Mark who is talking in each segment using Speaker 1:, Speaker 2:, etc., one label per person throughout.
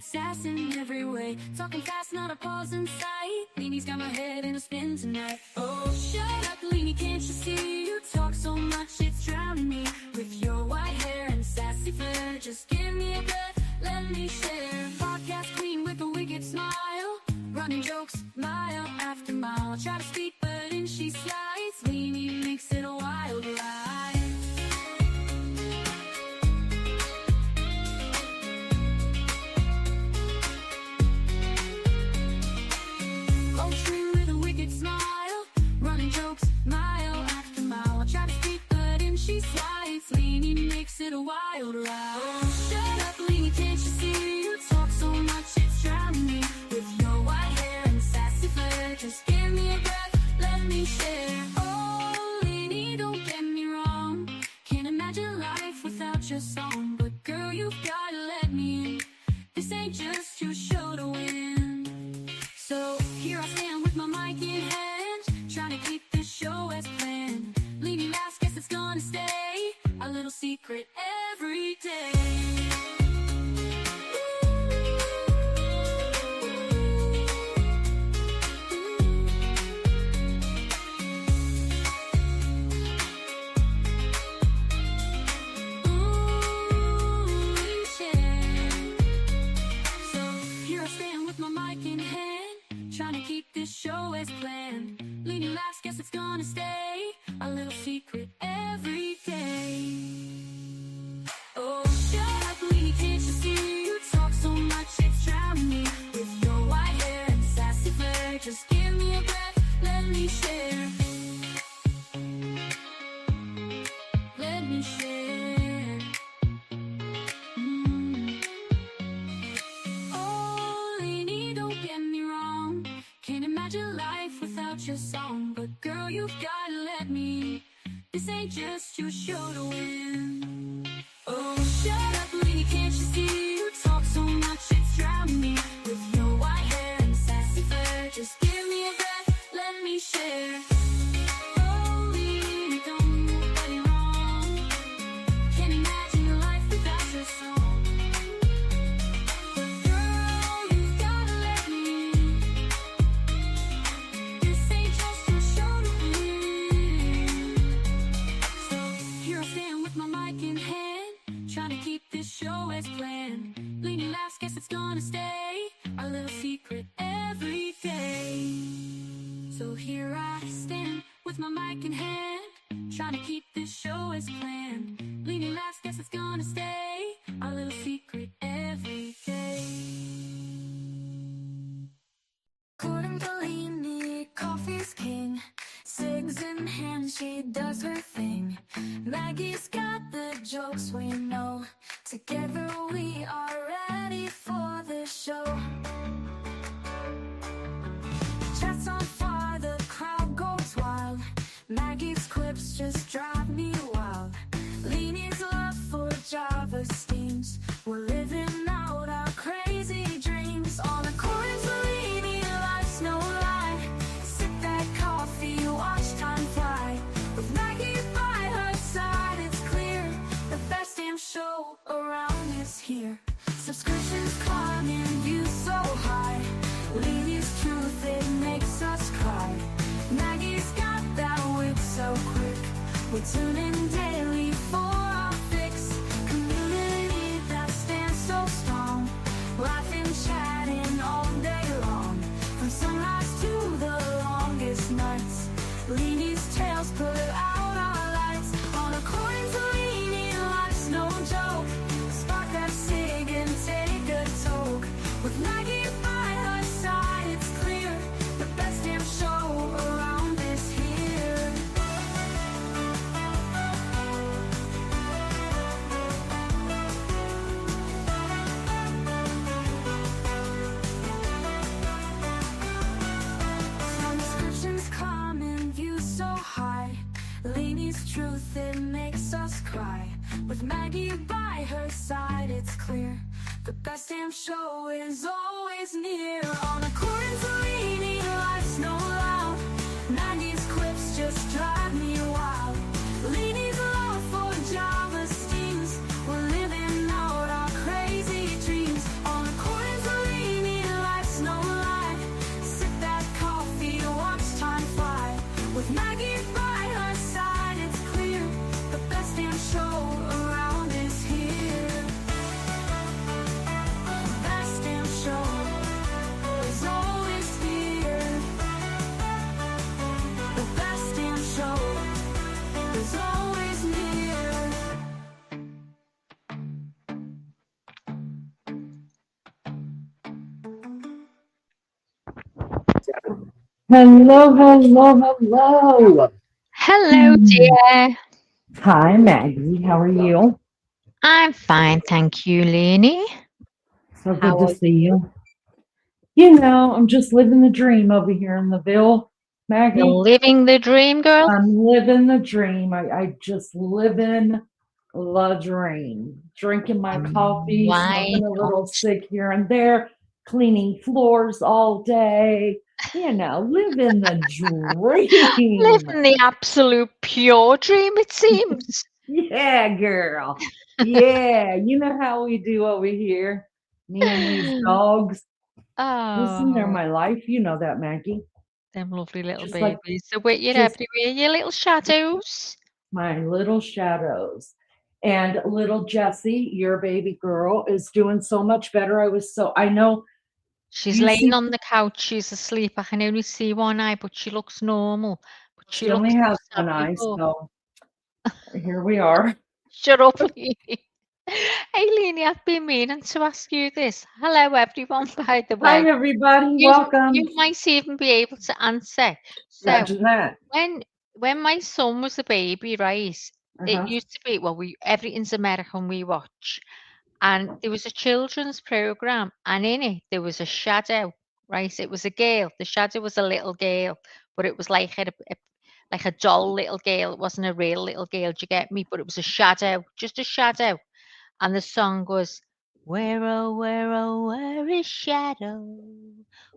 Speaker 1: sass in every way. Talking fast, not a pause in sight. Leanie's got my head in a spin tonight. Oh, shut up, Leanie, can't you see? You talk so much, it's drowning me. With your white hair and sassy flair, just give me a breath, let me share. Podcast queen with a wicked smile, running jokes mile after mile. Try to speak, but in she slides. Leanie makes it a wild ride. With a wicked smile, running jokes mile after mile. I try to speak, but in she slides. Leanie makes it a wild ride. Oh, shut up, Leanie, can't you see? You talk so much, it's drowning me. With your white hair and sassy flair, just give me a breath, let me share. Oh, Leanie, don't get me wrong, can't imagine life without your song. But girl, you've gotta let me in. This ain't just your show to win. So here I stand with my mic in hand, trying to keep this show as planned. Leanie laughs, guess it's gonna stay a little secret every day. Trying to keep this show as planned. Leanie laughs, guess it's gonna stay a little secret every day. Oh, shut up, Leanie, can't you see? You talk so much, it's drowning me. With your white hair and sassy flair, just give me a breath, let me share. Let me share. Oh, Leanie, don't get me wrong, can't imagine life without your song. But girl, you've gotta let me. This ain't just your show to win. Oh, shut up, Leanie, can't you see? You talk so much, it's drowning me. With your white hair and sassy flair, just give me a breath, let me share. Oh, Leanie, don't get me wrong, can't imagine your life without your song. But girl, you've gotta let me. This ain't just your show to win. So here I stand with my mic in hand, trying to keep this show as planned. Leanie laughs, guess it's gonna stay a little secret every day. So here I stand with my mic in hand, trying to keep this show as planned. Leanie laughs, guess it's gonna stay a little secret every day. According to Leanie, coffee's king. Cigs in hand, she does her thing. Maggie's got the jokes we know. Together we are ready for the show. Chats on fire, the crowd goes wild. Maggie's quips just drive me wild. Leanie's love for Java steams. We're living out our crazy dreams. On a chorus, Leanie, life's no lie. Sip that coffee, watch time fly. With Maggie by her side, it's clear the best damn show around is here. Subscriptions climbing, views so high. Leanie's truth, it makes us cry. Maggie's got that wit so quick. We tune in daily for our fix. Community that stands so strong. Laughing, chatting all day long. From sunrise to the longest nights. Leanie's tales put out our lights. On a coin to Leanie, life's no joke. Spark that cig and take a toke. With Maggie by her side, it's clear the best damn show around is here. Subscriptions climbing, views so high. Leanie's truth, it makes us cry. With Maggie by her side, it's clear the best damn show is always near. On a chorus, Leanie, life's no loud. Maggie's quips just drive me wild. Leanie's love for Java steams. We're living out our crazy dreams. On a chorus,
Speaker 2: Hello, hello, hello.
Speaker 3: Hello,
Speaker 2: Hmm.
Speaker 3: dear.
Speaker 2: Hi, Maggie. How are you?
Speaker 3: I'm fine, thank you, Lenny.
Speaker 2: So good
Speaker 3: How
Speaker 2: to
Speaker 3: are
Speaker 2: see
Speaker 3: you?
Speaker 2: you. I'm just living the dream over here in the Ville,
Speaker 3: You're
Speaker 2: Maggie.
Speaker 3: living the dream, girl?
Speaker 2: I'm living the dream. I just living the dream. Drinking my coffee,
Speaker 3: Why
Speaker 2: smoking a
Speaker 3: not?
Speaker 2: little cig here and there, cleaning floors all day. Living the dream.
Speaker 3: Living the absolute pure dream, it seems.
Speaker 2: Yeah, girl. Yeah, you know how we do over here. Me and these dogs. Listen, they're
Speaker 3: Oh,
Speaker 2: my life. You know that, Maggie.
Speaker 3: them lovely little
Speaker 2: Just like,
Speaker 3: babies. They're with you
Speaker 2: just
Speaker 3: everywhere, you little shadows.
Speaker 2: my little shadows. And little Jessie, your baby girl, is doing so much better. I know
Speaker 3: She's
Speaker 2: you
Speaker 3: laying
Speaker 2: see,
Speaker 3: on the couch, she's asleep. I can only see one eye, but she looks normal. But she
Speaker 2: she only
Speaker 3: looks so
Speaker 2: has
Speaker 3: sad
Speaker 2: one eye.
Speaker 3: before.
Speaker 2: So here we are.
Speaker 3: Shut up, Leanie. Hey, Leanie, I've been meaning to ask you this. Hello, everyone, by the way.
Speaker 2: Hi, everybody.
Speaker 3: You
Speaker 2: Welcome.
Speaker 3: you might even be able to answer. So
Speaker 2: Imagine that.
Speaker 3: when when my son was a baby, right, it
Speaker 2: Uh-huh.
Speaker 3: used to be, well, we everything's American we watch. And there was a children's program, and in it there was a shadow, right? It was a girl. The shadow was a little girl, but it was like like a doll little girl. It wasn't a real little girl. Do you get me? But it was a shadow, just a shadow. And the song was, "Where oh where oh where is shadow?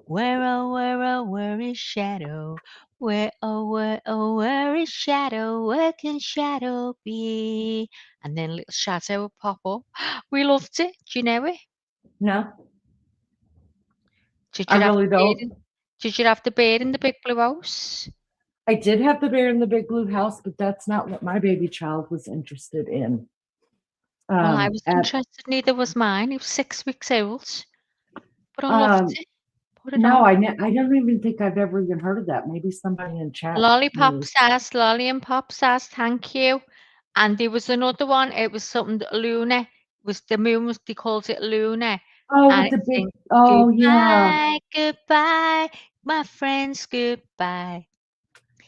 Speaker 3: Where oh where oh where is shadow? Where oh where is shadow? Where can shadow be?" And then little shadow would pop up. We loved it. Do you know it?
Speaker 2: No,
Speaker 3: Did
Speaker 2: I
Speaker 3: you have
Speaker 2: really
Speaker 3: the bear in,
Speaker 2: don't.
Speaker 3: did you have the bear in the big blue house?
Speaker 2: I did have the bear in the big blue house, but that's not what my baby child was interested in.
Speaker 3: Well, I was
Speaker 2: At
Speaker 3: interested, neither was mine. He was 6 weeks old, but I loved
Speaker 2: um,
Speaker 3: it. Put it
Speaker 2: no,
Speaker 3: on.
Speaker 2: I don't even think I've ever even heard of that. Maybe somebody in chat
Speaker 3: Lollipop
Speaker 2: knows.
Speaker 3: says, Lolly and Pop says, thank you. And there was another one, it was something that Luna, was the moon was, they called it Luna.
Speaker 2: Oh,
Speaker 3: And
Speaker 2: with
Speaker 3: it
Speaker 2: the big.
Speaker 3: sings,
Speaker 2: Oh, yeah.
Speaker 3: goodbye, goodbye, my friends, goodbye.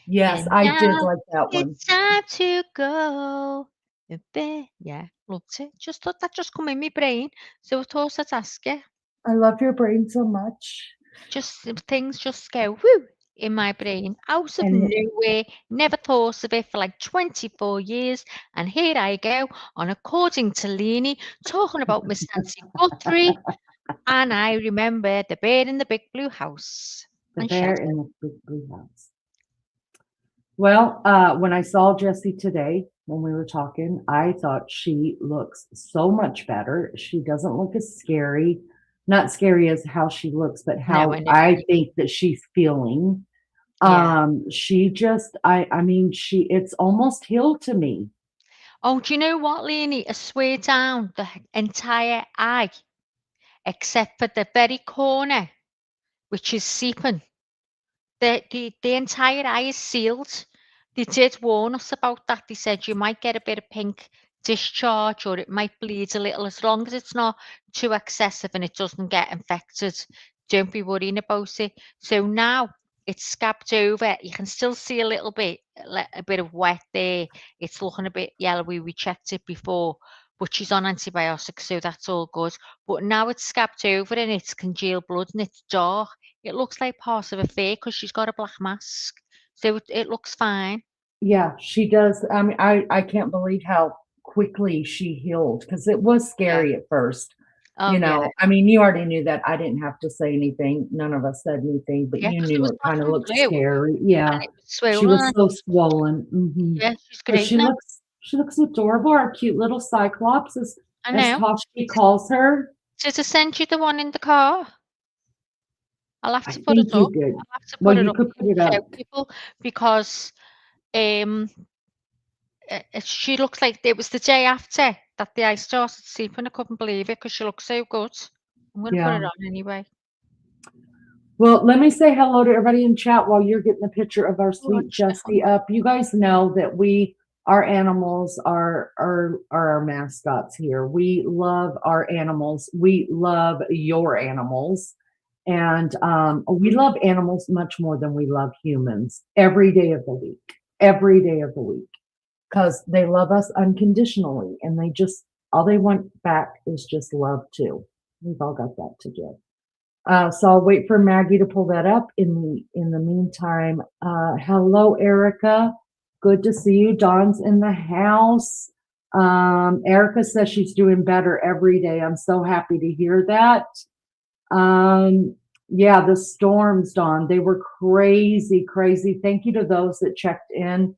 Speaker 2: Yes,
Speaker 3: And
Speaker 2: I did
Speaker 3: now
Speaker 2: like that one.
Speaker 3: it's time to go. Yeah, loved it. Just thought that just come in my brain. So I thought I'd ask you.
Speaker 2: I love your brain so much.
Speaker 3: Just things just go woo in my brain out of
Speaker 2: And
Speaker 3: nowhere. Never thought of it for like 24 years, and here I go on According to Leanie talking about Miss Nancy Guthrie, and I remember the bear in the big blue house
Speaker 2: the
Speaker 3: and
Speaker 2: bear
Speaker 3: Shadow.
Speaker 2: in the big blue house. Well, when I saw Jessie today, when we were talking, I thought she looks so much better. She doesn't look as scary, not scary as how she looks, but
Speaker 3: No, I
Speaker 2: how
Speaker 3: know what
Speaker 2: I
Speaker 3: you mean.
Speaker 2: think that she's feeling.
Speaker 3: Yeah.
Speaker 2: I mean, it's almost healed to me.
Speaker 3: Oh, do you know what, Leanie? I swear down the entire eye, except for the very corner, which is seeping. The entire eye is sealed. They did warn us about that. They said you might get a bit of pink discharge or it might bleed a little. As long as it's not too excessive and it doesn't get infected, don't be worrying about it. So now it's scabbed over. You can still see a little bit, a bit of wet there. It's looking a bit yellowy. We checked it before, but she's on antibiotics, so that's all good. But now it's scabbed over and it's congealed blood and it's dark. It looks like part of a fake because 'cause she's got a black mask, so it looks fine.
Speaker 2: Yeah, she does. I mean, I can't believe how quickly she healed because it was
Speaker 3: Yeah.
Speaker 2: scary at first.
Speaker 3: Oh, yeah.
Speaker 2: I mean, you already knew that. I didn't have to say anything. None of us said anything, but
Speaker 3: Yeah,
Speaker 2: you
Speaker 3: 'cause it
Speaker 2: knew
Speaker 3: was
Speaker 2: it
Speaker 3: black
Speaker 2: kind of
Speaker 3: and
Speaker 2: looked
Speaker 3: blue,
Speaker 2: scary.
Speaker 3: and
Speaker 2: Yeah,
Speaker 3: it was
Speaker 2: she
Speaker 3: swollen,
Speaker 2: was
Speaker 3: and
Speaker 2: so swollen.
Speaker 3: yeah, she's
Speaker 2: But
Speaker 3: great now.
Speaker 2: she looks adorable. Our cute little Cyclops,
Speaker 3: I
Speaker 2: as
Speaker 3: know.
Speaker 2: Toshki
Speaker 3: Did
Speaker 2: calls her.
Speaker 3: did I send you the one in the car? I'll have
Speaker 2: I
Speaker 3: to put it
Speaker 2: think you
Speaker 3: up.
Speaker 2: did.
Speaker 3: I'll have to
Speaker 2: Well,
Speaker 3: put it
Speaker 2: you
Speaker 3: up
Speaker 2: could put
Speaker 3: and
Speaker 2: it
Speaker 3: show
Speaker 2: up.
Speaker 3: people because, um, she looks like it was the day after that the ice started seeping. I couldn't believe it because she looks so good. I'm gonna put it
Speaker 2: Yeah.
Speaker 3: on anyway.
Speaker 2: Well, let me say hello to everybody in chat while you're getting a picture of our
Speaker 3: Oh,
Speaker 2: sweet Jessie up. You guys know that our animals are our mascots here. We love our animals. We love your animals. And we love animals much more than we love humans every day of the week, every day of the week, because they love us unconditionally, and they just all they want back is just love too. We've all got that to give. So I'll wait for Maggie to pull that up. In the meantime, hello, Erica. Good to see you. Dawn's in the house. Erica says she's doing better every day. I'm so happy to hear that. Yeah, the storms, Dawn, they were crazy, crazy. Thank you to those that checked in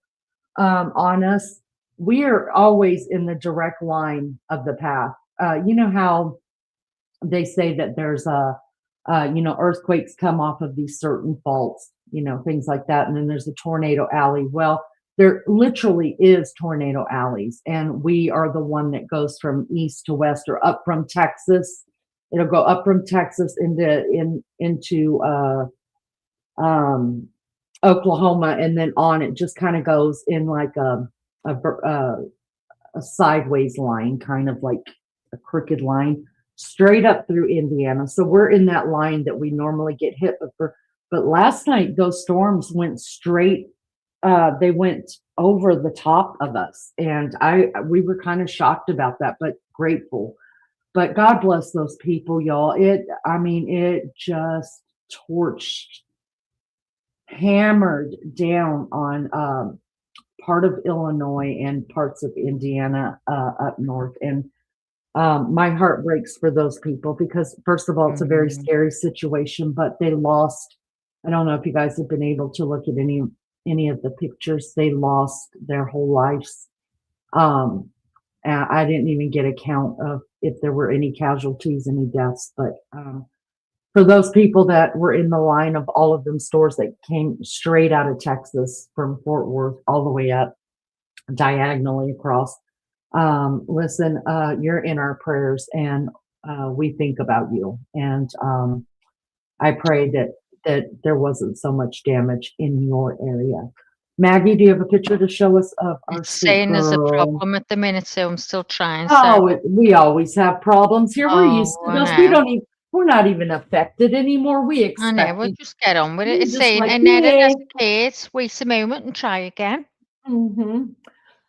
Speaker 2: on us. We are always in the direct line of the path. You know how they say that there's earthquakes come off of these certain faults, things like that. And then there's a tornado alley. Well, there literally is tornado alleys, and we are the one that goes from east to west or up from Texas. It'll go up from Texas into Oklahoma, and then on. It just kind of goes in like a sideways line, kind of like a crooked line, straight up through Indiana. So we're in that line that we normally get hit with. But last night, those storms went straight. They went over the top of us, and we were kind of shocked about that, but grateful. But God bless those people, y'all. It just hammered down on part of Illinois and parts of Indiana up north. And my heart breaks for those people because, first of all, it's a very scary situation, but they lost. I don't know if you guys have been able to look at any of the pictures. They lost their whole lives. I didn't even get a count of if there were any casualties, any deaths, but for those people that were in the line of all of them stores that came straight out of Texas from Fort Worth all the way up diagonally across, listen, you're in our prayers, and we think about you. And I pray that there wasn't so much damage in your area. Maggie, do you have a picture to show us of our
Speaker 3: It's
Speaker 2: sweet
Speaker 3: saying there's a
Speaker 2: girl?
Speaker 3: problem at the minute, so I'm still trying.
Speaker 2: Oh, we always have problems here. We're used to those.
Speaker 3: I know.
Speaker 2: We're not even affected anymore. We
Speaker 3: I
Speaker 2: expect
Speaker 3: know. We'll
Speaker 2: it.
Speaker 3: just get on with it.
Speaker 2: We're
Speaker 3: It's
Speaker 2: just
Speaker 3: saying,
Speaker 2: like,
Speaker 3: and then it
Speaker 2: yeah.
Speaker 3: has occurred. Wait a moment and try again.
Speaker 2: Mm-hmm.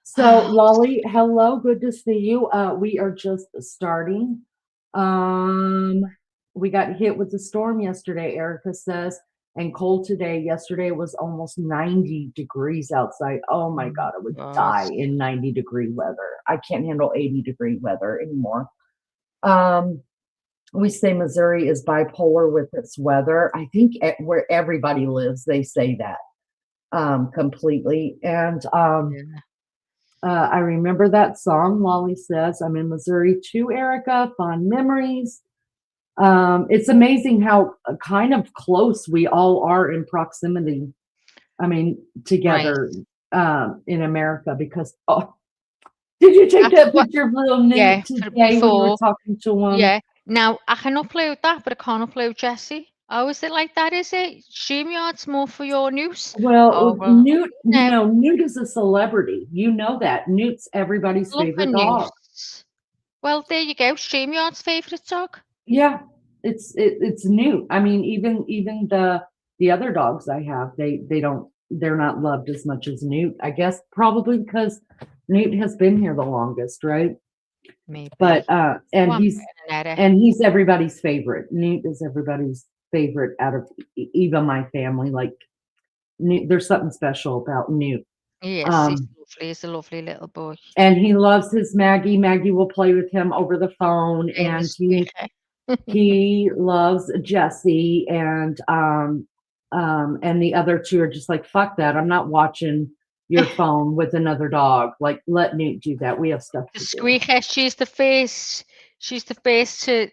Speaker 2: So, Lolly, hello. Good to see you. We are just starting. We got hit with the storm yesterday, Erica says, and cold today. Yesterday it was almost 90 degrees outside. Oh my God, I would die in 90-degree weather. I can't handle 80-degree weather anymore. We say Missouri is bipolar with its weather. I think where everybody lives, they say that completely. And I remember that song. Lolly says, I'm in Missouri too, Erica. Fond memories. It's amazing how kind of close we all are in proximity. I mean, together in America, because did you take that picture of little Newt today when you were talking to him?
Speaker 3: Yeah. Now I can upload that, but I can't upload Jessie. Oh, is it like that? Is it? StreamYard's more for your news?
Speaker 2: Well, Newt, Newt is a celebrity. You know that. Newt's everybody's favorite dog.
Speaker 3: Well, there you go. StreamYard's favorite dog.
Speaker 2: Yeah, it's Newt. I mean, even the other dogs I have, they're not loved as much as Newt. I guess probably because Newt has been here the longest, right?
Speaker 3: Maybe.
Speaker 2: But and he's everybody's favorite. Newt is everybody's favorite out of even my family. Like Newt, there's something special about Newt.
Speaker 3: Yes, he's lovely. He's a lovely little boy.
Speaker 2: And he loves his Maggie. Maggie will play with him over the phone, and he loves Jessie, and the other two are just like, fuck that. I'm not watching your phone with another dog. Like, let Newt do that. We have stuff to do.
Speaker 3: Squeaker, she's the face. He's the face to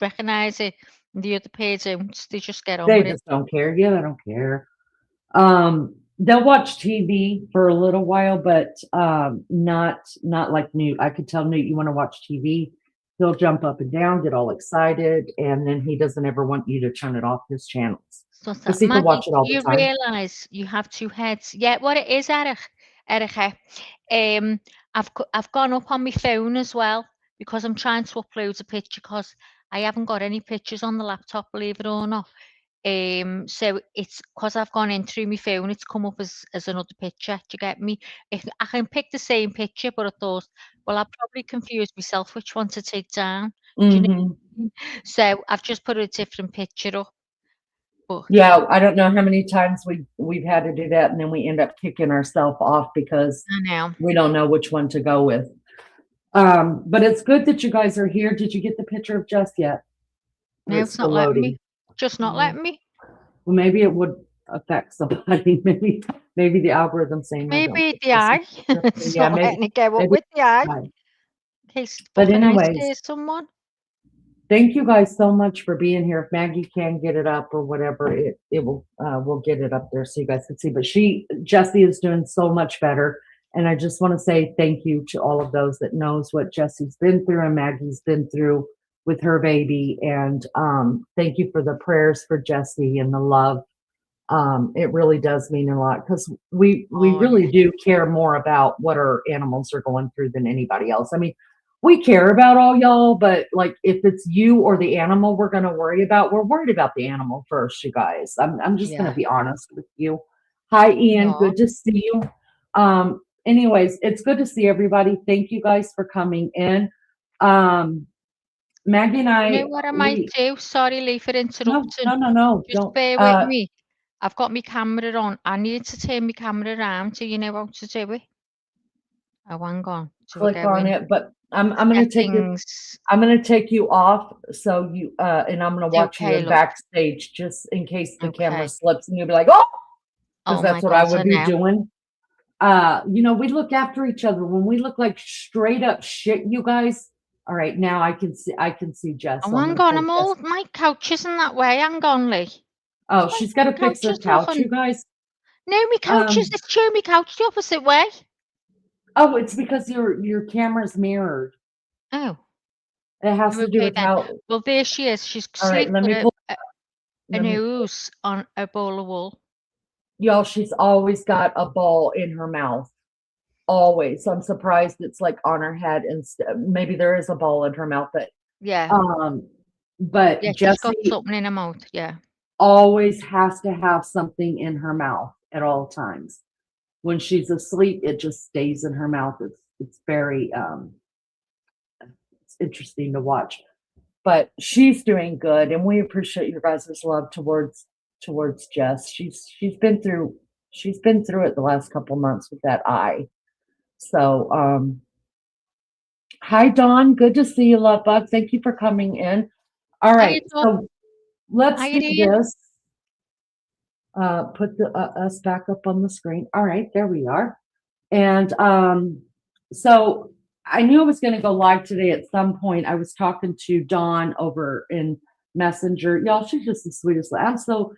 Speaker 3: recognize it. And the other page, they just get on with it.
Speaker 2: They just don't care. Yeah, they don't care. They'll watch TV for a little while, but not like Newt. I could tell Newt, you want to watch TV, he'll jump up and down, get all excited, and then he doesn't ever want you to turn it off his channels. Because he can watch it all the time.
Speaker 3: You realize you have two heads. Yeah, what it is, Erica. I've gone up on my phone as well because I'm trying to upload a picture because I haven't got any pictures on the laptop, believe it or not. So it's because I've gone in through my phone, it's come up as another picture. Do you get me? If I can pick the same picture, but I thought, well, I'll probably confuse myself which one to take down. Do you know
Speaker 2: Hmm.
Speaker 3: what I mean? So I've just put a different picture up. But
Speaker 2: Yeah, I don't know how many times we've had to do that, and then we end up kicking ourselves off because
Speaker 3: I know.
Speaker 2: we don't know which one to go with. But it's good that you guys are here. Did you get the picture of Jess yet? Or
Speaker 3: No,
Speaker 2: it's
Speaker 3: it's not
Speaker 2: still
Speaker 3: letting
Speaker 2: loading?
Speaker 3: me. Just not
Speaker 2: Mm.
Speaker 3: letting me.
Speaker 2: Well, maybe it would affect somebody. Maybe the algorithm saying no, don't
Speaker 3: Maybe
Speaker 2: put
Speaker 3: the
Speaker 2: this
Speaker 3: eye.
Speaker 2: picture.
Speaker 3: It's
Speaker 2: Yeah,
Speaker 3: not letting it go up
Speaker 2: maybe.
Speaker 3: with the eye.
Speaker 2: Right.
Speaker 3: In case
Speaker 2: But
Speaker 3: fucking I
Speaker 2: anyways,
Speaker 3: scare someone.
Speaker 2: thank you guys so much for being here. If Maggie can get it up or whatever, it will we'll get it up there so you guys can see. But Jessie is doing so much better. And I just want to say thank you to all of those that knows what Jessie's been through and Maggie's been through with her baby. And thank you for the prayers for Jessie and the love. It really does mean a lot because we
Speaker 3: Oh,
Speaker 2: really
Speaker 3: yeah.
Speaker 2: do care more about what our animals are going through than anybody else. I mean, we care about all y'all, but like if it's you or the animal we're going to worry about, we're worried about the animal first, you guys. I'm just going to
Speaker 3: Yeah.
Speaker 2: be honest with you. Hi, Ian.
Speaker 3: No.
Speaker 2: Good to see you. Anyways, it's good to see everybody. Thank you guys for coming in. Maggie and
Speaker 3: You know
Speaker 2: I,
Speaker 3: what I might do? Sorry, Lee, for interrupting.
Speaker 2: no,
Speaker 3: Just
Speaker 2: don't.
Speaker 3: bear with me. I've got my camera on. I need to turn my camera around. Do you know how to do it? Oh, hang on. So we
Speaker 2: Click
Speaker 3: go
Speaker 2: on
Speaker 3: in
Speaker 2: it, but I'm gonna take you.
Speaker 3: settings.
Speaker 2: I'm gonna take you off, so you and I'm gonna watch you
Speaker 3: Okay,
Speaker 2: in
Speaker 3: love.
Speaker 2: backstage just in case the camera
Speaker 3: Okay.
Speaker 2: slips and you'll be like, oh, because
Speaker 3: Oh
Speaker 2: that's
Speaker 3: my
Speaker 2: what I
Speaker 3: God, I
Speaker 2: would be
Speaker 3: know.
Speaker 2: doing. We look after each other. When we look like straight up shit, you guys. All right, now I can see Jess.
Speaker 3: Oh,
Speaker 2: So I'm
Speaker 3: hang
Speaker 2: gonna
Speaker 3: on.
Speaker 2: pull
Speaker 3: I'm
Speaker 2: Jess.
Speaker 3: all my couch isn't that way. Hang on, Lee.
Speaker 2: Oh,
Speaker 3: My
Speaker 2: she's got to fix
Speaker 3: couch
Speaker 2: her
Speaker 3: is
Speaker 2: couch, you
Speaker 3: looking.
Speaker 2: guys.
Speaker 3: No, my couch is. It's showing my couch the opposite way.
Speaker 2: Oh, it's because your camera's mirrored.
Speaker 3: Oh.
Speaker 2: It has to do
Speaker 3: Okay
Speaker 2: with
Speaker 3: then.
Speaker 2: how.
Speaker 3: Well, there she is. She's
Speaker 2: All right,
Speaker 3: asleep
Speaker 2: let
Speaker 3: with
Speaker 2: me pull.
Speaker 3: a
Speaker 2: Let me.
Speaker 3: nose on a bowl of wool.
Speaker 2: Y'all, she's always got a ball in her mouth. Always. So I'm surprised it's like on her head instead. Maybe there is a ball in her mouth,
Speaker 3: Yeah.
Speaker 2: but
Speaker 3: Yeah, she's got
Speaker 2: Jessie
Speaker 3: something in her mouth. Yeah.
Speaker 2: always has to have something in her mouth at all times. When she's asleep, it just stays in her mouth. It's very it's interesting to watch. But she's doing good, and we appreciate your guys' love towards Jess. She's been through it the last couple months with that eye. So hi Dawn, good to see you, love bug. Thank you for coming in. All
Speaker 3: How
Speaker 2: right,
Speaker 3: you doing?
Speaker 2: so let's
Speaker 3: How
Speaker 2: do
Speaker 3: you doing?
Speaker 2: this. Put us back up on the screen. All right, there we are. And so I knew I was going to go live today at some point. I was talking to Dawn over in Messenger. Y'all, she's just the sweetest. I'm so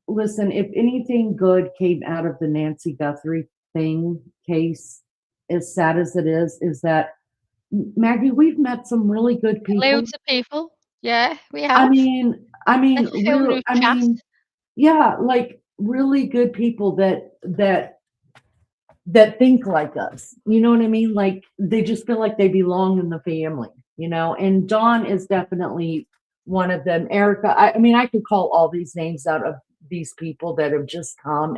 Speaker 2: listen. If anything good came out of the Nacey Guthrie case, as sad as it is that Maggie, we've met some really good people.
Speaker 3: Loads of people. Yeah, we have.
Speaker 2: I mean,
Speaker 3: Let's phone
Speaker 2: real.
Speaker 3: or chat.
Speaker 2: Yeah, like really good people that think like us. You know what I mean? Like they just feel like they belong in the family, And Dawn is definitely one of them. Erica, I mean, I could call all these names out of these people that have just come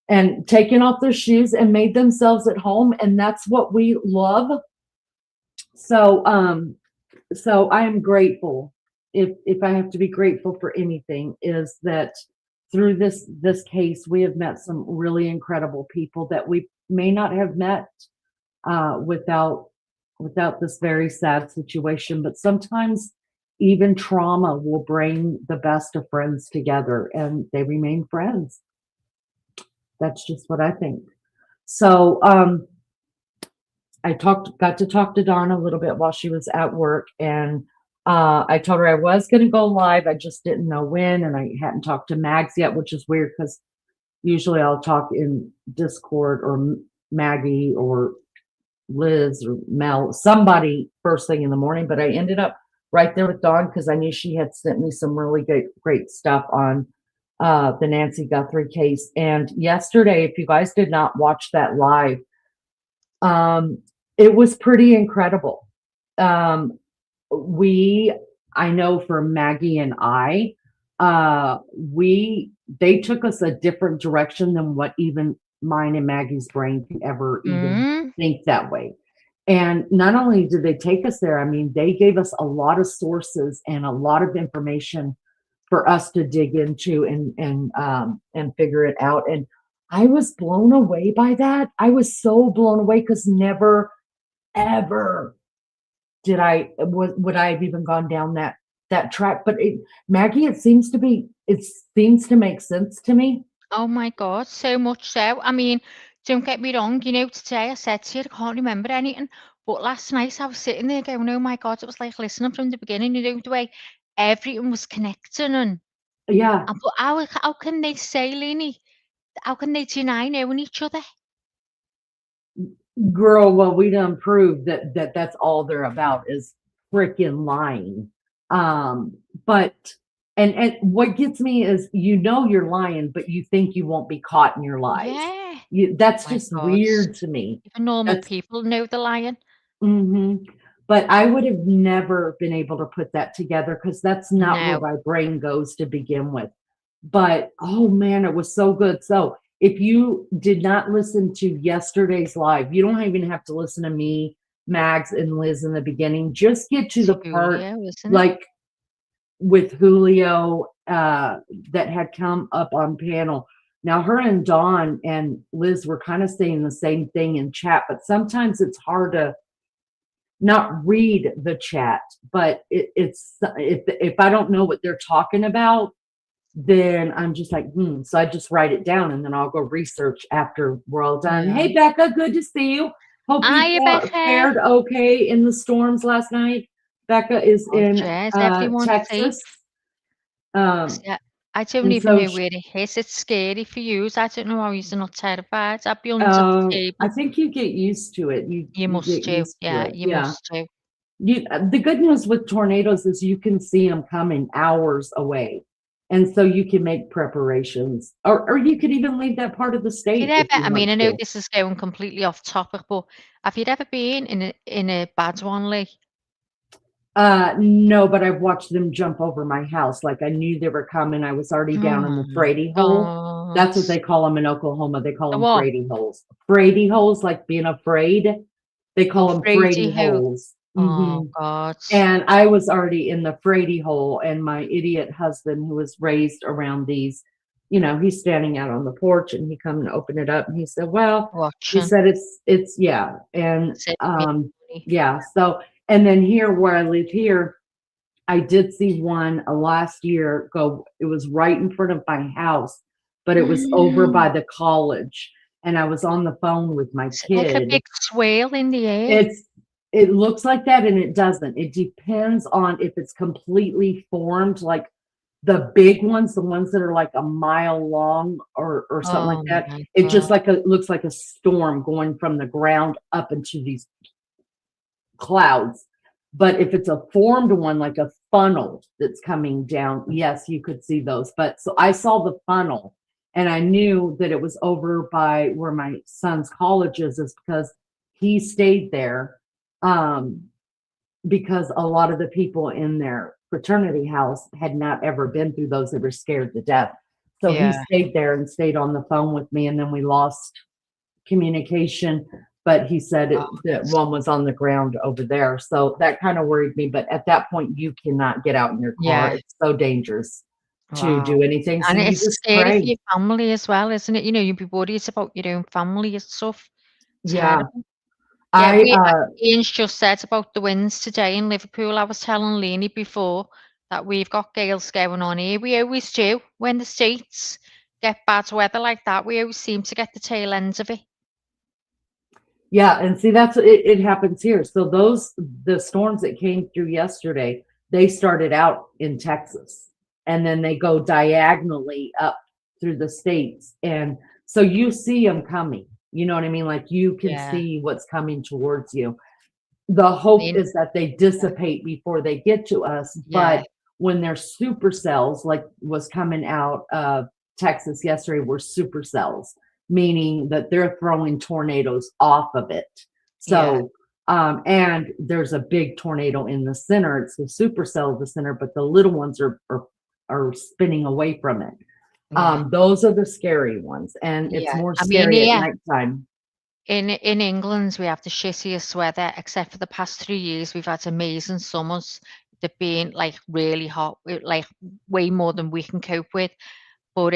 Speaker 2: and taken off their shoes and made themselves at home, and that's what we love. So I am grateful. If I have to be grateful for anything, is that through this case we have met some really incredible people that we may not have met without this very sad situation. But sometimes even trauma will bring the best of friends together, and they remain friends. That's just what I think. So I got to talk to Dawn a little bit while she was at work, and I told her I was going to go live. I just didn't know when, and I hadn't talked to Mags yet, which is weird because usually I'll talk in Discord or Maggie or Liz or Mel, somebody first thing in the morning. But I ended up right there with Dawn because I knew she had sent me some really great stuff on the Nacey Guthrie case. And yesterday, if you guys did not watch that live, it was pretty incredible. I know for Maggie and I, they took us a different direction than what even mine and Maggie's brain could ever even
Speaker 3: Mm,
Speaker 2: think that way. And not only did they take us there, I mean, they gave us a lot of sources and a lot of information for us to dig into and figure it out. And I was blown away by that. I was so blown away because never ever would I have even gone down that track. But Maggie, it seems to make sense to me.
Speaker 3: oh my God, so much so. I mean, don't get me wrong, today I said to you, I can't remember anything. But last night I was sitting there going, oh my God, it was like listening from the beginning, the way everything was connecting.
Speaker 2: Yeah,
Speaker 3: But how can they say, Lenny, how can they deny knowing each other?
Speaker 2: girl. Well, we done proved that's all they're about is freaking lying. But and what gets me is you're lying, but you think you won't be caught in your lies.
Speaker 3: Yeah.
Speaker 2: That's
Speaker 3: My
Speaker 2: just
Speaker 3: God.
Speaker 2: weird to me.
Speaker 3: Even normal
Speaker 2: That's
Speaker 3: people know the lion.
Speaker 2: But I would have never been able to put that together because that's not where
Speaker 3: No.
Speaker 2: my brain goes to begin with. But oh man, it was so good. So if you did not listen to yesterday's live, you don't even have to listen to me, Mags, and Liz in the beginning. Just get to the part
Speaker 3: Julio, isn't it?
Speaker 2: like with Julio that had come up on panel. Now, her and Dawn and Liz were kind of saying the same thing in chat, but sometimes it's hard to not read the chat, but it's if I don't know what they're talking about, then I'm just like, So I just write it down and then I'll go research after we're all done.
Speaker 3: Yeah.
Speaker 2: Hey, Becca, good to see you. Hope
Speaker 3: Hiya,
Speaker 2: you
Speaker 3: Becca.
Speaker 2: fared okay in the storms last night. Becca is
Speaker 3: Oh,
Speaker 2: in
Speaker 3: cheers, everyone safe.
Speaker 2: Texas. Um,
Speaker 3: Yeah, I don't
Speaker 2: and
Speaker 3: even
Speaker 2: so
Speaker 3: know where it is. It's scary for you. I don't know how you're not terrified. I'd be under the
Speaker 2: I
Speaker 3: table.
Speaker 2: think you get used to it.
Speaker 3: You
Speaker 2: You
Speaker 3: must
Speaker 2: get
Speaker 3: do.
Speaker 2: used to
Speaker 3: Yeah,
Speaker 2: it.
Speaker 3: you
Speaker 2: Yeah.
Speaker 3: must do.
Speaker 2: The good news with tornadoes is you can see them coming hours away. And so you can make preparations, or you could even leave that part of the
Speaker 3: Have you
Speaker 2: state
Speaker 3: ever,
Speaker 2: if you
Speaker 3: I mean,
Speaker 2: want
Speaker 3: I know
Speaker 2: to.
Speaker 3: this is going completely off topic, but have you ever been in a bad one, Lee?
Speaker 2: No, but I've watched them jump over my house. Like I knew they were coming. I was already down in the Frady hole. That's what they call them in Oklahoma. They call
Speaker 3: The
Speaker 2: them
Speaker 3: what?
Speaker 2: Frady holes. Frady holes, like being afraid. They call them
Speaker 3: Frady
Speaker 2: Frady
Speaker 3: who?
Speaker 2: holes.
Speaker 3: Oh, God.
Speaker 2: And I was already in the Frady hole, and my idiot husband, who was raised around these, he's standing out on the porch, and he come and open it up, and he said, "Well," he
Speaker 3: Watching.
Speaker 2: said, "It's yeah," and
Speaker 3: Save me money.
Speaker 2: yeah. So, and then here where I live here, I did see one last year go. It was right in front of my house, but it was over by the college, and I was on the phone with my
Speaker 3: Is it like a
Speaker 2: kid.
Speaker 3: big swale in the air?
Speaker 2: It looks like that and it doesn't. It depends on if it's completely formed, like the big ones, the ones that are like a mile long or something like
Speaker 3: Oh
Speaker 2: that.
Speaker 3: my
Speaker 2: It just
Speaker 3: God.
Speaker 2: looks like a storm going from the ground up into these clouds. But if it's a formed one, like a funnel that's coming down, yes, you could see those. But so I saw the funnel and I knew that it was over by where my son's college is because he stayed there. Because a lot of the people in their fraternity house had not ever been through those. They were scared to death. So he
Speaker 3: Yeah.
Speaker 2: stayed there and stayed on the phone with me. And then we lost communication, but he said that one was on the ground over there. So that kind of worried me. But at that point, you cannot get out in your car.
Speaker 3: Yeah.
Speaker 2: It's so dangerous to
Speaker 3: Wow.
Speaker 2: do anything. So
Speaker 3: And
Speaker 2: you
Speaker 3: it's
Speaker 2: just
Speaker 3: scary for
Speaker 2: pray.
Speaker 3: your family as well, isn't it? You'd be worried about your own family and stuff.
Speaker 2: Yeah.
Speaker 3: Terrible. Yeah,
Speaker 2: I
Speaker 3: Ian's just said about the winds today in Liverpool. I was telling Lainey before that we've got gales going on here. We always do. When the States get bad weather like that, we always seem to get the tail ends of it.
Speaker 2: Yeah, and see that's it happens here. So the storms that came through yesterday, they started out in Texas and then they go diagonally up through the states. And so you see them coming. You know what I mean? Like you can
Speaker 3: Yeah.
Speaker 2: see what's coming towards you. The hope
Speaker 3: mean-
Speaker 2: is that they dissipate before they get to us,
Speaker 3: Yeah.
Speaker 2: but when they're supercells, like was coming out of Texas yesterday, were supercells, meaning that they're throwing tornadoes off of it. So And there's a big tornado in the center. It's the supercell of the center, but the little ones are spinning away from it.
Speaker 3: Yeah.
Speaker 2: Those are the scary ones, and it's
Speaker 3: Yeah.
Speaker 2: more
Speaker 3: I mean,
Speaker 2: scary at
Speaker 3: yeah,
Speaker 2: nighttime.
Speaker 3: in England, we have the shittiest weather, except for the past 3 years. We've had amazing summers. They've been like really hot, like way more than we can cope with. But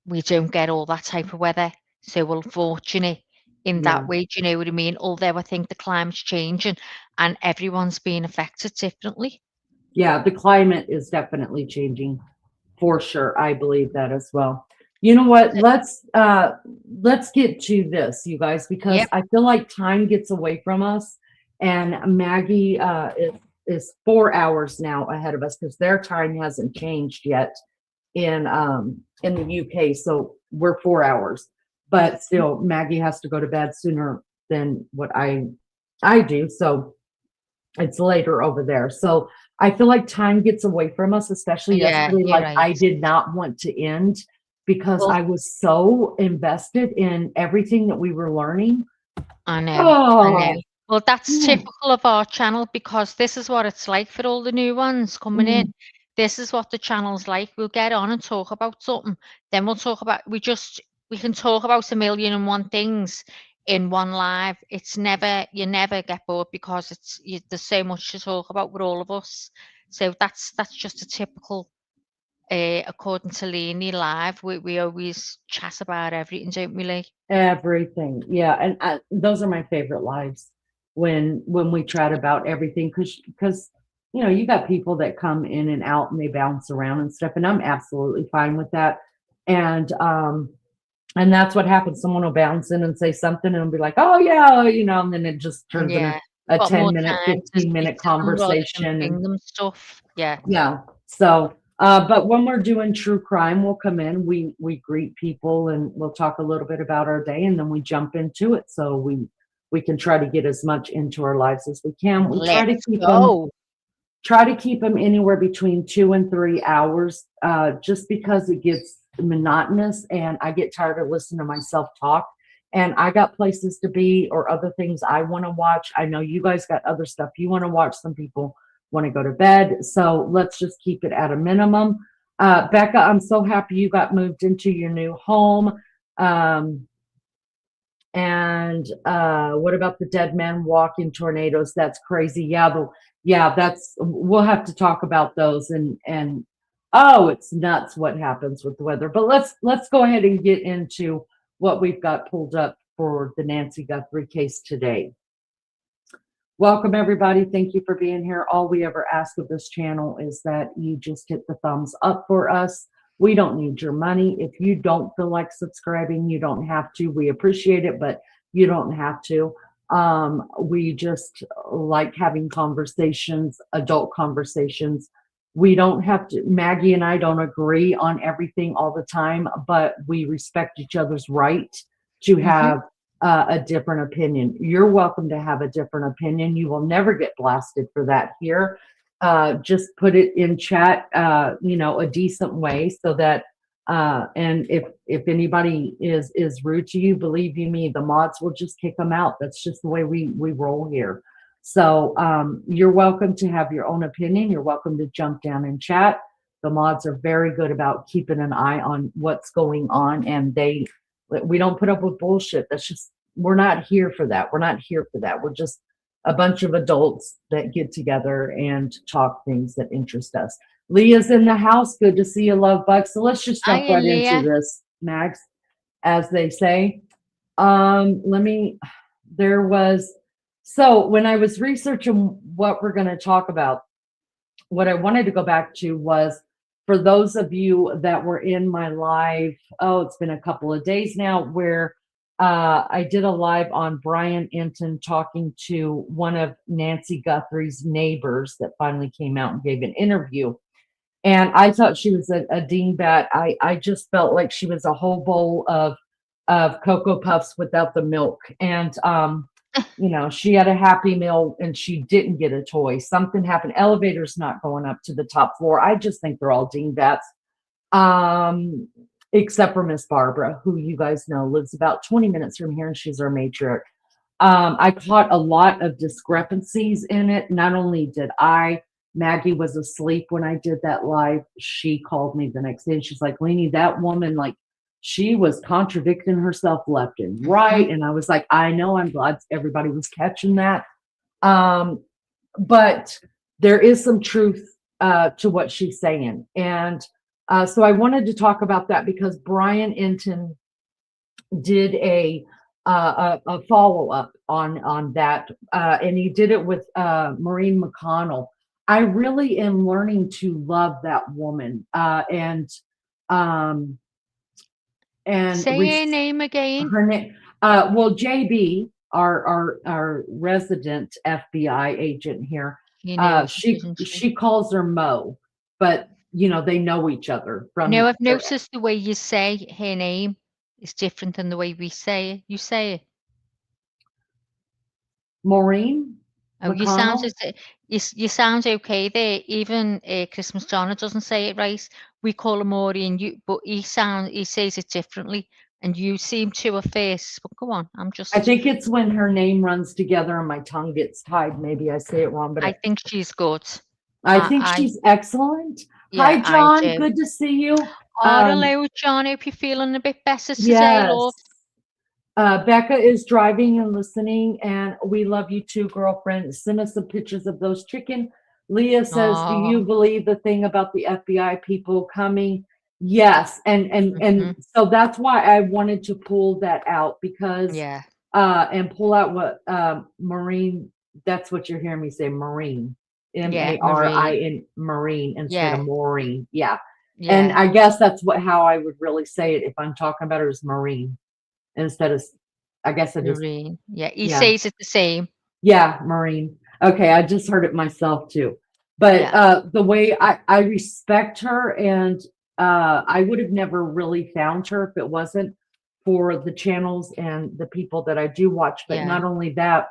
Speaker 3: we don't get all that type of weather. So we're fortunate in that
Speaker 2: Yeah.
Speaker 3: way. Do you know what I mean? Although I think the climate's changing and everyone's being affected differently.
Speaker 2: Yeah, the climate is definitely changing for sure. I believe that as well. You know what? Let's get to this, you guys, because
Speaker 3: Yep.
Speaker 2: I feel like time gets away from us, and Maggie is 4 hours now ahead of us because their time hasn't changed yet in the UK. So we're 4 hours, but still Maggie has to go to bed sooner than what I do. So it's later over there. So I feel like time gets away from us, especially
Speaker 3: Yeah,
Speaker 2: yesterday.
Speaker 3: you're
Speaker 2: Like
Speaker 3: right.
Speaker 2: I did not want to end because
Speaker 3: Well,
Speaker 2: I was so invested in everything that we were learning.
Speaker 3: I know, I know.
Speaker 2: Oh,
Speaker 3: Well, that's
Speaker 2: mm,
Speaker 3: typical of our channel because this is what it's like for all the new ones coming in.
Speaker 2: mm,
Speaker 3: This is what the channel's like. We'll get on and talk about something. Then we'll talk about, we can talk about a million and one things in one live. It's never, you never get bored because there's so much to talk about with all of us. So that's just a typical, according to Lainey live. We always chat about everything, don't we, Lee?
Speaker 2: everything. Yeah, and those are my favorite lives when we chat about everything because you know you got people that come in and out and they bounce around and stuff, and I'm absolutely fine with that. And and that's what happens. Someone will bounce in and say something and it'll be like, oh yeah, you know, and then it just turns into
Speaker 3: Yeah,
Speaker 2: a
Speaker 3: got
Speaker 2: 10
Speaker 3: more
Speaker 2: minute,
Speaker 3: time to
Speaker 2: 15
Speaker 3: speak
Speaker 2: minute
Speaker 3: to them rather than
Speaker 2: conversation. And
Speaker 3: bring them stuff. Yeah,
Speaker 2: yeah. So but when we're doing true crime, we'll come in, we greet people and we'll talk a little bit about our day and then we jump into it. So we can try to get as much into our lives as we can. We
Speaker 3: let's go.
Speaker 2: try to keep them anywhere between 2 and 3 hours, just because it gets monotonous and I get tired of listening to myself talk. And I got places to be or other things I want to watch. I know you guys got other stuff you want to watch. Some people want to go to bed. So let's just keep it at a minimum. Becca, I'm so happy you got moved into your new home. Um, and what about the dead man walking tornadoes? That's crazy. Yeah, that's we'll have to talk about those and oh, it's nuts what happens with the weather. But let's go ahead and get into what we've got pulled up for the Nacey Guthrie case today. Welcome everybody. Thank you for being here. All we ever ask of this channel is that you just hit the thumbs up for us. We don't need your money. If you don't feel like subscribing, you don't have to. We appreciate it, but you don't have to. We just like having conversations, adult conversations. We don't have to, Maggie and I don't agree on everything all the time, but we respect each other's right to have a different opinion. You're welcome to have a different opinion. You will never get blasted for that here. Just put it in chat, you know, a decent way so that and if anybody is rude to you, believe you me, the mods will just kick them out. That's just the way we roll here. So you're welcome to have your own opinion. You're welcome to jump down and chat. The mods are very good about keeping an eye on what's going on, and we don't put up with bullshit. That's just, we're not here for that. We're not here for that. We're just a bunch of adults that get together and talk things that interest us. Leah's in the house. Good to see you, love bug. So let's just jump
Speaker 3: Hi,
Speaker 2: right
Speaker 3: Leah.
Speaker 2: into this, Max, as they say. So when I was researching what we're going to talk about, what I wanted to go back to was for those of you that were in my live, oh, it's been a couple of days now, where I did a live on Brian Enton talking to one of Nacey Guthrie's neighbors that finally came out and gave an interview. And I thought she was a dingbat. I just felt like she was a whole bowl of Cocoa Puffs without the milk. And you know, she had a Happy Meal and she didn't get a toy. Something happened. Elevator's not going up to the top floor. I just think they're all dingbats. Except for Miss Barbara, who you guys know lives about 20 minutes from here, and she's our matriarch. I caught a lot of discrepancies in it. Not only did Maggie was asleep when I did that live. She called me the next day and she's like, Lainey, that woman, like, she was contradicting herself left and
Speaker 3: Mhm.
Speaker 2: right. And I was like, I know, I'm glad everybody was catching that. Um, but there is some truth to what she's saying. And so I wanted to talk about that because Brian Enton did a follow up on that, and he did it with Maureen McConnell. I really am learning to love that woman, um, and
Speaker 3: Say her name again.
Speaker 2: her name. Well, JB, our resident FBI agent here,
Speaker 3: You know she
Speaker 2: she
Speaker 3: doesn't she?
Speaker 2: she calls her Mo, but they know each other from
Speaker 3: No, I've noticed the way you say her name is different than the way we say it. You say it.
Speaker 2: Maureen
Speaker 3: Oh, you sound
Speaker 2: McConnell.
Speaker 3: as you sound okay there. Even Christmas Johnner doesn't say it right. We call him Maureen, but he says it differently, and you seem to at first. But go on,
Speaker 2: I think it's when her name runs together and my tongue gets tied. Maybe I say it wrong, but
Speaker 3: I think she's good.
Speaker 2: I think
Speaker 3: I
Speaker 2: she's excellent.
Speaker 3: Yeah,
Speaker 2: Hi,
Speaker 3: I
Speaker 2: John.
Speaker 3: do.
Speaker 2: Good to see you.
Speaker 3: Oh, hello, John. Hope you're feeling a bit better today, love.
Speaker 2: Yes. Becca is driving and listening, and we love you too, girlfriend. Send us some pictures of those chicken. Leah says, "Do you
Speaker 3: Oh,
Speaker 2: believe the thing about the FBI people coming?" Yes, and
Speaker 3: mhm.
Speaker 2: so that's why I wanted to pull that out because
Speaker 3: Yeah,
Speaker 2: and pull out what Marine. That's what you're hearing me say, Marine,
Speaker 3: yeah, Marie.
Speaker 2: Marin, Marine instead of
Speaker 3: Yeah,
Speaker 2: Maureen. Yeah, and
Speaker 3: yeah,
Speaker 2: I guess that's how I would really say it if I'm talking about it as Marine instead of, I guess I just,
Speaker 3: Marine. Yeah, he
Speaker 2: yeah,
Speaker 3: says it the same.
Speaker 2: yeah, Marine. Okay, I just heard it myself too. But
Speaker 3: Yeah,
Speaker 2: the way I respect her, and I would have never really found her if it wasn't for the channels and the people that I do watch. But
Speaker 3: yeah,
Speaker 2: not only that,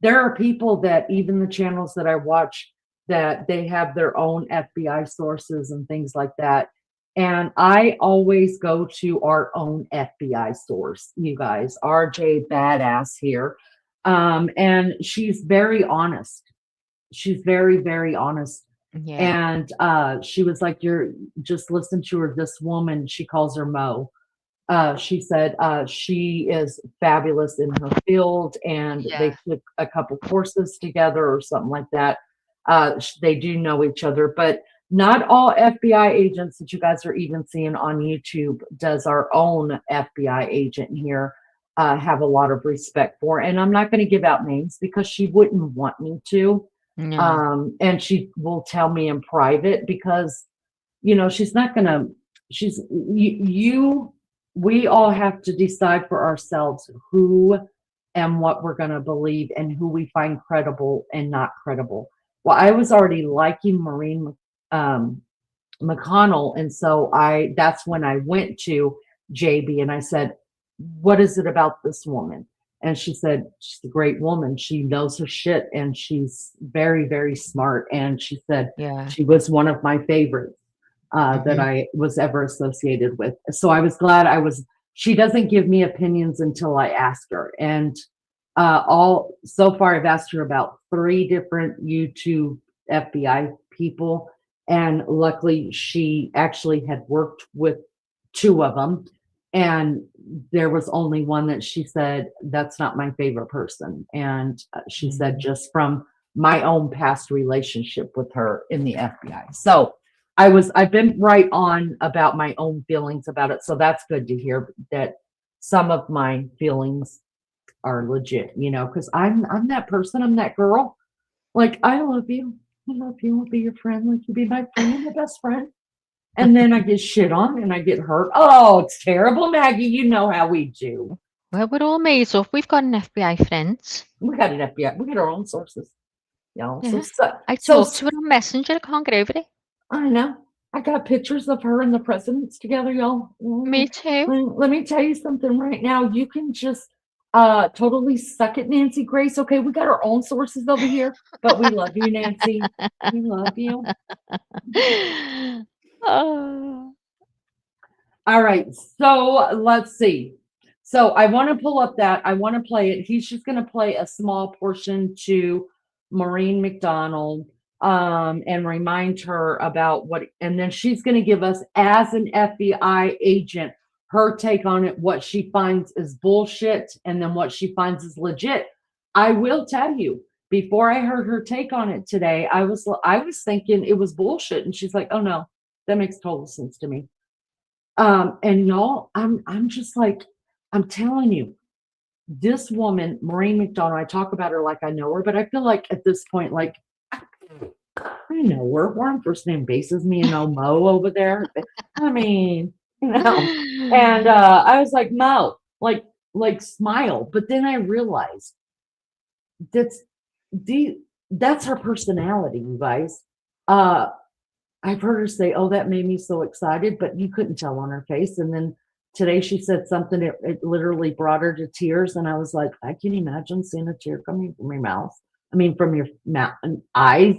Speaker 2: there are people that even the channels that I watch that they have their own FBI sources and things like that. And I always go to our own FBI source, you guys, RJ Badass here. And she's very honest. She's very, very honest.
Speaker 3: yeah,
Speaker 2: And she was like, You're just listen to her, this woman, she calls her Mo. She said she is fabulous in her field, and
Speaker 3: yeah,
Speaker 2: they took a couple courses together or something like that. They do know each other, but not all FBI agents that you guys are even seeing on YouTube does our own FBI agent here have a lot of respect for. And I'm not going to give out names because she wouldn't want me to.
Speaker 3: no,
Speaker 2: And she will tell me in private because she's not gonna she's you we all have to decide for ourselves who and what we're going to believe and who we find credible and not credible. Well, I was already liking Maureen um, McConnell, and so that's when I went to JB and I said, what is it about this woman? And she said, she's a great woman. She knows her shit and she's very, very smart. And she said
Speaker 3: yeah,
Speaker 2: she was one of my favorites that
Speaker 3: mhm,
Speaker 2: I was ever associated with. So I was glad she doesn't give me opinions until I ask her. And so far, I've asked her about 3 different YouTube FBI people. And luckily, she actually had worked with 2 of them. And there was only one that she said, that's not my favorite person. And she said,
Speaker 3: mhm.
Speaker 2: just from my own past relationship with her in the FBI. So I've been right on about my own feelings about it. So that's good to hear that some of my feelings are legit, because I'm that person, I'm that girl. Like, I love you. I love you. I'll be your friend. Like, you be my friend and my best friend. And then I get shit on and I get hurt. Oh, it's terrible, Maggie. You know how we do.
Speaker 3: Well, we're all made up. We've got an FBI friend.
Speaker 2: We got it FBI. We got our own sources. So,
Speaker 3: Yeah, I
Speaker 2: so
Speaker 3: talked to her on Messenger. I can't get over it.
Speaker 2: I know. I got pictures of her and the presidents together, y'all.
Speaker 3: Me too.
Speaker 2: Let me tell you something right now. You can just totally suck it, Nancy Grace. Okay, we got our own sources over here, but we love you, Nancy. We love you.
Speaker 3: Oh,
Speaker 2: All right, so let's see. So I want to pull up that. I want to play it. He's just going to play a small portion to Maureen McDonald and remind her about what, and then she's going to give us, as an FBI agent, her take on it, what she finds is bullshit, and then what she finds is legit. I will tell you, before I heard her take on it today, I was thinking it was bullshit, and she's like, "Oh no, that makes total sense to me." And y'all, I'm just like, I'm telling you, this woman, Maureen McDonald, I talk about her like I know her, but I feel like at this point, like I know her. We're on first name basis, me and old Mo over there. I mean, And I was like, Mo, like smile. But then I realized that's that's her personality, you guys. I've heard her say, "Oh, that made me so excited," but you couldn't tell on her face. And then today she said something, it literally brought her to tears. And I was like, I can imagine seeing a tear coming from your mouth. I mean, from your mouth and eyes.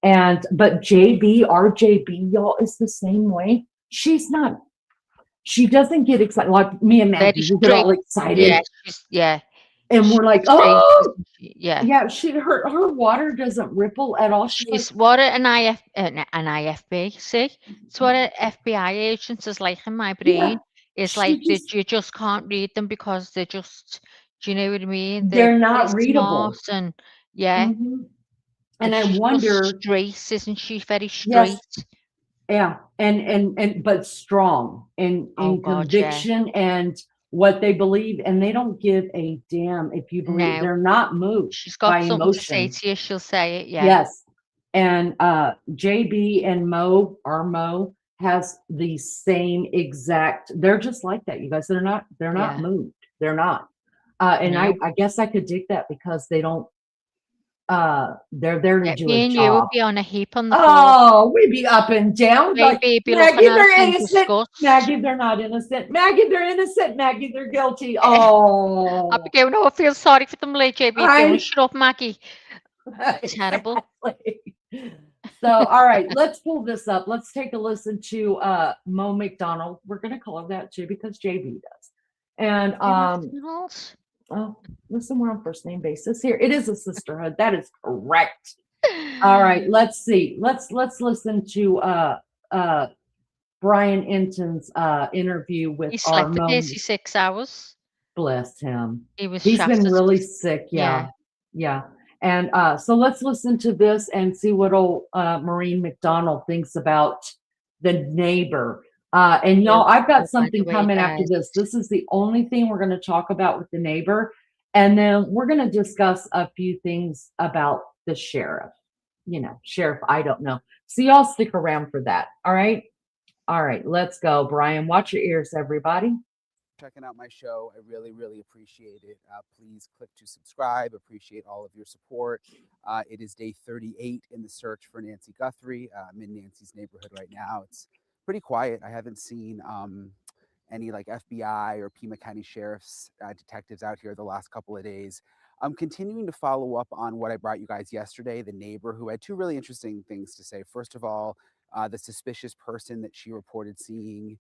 Speaker 2: But JB, our JB, y'all, is the same way. She doesn't get excited like me and
Speaker 3: Very
Speaker 2: Maggie. We get all
Speaker 3: straight.
Speaker 2: excited
Speaker 3: Yeah,
Speaker 2: and
Speaker 3: she's
Speaker 2: we're like,
Speaker 3: straight,
Speaker 2: oh,
Speaker 3: isn't she? Yeah.
Speaker 2: yeah. Her water doesn't ripple at all. She's like,
Speaker 3: She's what an IFB, see? It's what a FBI agent is like in my
Speaker 2: yeah.
Speaker 3: brain. It's
Speaker 2: She
Speaker 3: like that
Speaker 2: just
Speaker 3: you just can't read them because they're just, do you know what I mean? They're
Speaker 2: they're
Speaker 3: very
Speaker 2: not
Speaker 3: smart
Speaker 2: readable.
Speaker 3: and yeah,
Speaker 2: Mhm.
Speaker 3: and
Speaker 2: And I
Speaker 3: she's just
Speaker 2: wonder,
Speaker 3: straight, isn't she? Very
Speaker 2: yes,
Speaker 3: straight.
Speaker 2: yeah, and but strong
Speaker 3: Oh
Speaker 2: in
Speaker 3: God, yeah.
Speaker 2: conviction and what they believe, and they don't give a damn if you believe.
Speaker 3: No,
Speaker 2: They're not moved
Speaker 3: she's
Speaker 2: by
Speaker 3: got something to say
Speaker 2: emotion.
Speaker 3: to you, she'll say it, yeah.
Speaker 2: Yes. And JB and Mo, our Mo, has the same exact, they're just like that, you guys. They're not
Speaker 3: Yeah.
Speaker 2: moved. They're not. And
Speaker 3: No.
Speaker 2: I guess I could dig that because they don't they're there to
Speaker 3: Yeah,
Speaker 2: do a
Speaker 3: me and you would
Speaker 2: job.
Speaker 3: be on a heap on the floor.
Speaker 2: Oh, we'd be up and down like,
Speaker 3: Maybe be looking
Speaker 2: Maggie,
Speaker 3: at us
Speaker 2: they're
Speaker 3: in
Speaker 2: innocent.
Speaker 3: disgust.
Speaker 2: Maggie, they're not innocent. Maggie, they're innocent. Maggie, they're guilty. Oh,
Speaker 3: I'd be going, "Oh, I feel sorry for them," like JB going,
Speaker 2: I
Speaker 3: "Shut up, Maggie." Terrible.
Speaker 2: exactly. So, all right, let's pull this up. Let's take a listen to Mo McDonald. We're gonna call her that too because JB does. And
Speaker 3: Hey, McDonald's.
Speaker 2: oh, listen, we're on first name basis here. It is a sisterhood. That is correct. All right, let's see. Let's listen to Brian Enton's interview with
Speaker 3: He
Speaker 2: our
Speaker 3: slept the
Speaker 2: Mo.
Speaker 3: 36 hours.
Speaker 2: Bless him.
Speaker 3: He was
Speaker 2: He's been
Speaker 3: shattered.
Speaker 2: really sick.
Speaker 3: Yeah.
Speaker 2: Yeah. Yeah. And so let's listen to this and see what old Maureen McDonald thinks about the neighbor. And y'all, I've got
Speaker 3: Beautiful, by the
Speaker 2: something
Speaker 3: way,
Speaker 2: coming after
Speaker 3: guys.
Speaker 2: this. This is the only thing we're going to talk about with the neighbor. And then we're going to discuss a few things about the sheriff. Sheriff, I don't know. So y'all stick around for that. All right. All right, let's go. Brian, watch your ears, everybody.
Speaker 4: Checking out my show. I really, really appreciate it. Please click to subscribe. Appreciate all of your support. It is day 38 in the search for Nacey Guthrie. I'm in Nancy's neighborhood right now. It's pretty quiet. I haven't seen any like FBI or Pima County Sheriff's detectives out here the last couple of days. I'm continuing to follow up on what I brought you guys yesterday, the neighbor who had two really interesting things to say. First of all, the suspicious person that she reported seeing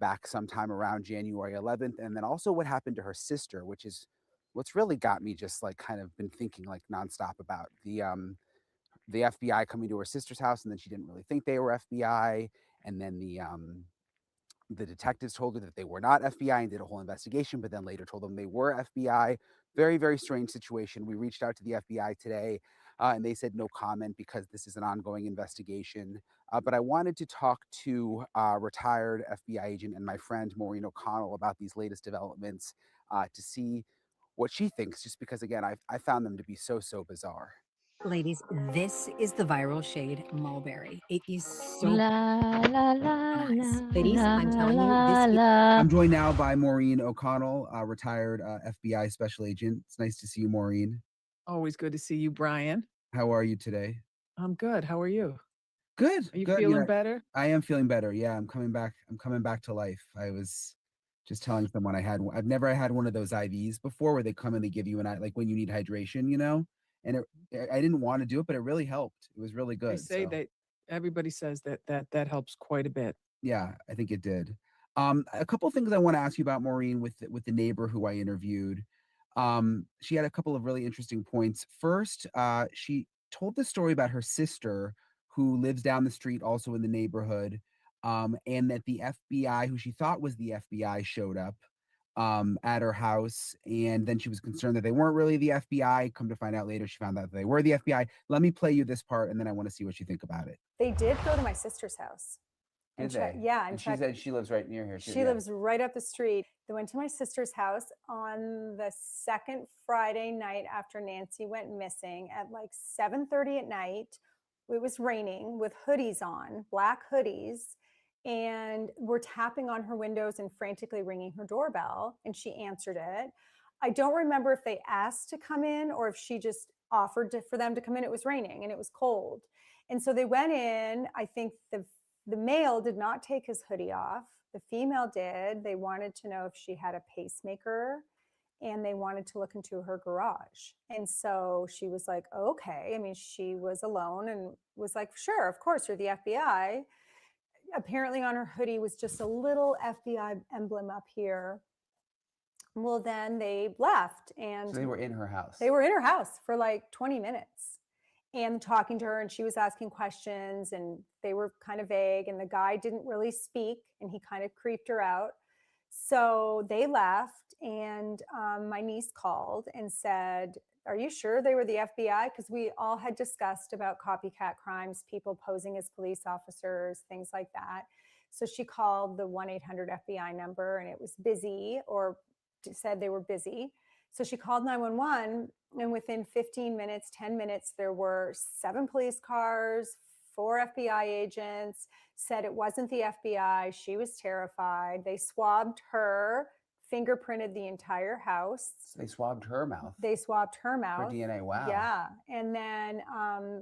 Speaker 4: back sometime around January 11th. And then also what happened to her sister, which is what's really got me just like kind of been thinking like nonstop about the FBI coming to her sister's house, and then she didn't really think they were FBI. And then the detectives told her that they were not FBI and did a whole investigation, but then later told them they were FBI. Very, very strange situation. We reached out to the FBI today, and they said no comment because this is an ongoing investigation. But I wanted to talk to retired FBI agent and my friend Maureen O'Connell about these latest developments to see what she thinks, just because, again, I found them to be so, so bizarre.
Speaker 5: Ladies, this is the viral shade Mulberry. It is so
Speaker 3: La la la
Speaker 5: nice.
Speaker 3: la
Speaker 5: Ladies, I'm telling you,
Speaker 3: la
Speaker 5: this
Speaker 3: la.
Speaker 4: I'm joined now by Maureen O'Connell, retired FBI special agent. It's nice to see you, Maureen.
Speaker 6: Always good to see you, Brian.
Speaker 4: How are you today?
Speaker 6: I'm good. How are you?
Speaker 4: Good.
Speaker 6: Are you
Speaker 4: good.
Speaker 6: feeling better?
Speaker 4: I am feeling better. Yeah, I'm coming back. I'm coming back to life. I was just telling someone I've never had one of those IVs before where they come and they give you like when you need hydration, and I didn't want to do it, but it really helped. It was really good.
Speaker 6: They say that everybody says that helps quite a bit.
Speaker 4: Yeah, I think it did. A couple of things I want to ask you about, Maureen, with the neighbor who I interviewed. She had a couple of really interesting points. First, she told the story about her sister who lives down the street, also in the neighborhood, and that the FBI, who she thought was the FBI, showed up at her house, and then she was concerned that they weren't really the FBI. Come to find out later, she found out that they were the FBI. Let me play you this part, and then I want to see what you think about it.
Speaker 7: They did go to my sister's house.
Speaker 4: Did they?
Speaker 7: Yeah,
Speaker 4: And she said she lives right near here too.
Speaker 7: she lives right up the street. They went to my sister's house on the second Friday night after Nancy went missing at like 7:30 at night. It was raining with hoodies on, black hoodies, and we're tapping on her windows and frantically ringing her doorbell, and she answered it. I don't remember if they asked to come in or if she just offered for them to come in. It was raining and it was cold. And so they went in. I think the male did not take his hoodie off. The female did. They wanted to know if she had a pacemaker, and they wanted to look into her garage. And so she was like, okay. I mean, she was alone and was like, sure, of course, you're the FBI. Apparently on her hoodie was just a little FBI emblem up here. Well, then they left, and
Speaker 4: So they were in her house.
Speaker 7: They were in her house for like 20 minutes and talking to her, and she was asking questions, and they were kind of vague, and the guy didn't really speak, and he kind of creeped her out. So they left, and my niece called and said, are you sure they were the FBI? Because we all had discussed about copycat crimes, people posing as police officers, things like that. So she called the 1-800-FBI number, and it was busy, or said they were busy. So she called 911, and within 15 minutes, 10 minutes, there were 7 police cars, 4 FBI agents, said it wasn't the FBI. She was terrified. They swabbed her, fingerprinted the entire house.
Speaker 4: So they swabbed her mouth.
Speaker 7: They swabbed her mouth.
Speaker 4: For DNA, wow.
Speaker 7: Yeah. And then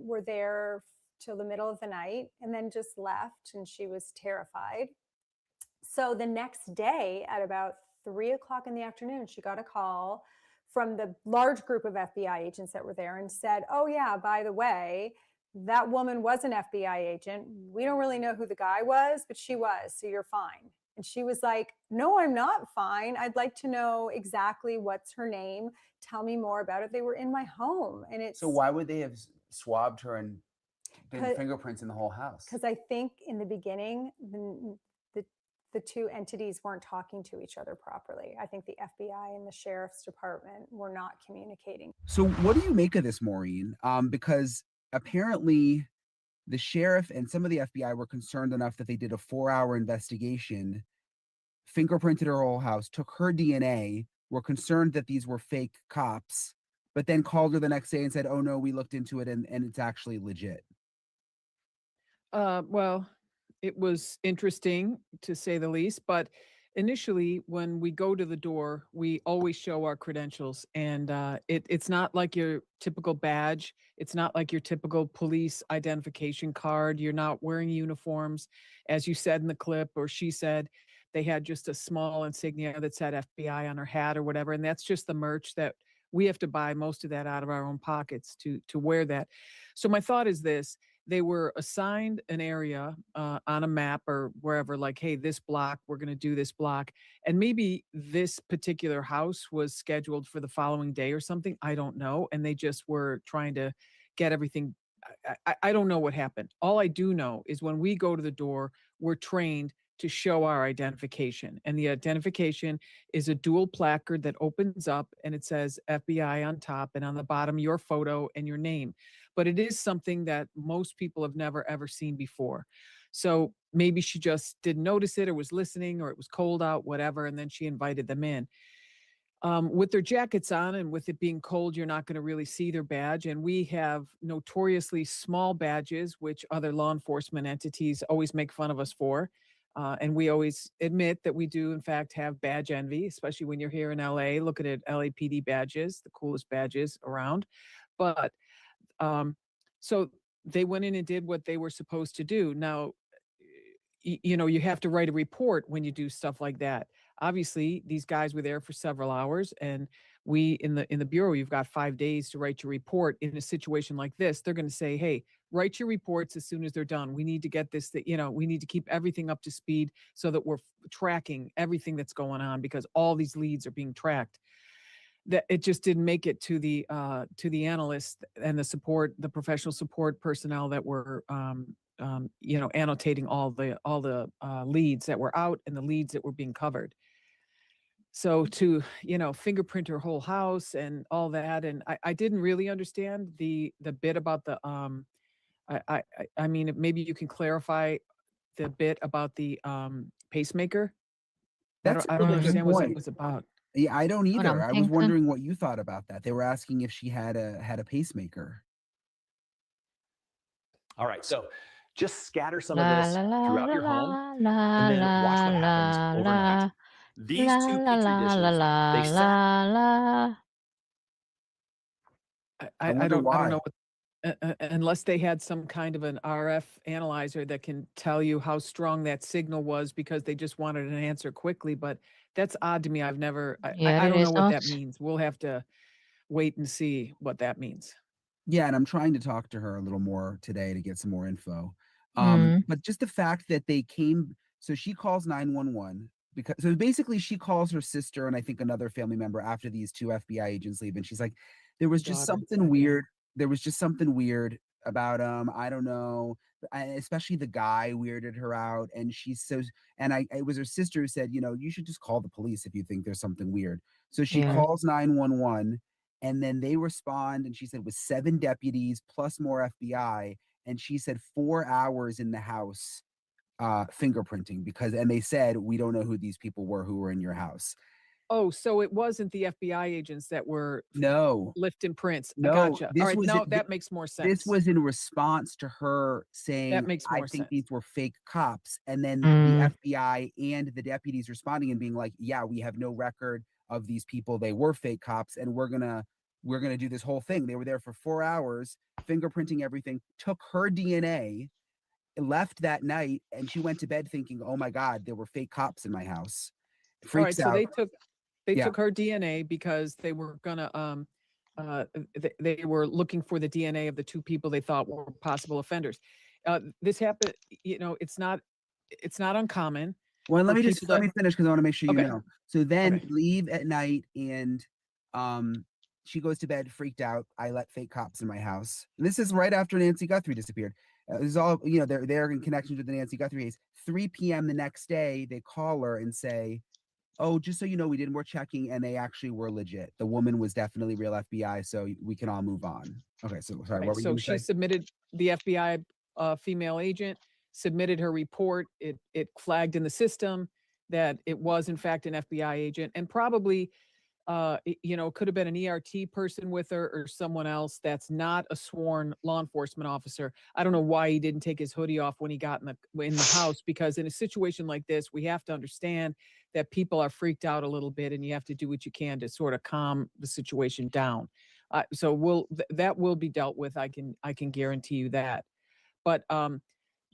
Speaker 7: were there till the middle of the night and then just left, and she was terrified. So the next day at about 3 o'clock in the afternoon, she got a call from the large group of FBI agents that were there and said, oh yeah, by the way, that woman was an FBI agent. We don't really know who the guy was, but she was, so you're fine. And she was like, no, I'm not fine. I'd like to know exactly what's her name. Tell me more about it. They were in my home. And it's
Speaker 4: So why would they have swabbed her and been fingerprints in the whole house?
Speaker 7: Because I think in the beginning, the two entities weren't talking to each other properly. I think the FBI and the sheriff's department were not communicating.
Speaker 4: So what do you make of this, Maureen? Because apparently the sheriff and some of the FBI were concerned enough that they did a 4-hour investigation, fingerprinted her whole house, took her DNA, were concerned that these were fake cops, but then called her the next day and said, oh no, we looked into it and it's actually legit.
Speaker 6: Well, it was interesting to say the least, but initially when we go to the door, we always show our credentials, and it's not like your typical badge. It's not like your typical police identification card. You're not wearing uniforms. As you said in the clip, or she said, they had just a small insignia that said FBI on her hat or whatever. And that's just the merch that we have to buy most of that out of our own pockets to wear that. So my thought is this: they were assigned an area on a map or wherever, like, hey, this block, we're going to do this block. And maybe this particular house was scheduled for the following day or something. I don't know. And they just were trying to get everything. I don't know what happened. All I do know is when we go to the door, we're trained to show our identification. And the identification is a dual placard that opens up and it says FBI on top, and on the bottom, your photo and your name. But it is something that most people have never, ever seen before. So maybe she just didn't notice it, or was listening, or it was cold out, whatever. And then she invited them in. With their jackets on and with it being cold, you're not going to really see their badge. And we have notoriously small badges, which other law enforcement entities always make fun of us for. And we always admit that we do, in fact, have badge envy, especially when you're here in LA. Look at it, LAPD badges, the coolest badges around. But so they went in and did what they were supposed to do. Now, you know, you have to write a report when you do stuff like that. obviously these guys were there for several hours, and we in the bureau, you've got 5 days to write your report. In a situation like this, they're going to say, hey, write your reports as soon as they're done. We need to get this, we need to keep everything up to speed so that we're tracking everything that's going on, because all these leads are being tracked. That it just didn't make it to the analysts and the professional support personnel that were annotating all the leads that were out and the leads that were being covered. So to fingerprint her whole house and all that, and I didn't really understand the bit about the I mean, maybe you can clarify the bit about the pacemaker.
Speaker 4: That's
Speaker 6: I
Speaker 4: a
Speaker 6: don't
Speaker 4: really good
Speaker 6: understand what it
Speaker 4: point.
Speaker 6: was about.
Speaker 4: Yeah, I don't
Speaker 3: What
Speaker 4: either.
Speaker 3: I'm
Speaker 4: I was
Speaker 3: thinking.
Speaker 4: wondering what you thought about that. They were asking if she had a pacemaker.
Speaker 8: All right, so just scatter some
Speaker 3: La
Speaker 8: of this
Speaker 3: la la
Speaker 8: throughout
Speaker 3: la
Speaker 8: your home,
Speaker 3: la
Speaker 8: and then watch
Speaker 3: la
Speaker 8: what happens
Speaker 3: la
Speaker 8: overnight.
Speaker 3: la
Speaker 8: These
Speaker 3: la
Speaker 8: two
Speaker 3: la
Speaker 8: petri
Speaker 3: la la
Speaker 8: dishes, they sat.
Speaker 3: la.
Speaker 4: I
Speaker 6: I
Speaker 4: wonder
Speaker 6: don't
Speaker 4: why.
Speaker 6: know what, unless they had some kind of an RF analyzer that can tell you how strong that signal was, because they just wanted an answer quickly. But that's odd to me. I've never,
Speaker 3: Yeah,
Speaker 6: I
Speaker 3: it
Speaker 6: don't know
Speaker 3: is
Speaker 6: what that
Speaker 3: not.
Speaker 6: means. We'll have to wait and see what that means.
Speaker 4: Yeah, and I'm trying to talk to her a little more today to get some more info.
Speaker 3: Mm.
Speaker 4: But just the fact that they came, so she calls 911 because so basically she calls her sister and I think another family member after these two FBI agents leave, and she's like, there was just
Speaker 6: Daughter,
Speaker 4: something
Speaker 6: yeah.
Speaker 4: weird. There was just something weird about I don't know. Especially the guy weirded her out, and she's so. And it was her sister who said, you should just call the police if you think there's something weird. So she
Speaker 3: Yeah.
Speaker 4: calls 911. And then they respond, and she said with 7 deputies plus more FBI, and she said 4 hours in the house fingerprinting and they said, we don't know who these people were who were in your house.
Speaker 6: Oh, so it wasn't the FBI agents that were
Speaker 4: No,
Speaker 6: lifting prints. I
Speaker 4: no,
Speaker 6: gotcha. All right, now
Speaker 4: this
Speaker 6: that makes more sense.
Speaker 4: was in response to her
Speaker 6: That
Speaker 4: saying,
Speaker 6: makes
Speaker 4: I
Speaker 6: more
Speaker 4: think
Speaker 6: sense.
Speaker 4: these were fake cops. And then the
Speaker 3: Mm.
Speaker 4: FBI and the deputies responding and being like, yeah, we have no record of these people. They were fake cops, and we're gonna do this whole thing. They were there for 4 hours, fingerprinting everything, took her DNA, left that night, and she went to bed thinking, oh my God, there were fake cops in my house.
Speaker 6: All right,
Speaker 4: Freaks
Speaker 6: so
Speaker 4: out.
Speaker 6: they
Speaker 4: Yeah.
Speaker 6: took her DNA because they were gonna they were looking for the DNA of the 2 people they thought were possible offenders. This happened, it's not uncommon
Speaker 4: Well,
Speaker 6: for
Speaker 4: let me
Speaker 6: people
Speaker 4: finish because I want to make sure you
Speaker 6: Okay.
Speaker 4: know. So then
Speaker 6: Okay.
Speaker 4: leave at night, and she goes to bed freaked out. I let fake cops in my house. And this is right after Nancy Guthrie disappeared. This is all they're in connection with the Nancy Guthrie case. 3 p.m. the next day, they call her and say, "Oh, just so you know, we did more checking, and they actually were legit. The woman was definitely real FBI, so we can all move on." Okay, so sorry,
Speaker 6: Right,
Speaker 4: what were you
Speaker 6: so
Speaker 4: going to
Speaker 6: she
Speaker 4: say?
Speaker 6: submitted the FBI female agent submitted her report. It flagged in the system that it was in fact an FBI agent, and probably could have been an ERT person with her or someone else that's not a sworn law enforcement officer. I don't know why he didn't take his hoodie off when he got in the house, because in a situation like this, we have to understand that people are freaked out a little bit, and you have to do what you can to sort of calm the situation down. So that will be dealt with. I can guarantee you that. But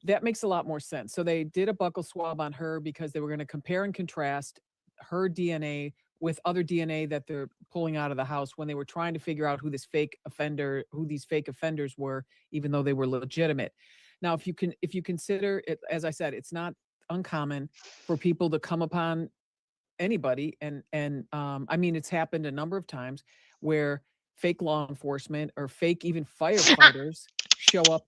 Speaker 6: that makes a lot more sense. So they did a buccal swab on her because they were going to compare and contrast her DNA with other DNA that they're pulling out of the house when they were trying to figure out who these fake offenders were, even though they were legitimate. Now, if you consider it, as I said, it's not uncommon for people to come upon anybody, and I mean, it's happened a number of times where fake law enforcement or fake even firefighters show up.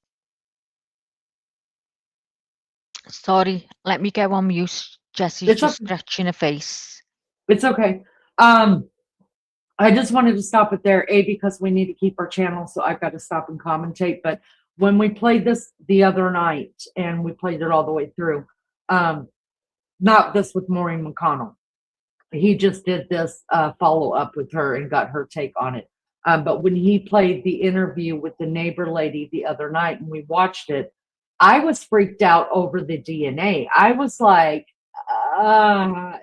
Speaker 3: Sorry, let me go on mute. Jesse's
Speaker 2: It's
Speaker 3: just
Speaker 2: okay.
Speaker 3: stretching her face.
Speaker 2: It's okay. I just wanted to stop it there, because we need to keep our channel, so I've got to stop and commentate. But when we played this the other night, and we played it all the way through, not this with Maureen McConnell. He just did this follow up with her and got her take on it. But when he played the interview with the neighbor lady the other night and we watched it, I was freaked out over the DNA. I was like,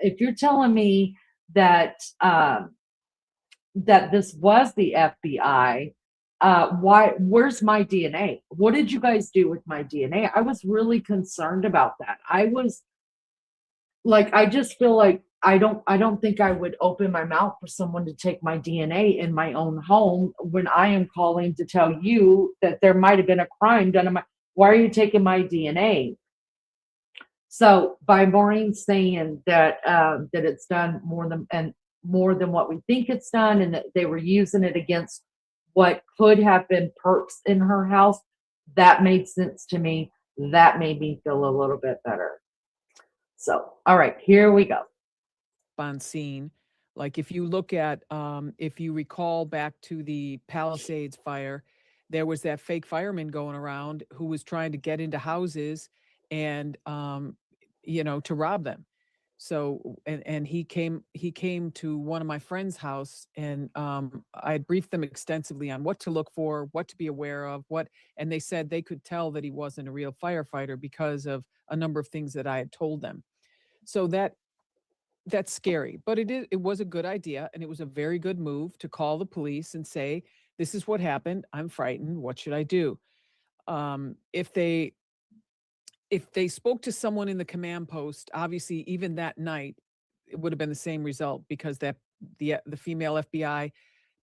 Speaker 2: if you're telling me that that this was the FBI, where's my DNA? What did you guys do with my DNA? I was really concerned about that. I was like, I just feel like I don't think I would open my mouth for someone to take my DNA in my own home when I am calling to tell you that there might have been a crime done in my, why are you taking my DNA? So by Maureen saying that that it's done more than what we think it's done, and that they were using it against what could have been perps in her house, that made sense to me. That made me feel a little bit better. So, all right, here we go.
Speaker 6: On scene. Like if you look at, if you recall back to the Palisades fire, there was that fake fireman going around who was trying to get into houses and, to rob them. So, and he came to one of my friend's house, and I had briefed them extensively on what to look for, what to be aware of, and they said they could tell that he wasn't a real firefighter because of a number of things that I had told them. So that's scary, but it was a good idea, and it was a very good move to call the police and say, this is what happened. I'm frightened. What should I do? If they spoke to someone in the command post, obviously even that night, it would have been the same result, because the female FBI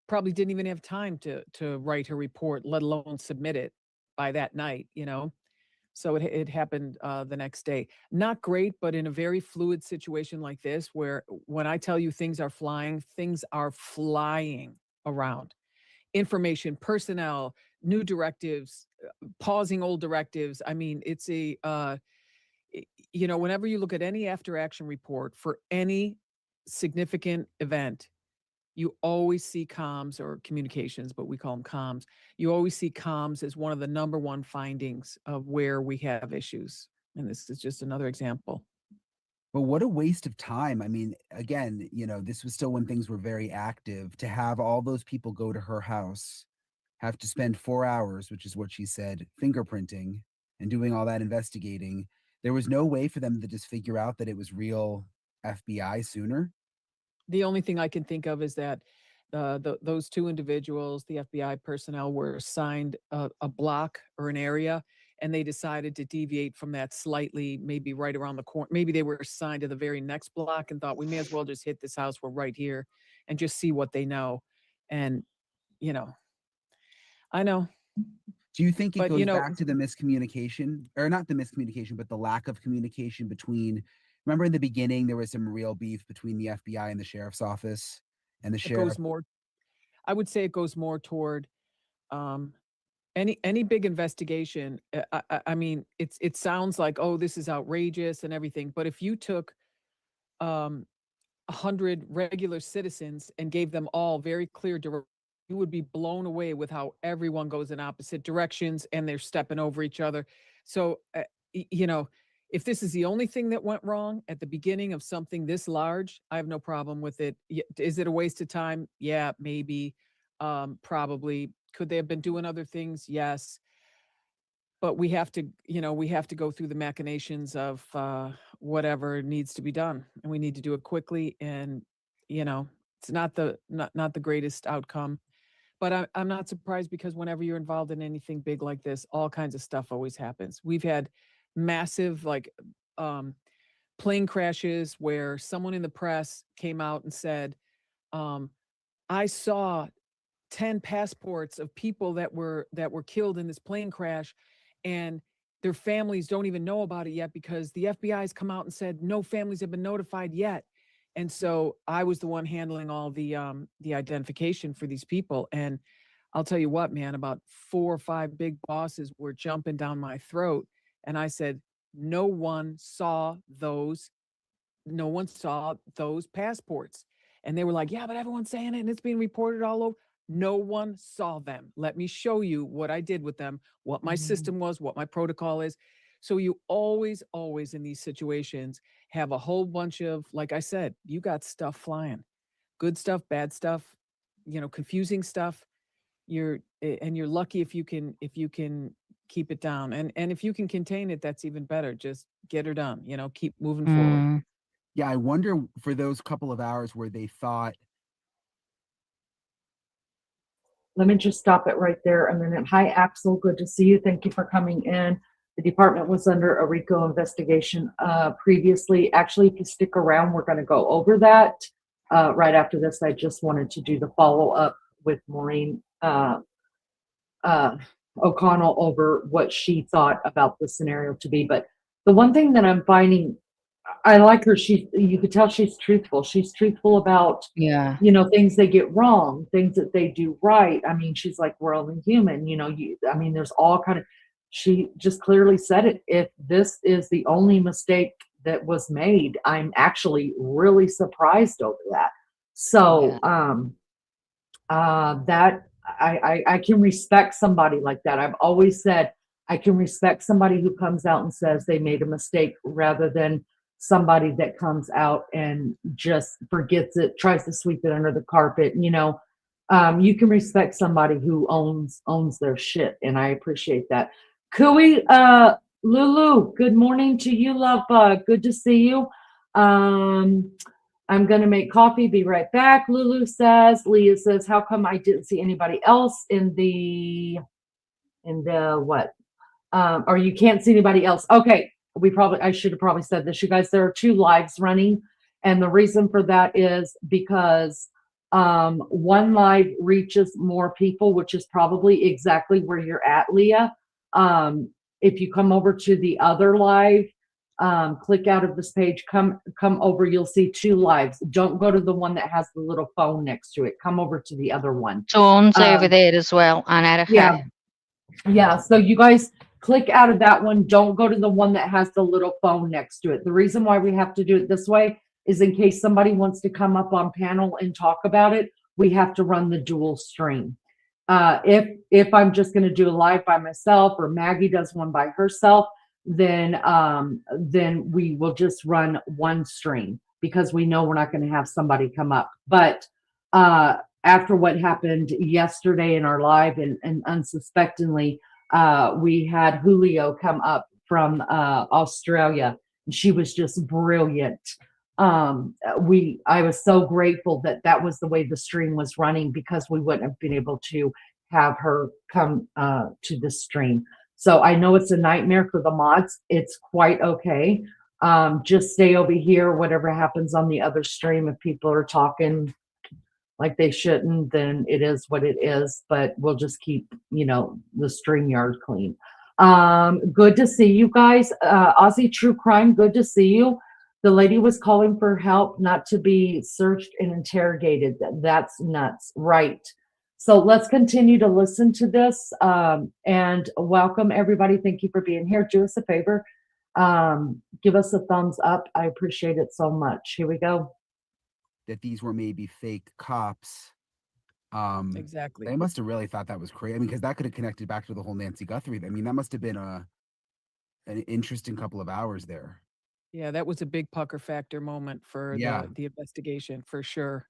Speaker 6: probably didn't even have time to write her report, let alone submit it by that night, So it happened the next day. Not great, but in a very fluid situation like this, where when I tell you things are flying around. Information, personnel, new directives, pausing old directives. I mean, it's whenever you look at any after action report for any significant event, you always see comms, or communications, but we call them comms. You always see comms as one of the number one findings of where we have issues. And this is just another example.
Speaker 4: But what a waste of time. I mean, again, this was still when things were very active. To have all those people go to her house, have to spend 4 hours, which is what she said, fingerprinting and doing all that investigating. There was no way for them to just figure out that it was real FBI sooner.
Speaker 6: The only thing I can think of is that those two individuals, the FBI personnel, were assigned a block or an area, and they decided to deviate from that slightly, maybe right around the corner. Maybe they were assigned to the very next block and thought, we may as well just hit this house. We're right here, and just see what they know. And, I know.
Speaker 4: Do you think it goes back to the miscommunication, or not the miscommunication, but the lack of communication between, remember in the beginning, there was some real beef between the FBI and the sheriff's office, and the sheriff?
Speaker 6: I would say it goes more toward any big investigation. I mean, it sounds like, oh, this is outrageous and everything. But if you took 100 regular citizens and gave them all very clear directions, you would be blown away with how everyone goes in opposite directions and they're stepping over each other. So, if this is the only thing that went wrong at the beginning of something this large, I have no problem with it. Is it a waste of time? Yeah, maybe. Probably. Could they have been doing other things? Yes. But we have to go through the machinations of whatever needs to be done, and we need to do it quickly. And it's not the greatest outcome, but I'm not surprised, because whenever you're involved in anything big like this, all kinds of stuff always happens. We've had massive plane crashes where someone in the press came out and said, I saw 10 passports of people that were killed in this plane crash, and their families don't even know about it yet, because the FBI has come out and said no families have been notified yet. And so I was the one handling all the identification for these people. And I'll tell you what, man, about 4 or 5 big bosses were jumping down my throat. And I said, no one saw those passports. And they were like, yeah, but everyone's saying it and it's being reported all over. No one saw them. Let me show you what I did with them, what my system was, what my protocol is. So you always in these situations have a whole bunch of, like I said, you got stuff flying, good stuff, bad stuff, confusing stuff. You're lucky if you can keep it down. And if you can contain it, that's even better. Just get her done, keep moving forward.
Speaker 4: Yeah, I wonder, for those couple of hours where they thought.
Speaker 2: Let me just stop it right there a minute. Hi, Axel. Good to see you. Thank you for coming in. The department was under a RICO investigation previously. Actually, if you stick around, we're going to go over that right after this. I just wanted to do the follow-up with Maureen O'Connell over what she thought about the scenario to be. But the one thing that I'm finding, I like her. You could tell she's truthful. She's truthful about,
Speaker 3: Yeah.
Speaker 2: things they get wrong, things that they do right. I mean, she's like, we're only human, there's all kind of, she just clearly said it. If this is the only mistake that was made, I'm actually really surprised over that. So, that I can respect somebody like that. I've always said I can respect somebody who comes out and says they made a mistake rather than somebody that comes out and just forgets it, tries to sweep it under the carpet. You can respect somebody who owns their shit, and I appreciate that. Cooey, Lulu, good morning to you, love bug. Good to see you. I'm going to make coffee, be right back. Lulu says, Leah says, how come I didn't see anybody else in the what? Or you can't see anybody else. Okay. I should have probably said this, you guys, there are 2 lives running. And the reason for that is because one live reaches more people, which is probably exactly where you're at, Leah. If you come over to the other live, click out of this page, come over, you'll see 2 lives. Don't go to the one that has the little phone next to it. Come over to the other one.
Speaker 3: Dawn's over there as well, and Erica.
Speaker 2: Yeah. So you guys click out of that one. Don't go to the one that has the little phone next to it. The reason why we have to do it this way is in case somebody wants to come up on panel and talk about it, we have to run the dual stream. If I'm just going to do a live by myself, or Maggie does one by herself, then we will just run one stream because we know we're not going to have somebody come up. But after what happened yesterday in our live, and unsuspectingly, we had Julio come up from Australia, and she was just brilliant. I was so grateful that was the way the stream was running, because we wouldn't have been able to have her come to the stream. So I know it's a nightmare for the mods. It's quite okay. Just stay over here. Whatever happens on the other stream, if people are talking like they shouldn't, then it is what it is. But we'll just keep, the StreamYard clean. Good to see you guys. Aussie True Crime, good to see you. The lady was calling for help, not to be searched and interrogated. That's nuts, right? So let's continue to listen to this, and welcome everybody. Thank you for being here. Do us a favor. Give us a thumbs up. I appreciate it so much. Here we go.
Speaker 4: That these were maybe fake cops.
Speaker 6: Exactly.
Speaker 4: They must have really thought that was crazy. I mean, because that could have connected back to the whole Nacey Guthrie. I mean, that must have been an interesting couple of hours there.
Speaker 6: Yeah, that was a big pucker factor moment for the investigation, for sure.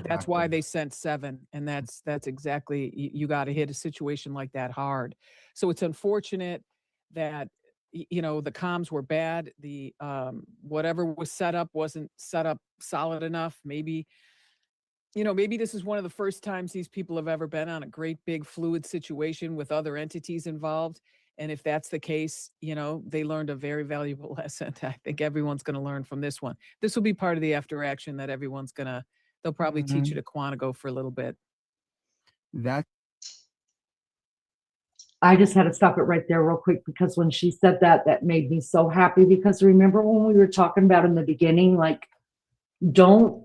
Speaker 6: That's why they sent 7, and that's exactly, you got to hit a situation like that hard. So it's unfortunate that the comms were bad. The whatever was set up wasn't set up solid enough. Maybe this is one of the first times these people have ever been on a great big fluid situation with other entities involved. And if that's the case, they learned a very valuable lesson. I think everyone's going to learn from this one. This will be part of the after action that they'll probably teach it at Quantico for a little bit.
Speaker 2: I just had to stop it right there real quick, because when she said that made me so happy, because remember when we were talking about in the beginning, like, don't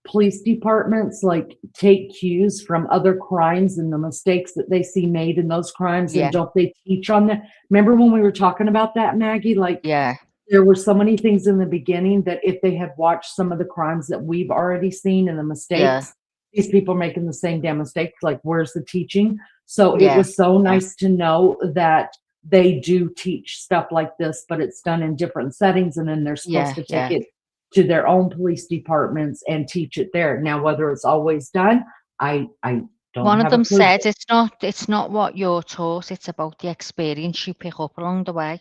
Speaker 2: police departments take cues from other crimes and the mistakes that they see made in those crimes, and don't they teach on that? Remember when we were talking about that, Maggie? There were so many things in the beginning that if they had watched some of the crimes that we've already seen and the mistakes, these people are making the same damn mistakes. Like, where's the teaching? So it was so nice to know that they do teach stuff like this, but it's done in different settings, and then they're supposed to take it to their own police departments and teach it there. Now, whether it's always done, I don't.
Speaker 3: One of them said it's not what you're taught; it's about the experience you pick up along the way.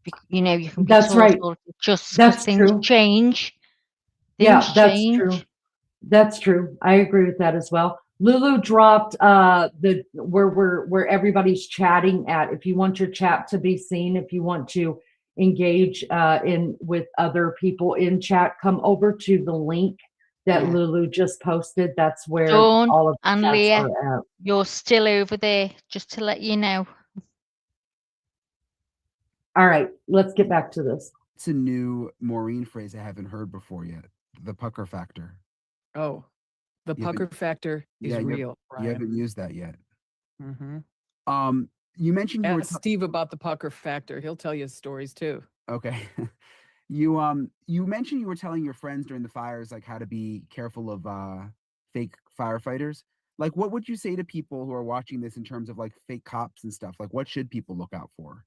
Speaker 3: You can be
Speaker 2: that's right.
Speaker 3: Just
Speaker 2: that's
Speaker 3: things
Speaker 2: true.
Speaker 3: Change.
Speaker 2: That's true. That's true. I agree with that as well. Lulu dropped the where everybody's chatting at. If you want your chat to be seen, if you want to engage in with other people in chat, come over to the link that
Speaker 4: Yeah.
Speaker 2: Lulu just posted. That's where
Speaker 3: Dawn
Speaker 2: all of the
Speaker 3: and
Speaker 2: chats
Speaker 3: Leah,
Speaker 2: are at.
Speaker 3: you're still over there, just to let you know.
Speaker 2: All right, let's get back to this.
Speaker 4: It's a new Maureen phrase I haven't heard before yet. The pucker factor.
Speaker 6: Oh, the
Speaker 4: You haven't-
Speaker 6: pucker factor is
Speaker 4: Yeah, you
Speaker 6: real,
Speaker 4: you
Speaker 6: Brian.
Speaker 4: haven't used that yet.
Speaker 6: Mm-hmm.
Speaker 4: You mentioned you were
Speaker 6: Ask Steve about the pucker factor. He'll tell you stories too.
Speaker 4: okay. You mentioned you were telling your friends during the fires like how to be careful of fake firefighters. Like, what would you say to people who are watching this in terms of like fake cops and stuff? Like, what should people look out for?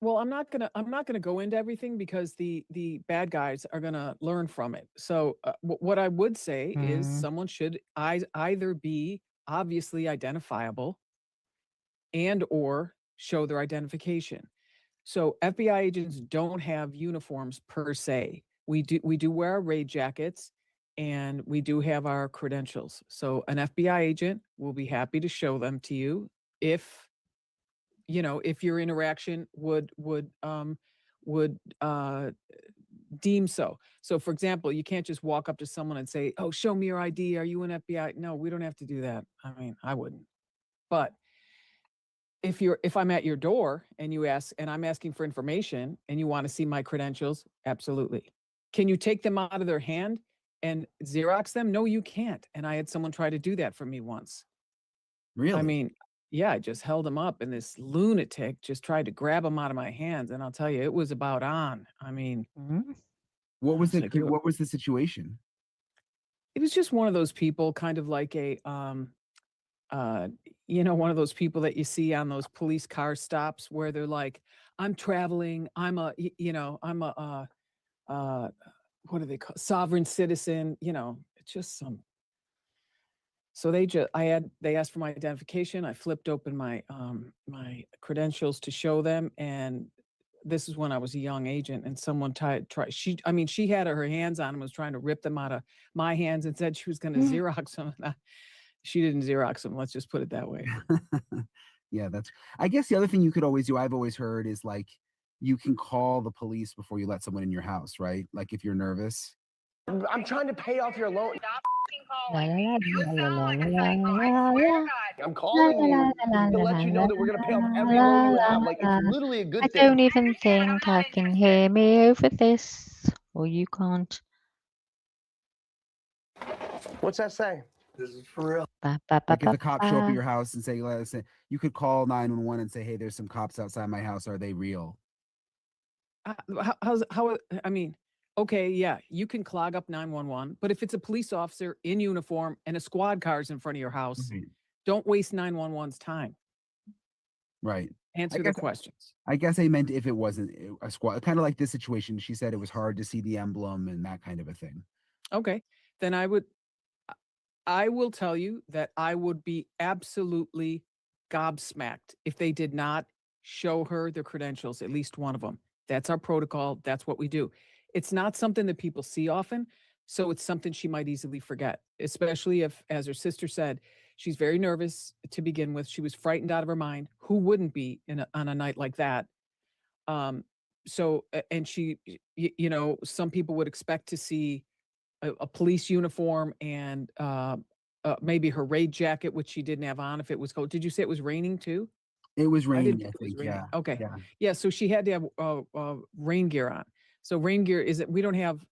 Speaker 6: Well, I'm not gonna go into everything because the bad guys are gonna learn from it. So what I would say is someone should either be obviously identifiable and or show their identification. So FBI agents don't have uniforms per se. We do wear our raid jackets and we do have our credentials. So an FBI agent will be happy to show them to you if if your interaction would deem so. So for example, you can't just walk up to someone and say, "Oh, show me your ID. Are you an FBI?" No, we don't have to do that. I mean, I wouldn't. But if I'm at your door and you ask and I'm asking for information and you want to see my credentials, absolutely. Can you take them out of their hand and Xerox them? No, you can't. And I had someone try to do that for me once.
Speaker 4: Really?
Speaker 6: I mean, yeah, I just held them up and this lunatic just tried to grab them out of my hands. And I'll tell you, it was about on. I mean,
Speaker 4: what was
Speaker 6: it's
Speaker 4: it?
Speaker 6: like,
Speaker 4: What was the situation?
Speaker 6: it was just one of those people, kind of like a one of those people that you see on those police car stops where they're like, I'm traveling, I'm a, I'm a, what do they call sovereign citizen, it's just some. So they asked for my identification. I flipped open my my credentials to show them, and this is when I was a young agent, and someone she had her hands on them, was trying to rip them out of my hands, and said she was going to Xerox them. She didn't Xerox them. Let's just put it that way.
Speaker 4: Yeah, I guess the other thing you could always do, I've always heard, is like you can call the police before you let someone in your house, right? Like if you're nervous.
Speaker 9: I'm trying to pay off your loan. I'm calling you to let you know that we're going to pay off every loan you have. Like, it's literally a good
Speaker 3: I
Speaker 9: thing.
Speaker 3: don't even think I can hear me over this, or you can't.
Speaker 9: What's that say? This is for real.
Speaker 3: Ba, ba, ba,
Speaker 4: Like if
Speaker 3: ba,
Speaker 4: the cops show up at
Speaker 3: ba.
Speaker 4: your house and say, let's say, you could call 911 and say, hey, there's some cops outside my house. Are they real?
Speaker 6: I mean, okay, yeah, you can clog up 911, but if it's a police officer in uniform and a squad car's in front of your house,
Speaker 4: Right.
Speaker 6: don't waste 911's time.
Speaker 4: Right.
Speaker 6: Answer the questions.
Speaker 4: I guess I meant if it wasn't a squad, kind of like this situation. She said it was hard to see the emblem and that kind of a thing.
Speaker 6: Okay, then I will tell you that I would be absolutely gobsmacked if they did not show her the credentials, at least one of them. That's our protocol. That's what we do. It's not something that people see often, so it's something she might easily forget, especially if, as her sister said, she's very nervous to begin with. She was frightened out of her mind. Who wouldn't be on a night like that? And she, some people would expect to see a police uniform and maybe her raid jacket, which she didn't have on if it was cold. Did you say it was raining too?
Speaker 4: It was
Speaker 6: I
Speaker 4: raining,
Speaker 6: didn't think
Speaker 4: I
Speaker 6: it was
Speaker 4: think.
Speaker 6: raining.
Speaker 4: Yeah.
Speaker 6: Okay.
Speaker 4: Yeah.
Speaker 6: Yeah. So she had to have rain gear on. So rain gear we don't have,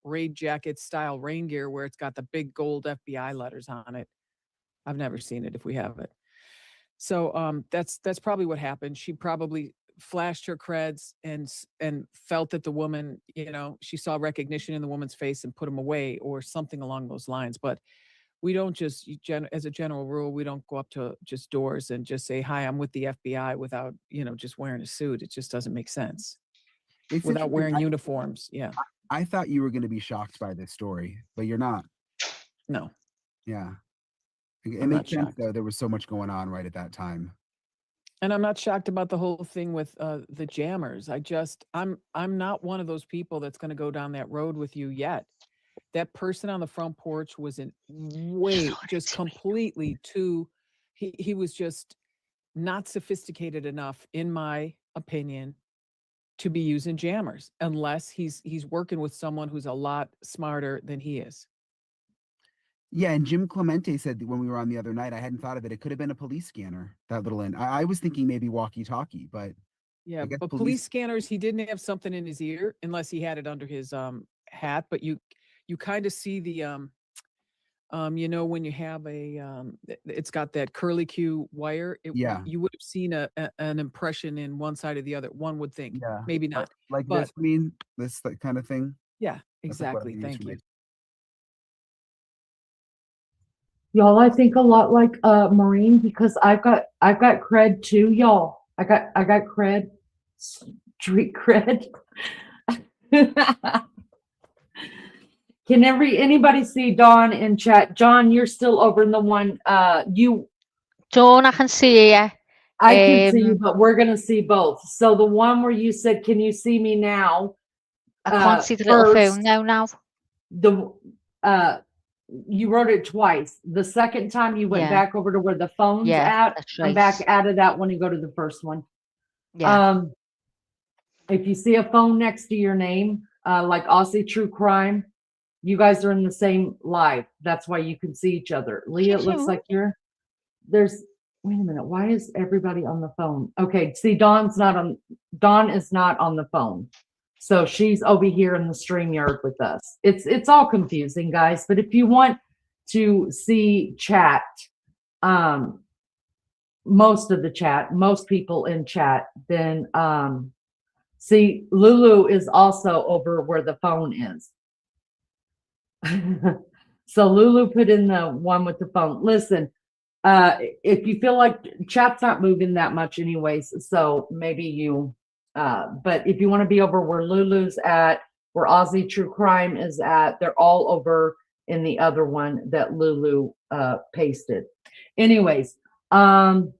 Speaker 6: raid jacket style rain gear where it's got the big gold FBI letters on it. I've never seen it if we have it. So that's probably what happened. She probably flashed her creds and felt that the woman, she saw recognition in the woman's face and put them away or something along those lines. But we don't just, as a general rule, we don't go up to just doors and just say, hi, I'm with the FBI without, just wearing a suit. It just doesn't make sense.
Speaker 4: It's
Speaker 6: Without wearing
Speaker 4: interesting.
Speaker 6: uniforms. Yeah.
Speaker 4: I thought you were going to be shocked by this story, but you're not.
Speaker 6: No.
Speaker 4: Yeah. It
Speaker 6: I'm not
Speaker 4: makes sense
Speaker 6: shocked.
Speaker 4: though. There was so much going on right at that time.
Speaker 6: And I'm not shocked about the whole thing with the jammers. I'm not one of those people that's going to go down that road with you yet. that person on the front porch was in way just completely too. He was just not sophisticated enough, in my opinion, to be using jammers unless he's working with someone who's a lot smarter than he is.
Speaker 4: Yeah, and Jim Clemente said that when we were on the other night, I hadn't thought of it. It could have been a police scanner, that little end. I was thinking maybe walkie-talkie, but
Speaker 6: Yeah,
Speaker 4: I guess
Speaker 6: but police scanners, he didn't have something in his ear unless he had it under his hat. But you kind of see the when you have it's got that curly Q wire.
Speaker 4: Yeah.
Speaker 6: You would have seen an impression in one side or the other. One would think,
Speaker 4: Yeah.
Speaker 6: maybe not.
Speaker 4: Like
Speaker 6: But
Speaker 4: this, I mean, this like, kind of thing.
Speaker 6: yeah,
Speaker 4: That's like what I
Speaker 6: exactly.
Speaker 4: use
Speaker 6: Thank
Speaker 4: for my-
Speaker 6: you.
Speaker 2: Y'all, I think a lot like Maureen, because I've got cred too, y'all. I got cred, street cred. Can anybody see Dawn in chat? John, you're still over in the one
Speaker 3: Dawn, I can see you.
Speaker 2: I can see you, but we're gonna see both. So the one where you said, "Can you see me now?"
Speaker 3: I can't see the little
Speaker 2: first,
Speaker 3: phone now.
Speaker 2: You wrote it twice. The second time you went
Speaker 3: Yeah.
Speaker 2: back over to where the phone's
Speaker 3: Yeah,
Speaker 2: at,
Speaker 3: that's
Speaker 2: come
Speaker 3: right.
Speaker 2: back out of that one and go to the first one.
Speaker 3: Yeah.
Speaker 2: If you see a phone next to your name, like Aussie True Crime, you guys are in the same live. That's why you can see each other. Leah, it looks like wait a minute, why is everybody on the phone? Okay, see, Dawn is not on the phone. So she's over here in the StreamYard with us. It's all confusing, guys. But if you want to see chat, most of the chat, most people in chat, then see, Lulu is also over where the phone is. So Lulu put in the one with the phone. Listen, if you feel like chat's not moving that much anyways, so maybe you but if you want to be over where Lulu's at, where Aussie True Crime is at, they're all over in the other one that Lulu pasted. Anyways, now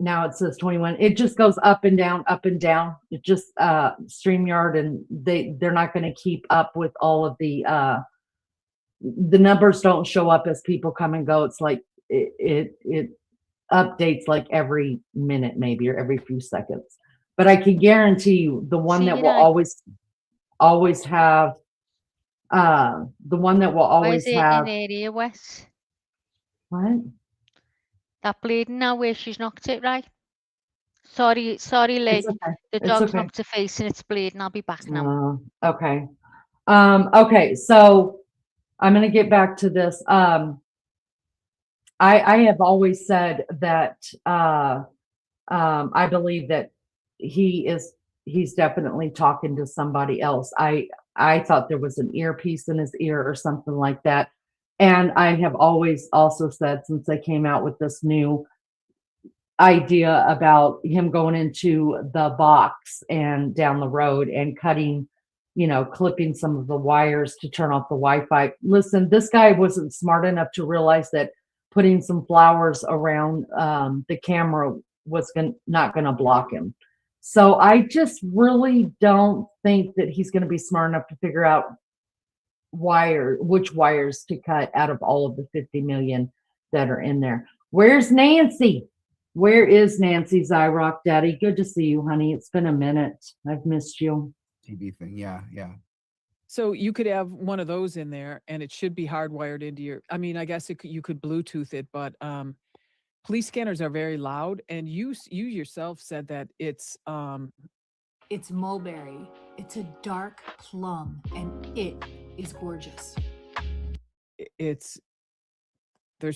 Speaker 2: it says 21. It just goes up and down, up and down. It just StreamYard, and they're not going to keep up with all of the numbers don't show up as people come and go. It's like it updates like every minute maybe, or every few seconds. But I can guarantee you the one that will always have the one that will always have
Speaker 3: in area, Wes?
Speaker 2: what?
Speaker 3: That bleeding now where she's knocked it, right? Sorry, Lee.
Speaker 2: It's okay.
Speaker 3: The
Speaker 2: It's
Speaker 3: dog's
Speaker 2: okay.
Speaker 3: knocked her face and it's bleeding. I'll be back now.
Speaker 2: Okay. Okay, so I'm going to get back to this. I have always said that I believe that he's definitely talking to somebody else. I thought there was an earpiece in his ear or something like that. And I have always also said, since they came out with this new idea about him going into the box and down the road and cutting, clipping some of the wires to turn off the Wi-Fi. Listen, this guy wasn't smart enough to realize that putting some flowers around the camera was not going to block him. So I just really don't think that he's going to be smart enough to figure out which wires to cut out of all of the 50 million that are in there. Where's Nancy? Where is Nancy Zyrock, Daddy? Good to see you, honey. It's been a minute. I've missed you.
Speaker 4: TV thing, yeah.
Speaker 6: So you could have one of those in there, and it should be hardwired into your. I mean, I guess you could Bluetooth it, but police scanners are very loud, and you yourself said that it's
Speaker 5: mulberry. It's a dark plum, and it is gorgeous.
Speaker 6: There's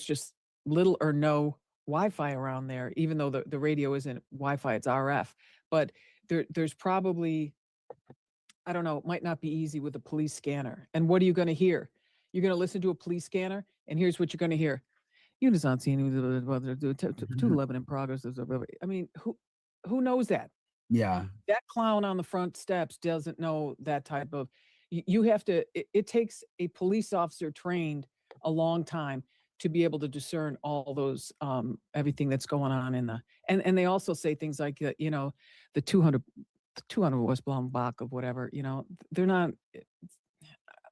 Speaker 6: just little or no Wi-Fi around there, even though the radio isn't Wi-Fi, it's RF. But there's probably, I don't know, it might not be easy with a police scanner. And what are you going to hear? You're going to listen to a police scanner, and here's what you're going to hear. Units on scene, 211 in progress. I mean, who knows that?
Speaker 4: Yeah.
Speaker 6: That clown on the front steps doesn't know that type of. You have to. It takes a police officer trained a long time to be able to discern all those everything that's going on in the. And they also say things like the 200 West Blombach of whatever. They're not.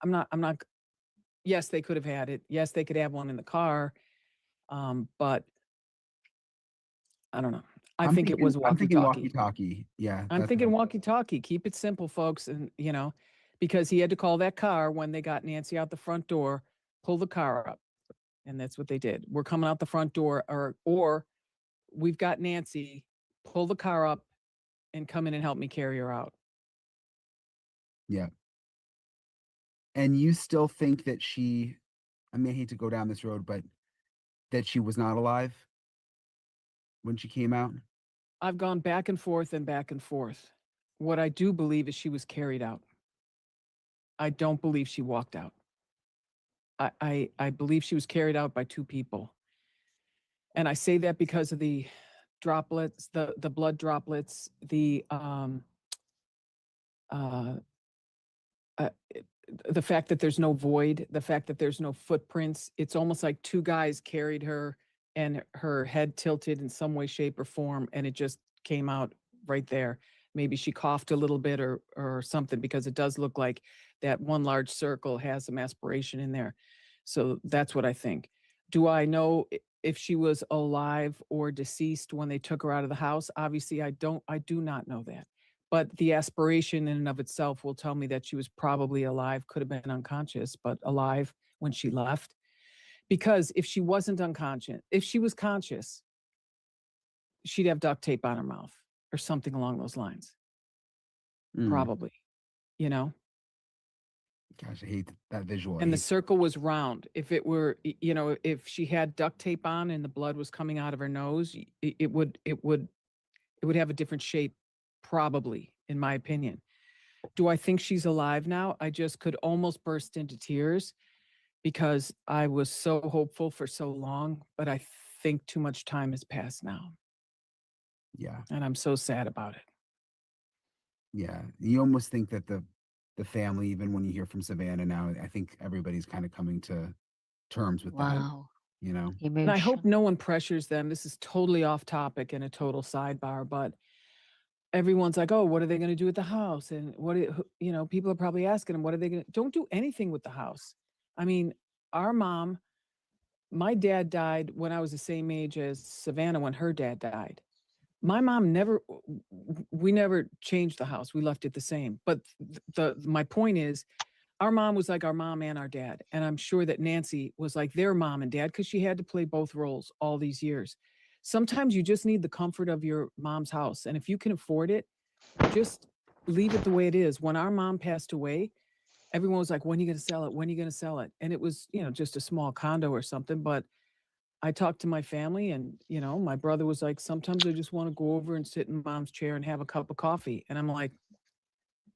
Speaker 6: I'm not, yes, they could have had it. Yes, they could have one in the car. But I don't know. I think it was
Speaker 4: I'm thinking
Speaker 6: walkie-talkie.
Speaker 4: walkie-talkie. Yeah.
Speaker 6: I'm thinking walkie-talkie. Keep it simple, folks. And, because he had to call that car when they got Nancy out the front door, pull the car up. And that's what they did. We're coming out the front door, or we've got Nancy, pull the car up and come in and help me carry her out.
Speaker 4: Yeah. And you still think that I hate to go down this road, but that she was not alive when she came out?
Speaker 6: I've gone back and forth and back and forth. What I do believe is she was carried out. I don't believe she walked out. I believe she was carried out by two people. And I say that because of the droplets, the blood droplets, the fact that there's no void, the fact that there's no footprints. It's almost like two guys carried her and her head tilted in some way, shape, or form, and it just came out right there. Maybe she coughed a little bit or something, because it does look like that one large circle has some aspiration in there. So that's what I think. Do I know if she was alive or deceased when they took her out of the house? Obviously, I do not know that. But the aspiration in and of itself will tell me that she was probably alive, could have been unconscious, but alive when she left. Because if she wasn't unconscious, if she was conscious, she'd have duct tape on her mouth or something along those lines. Probably,
Speaker 4: Gosh, I hate that visual.
Speaker 6: And the circle was round. If it were, if she had duct tape on and the blood was coming out of her nose, it would have a different shape, probably, in my opinion. Do I think she's alive now? I just could almost burst into tears because I was so hopeful for so long, but I think too much time has passed now.
Speaker 4: Yeah.
Speaker 6: And I'm so sad about it.
Speaker 4: Yeah. You almost think that the family, even when you hear from Savannah now, I think everybody's kind of coming to terms with that,
Speaker 6: And I hope no one pressures them. This is totally off topic and a total sidebar, but everyone's like, oh, what are they going to do with the house? And people are probably asking them, what are they going to, don't do anything with the house. I mean, my dad died when I was the same age as Savannah when her dad died. My mom we never changed the house. We left it the same. But my point is, our mom was like our mom and our dad. And I'm sure that Nancy was like their mom and dad because she had to play both roles all these years. Sometimes you just need the comfort of your mom's house. And if you can afford it, just leave it the way it is. When our mom passed away, everyone was like, when are you going to sell it? When are you going to sell it? And it was, just a small condo or something. But I talked to my family and, my brother was like, sometimes I just want to go over and sit in mom's chair and have a cup of coffee. And I'm like,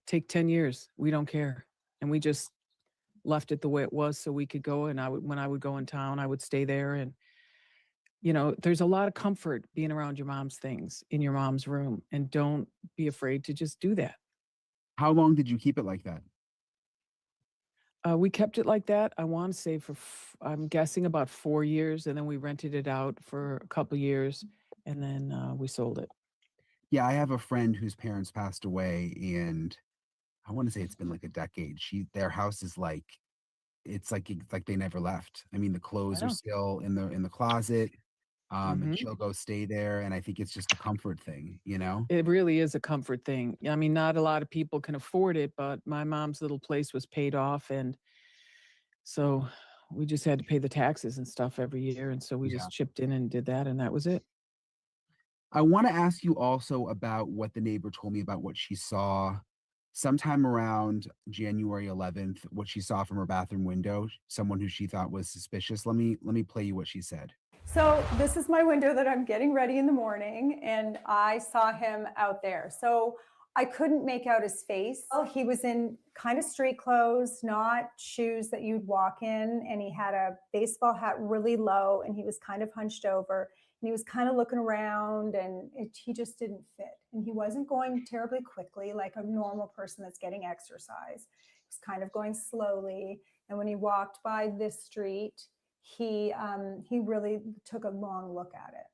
Speaker 6: take 10 years. We don't care. And we just left it the way it was so we could go. And when I would go in town, I would stay there. And, there's a lot of comfort being around your mom's things in your mom's room. And don't be afraid to just do that.
Speaker 4: How long did you keep it like that?
Speaker 6: We kept it like that, I want to say for, I'm guessing about 4 years. And then we rented it out for a couple of years. And then we sold it.
Speaker 4: Yeah, I have a friend whose parents passed away, and I want to say it's been like a decade. Their house is like, it's like they never left. I mean, the clothes are still in the closet. And she'll go stay there, and I think it's just a comfort thing,
Speaker 6: It really is a comfort thing. I mean, not a lot of people can afford it, but my mom's little place was paid off, and so we just had to pay the taxes and stuff every year, and so we just chipped in and did that, and that was it.
Speaker 4: I want to ask you also about what the neighbor told me about what she saw sometime around January 11th, what she saw from her bathroom window, someone who she thought was suspicious. Let me play you what she said.
Speaker 7: So this is my window that I'm getting ready in the morning, and I saw him out there. So I couldn't make out his face. He was in kind of street clothes, not shoes that you'd walk in, and he had a baseball hat really low, and he was kind of hunched over, and he was kind of looking around, and he just didn't fit. And he wasn't going terribly quickly like a normal person that's getting exercise. He was kind of going slowly, and when he walked by this street, he really took a long look at it.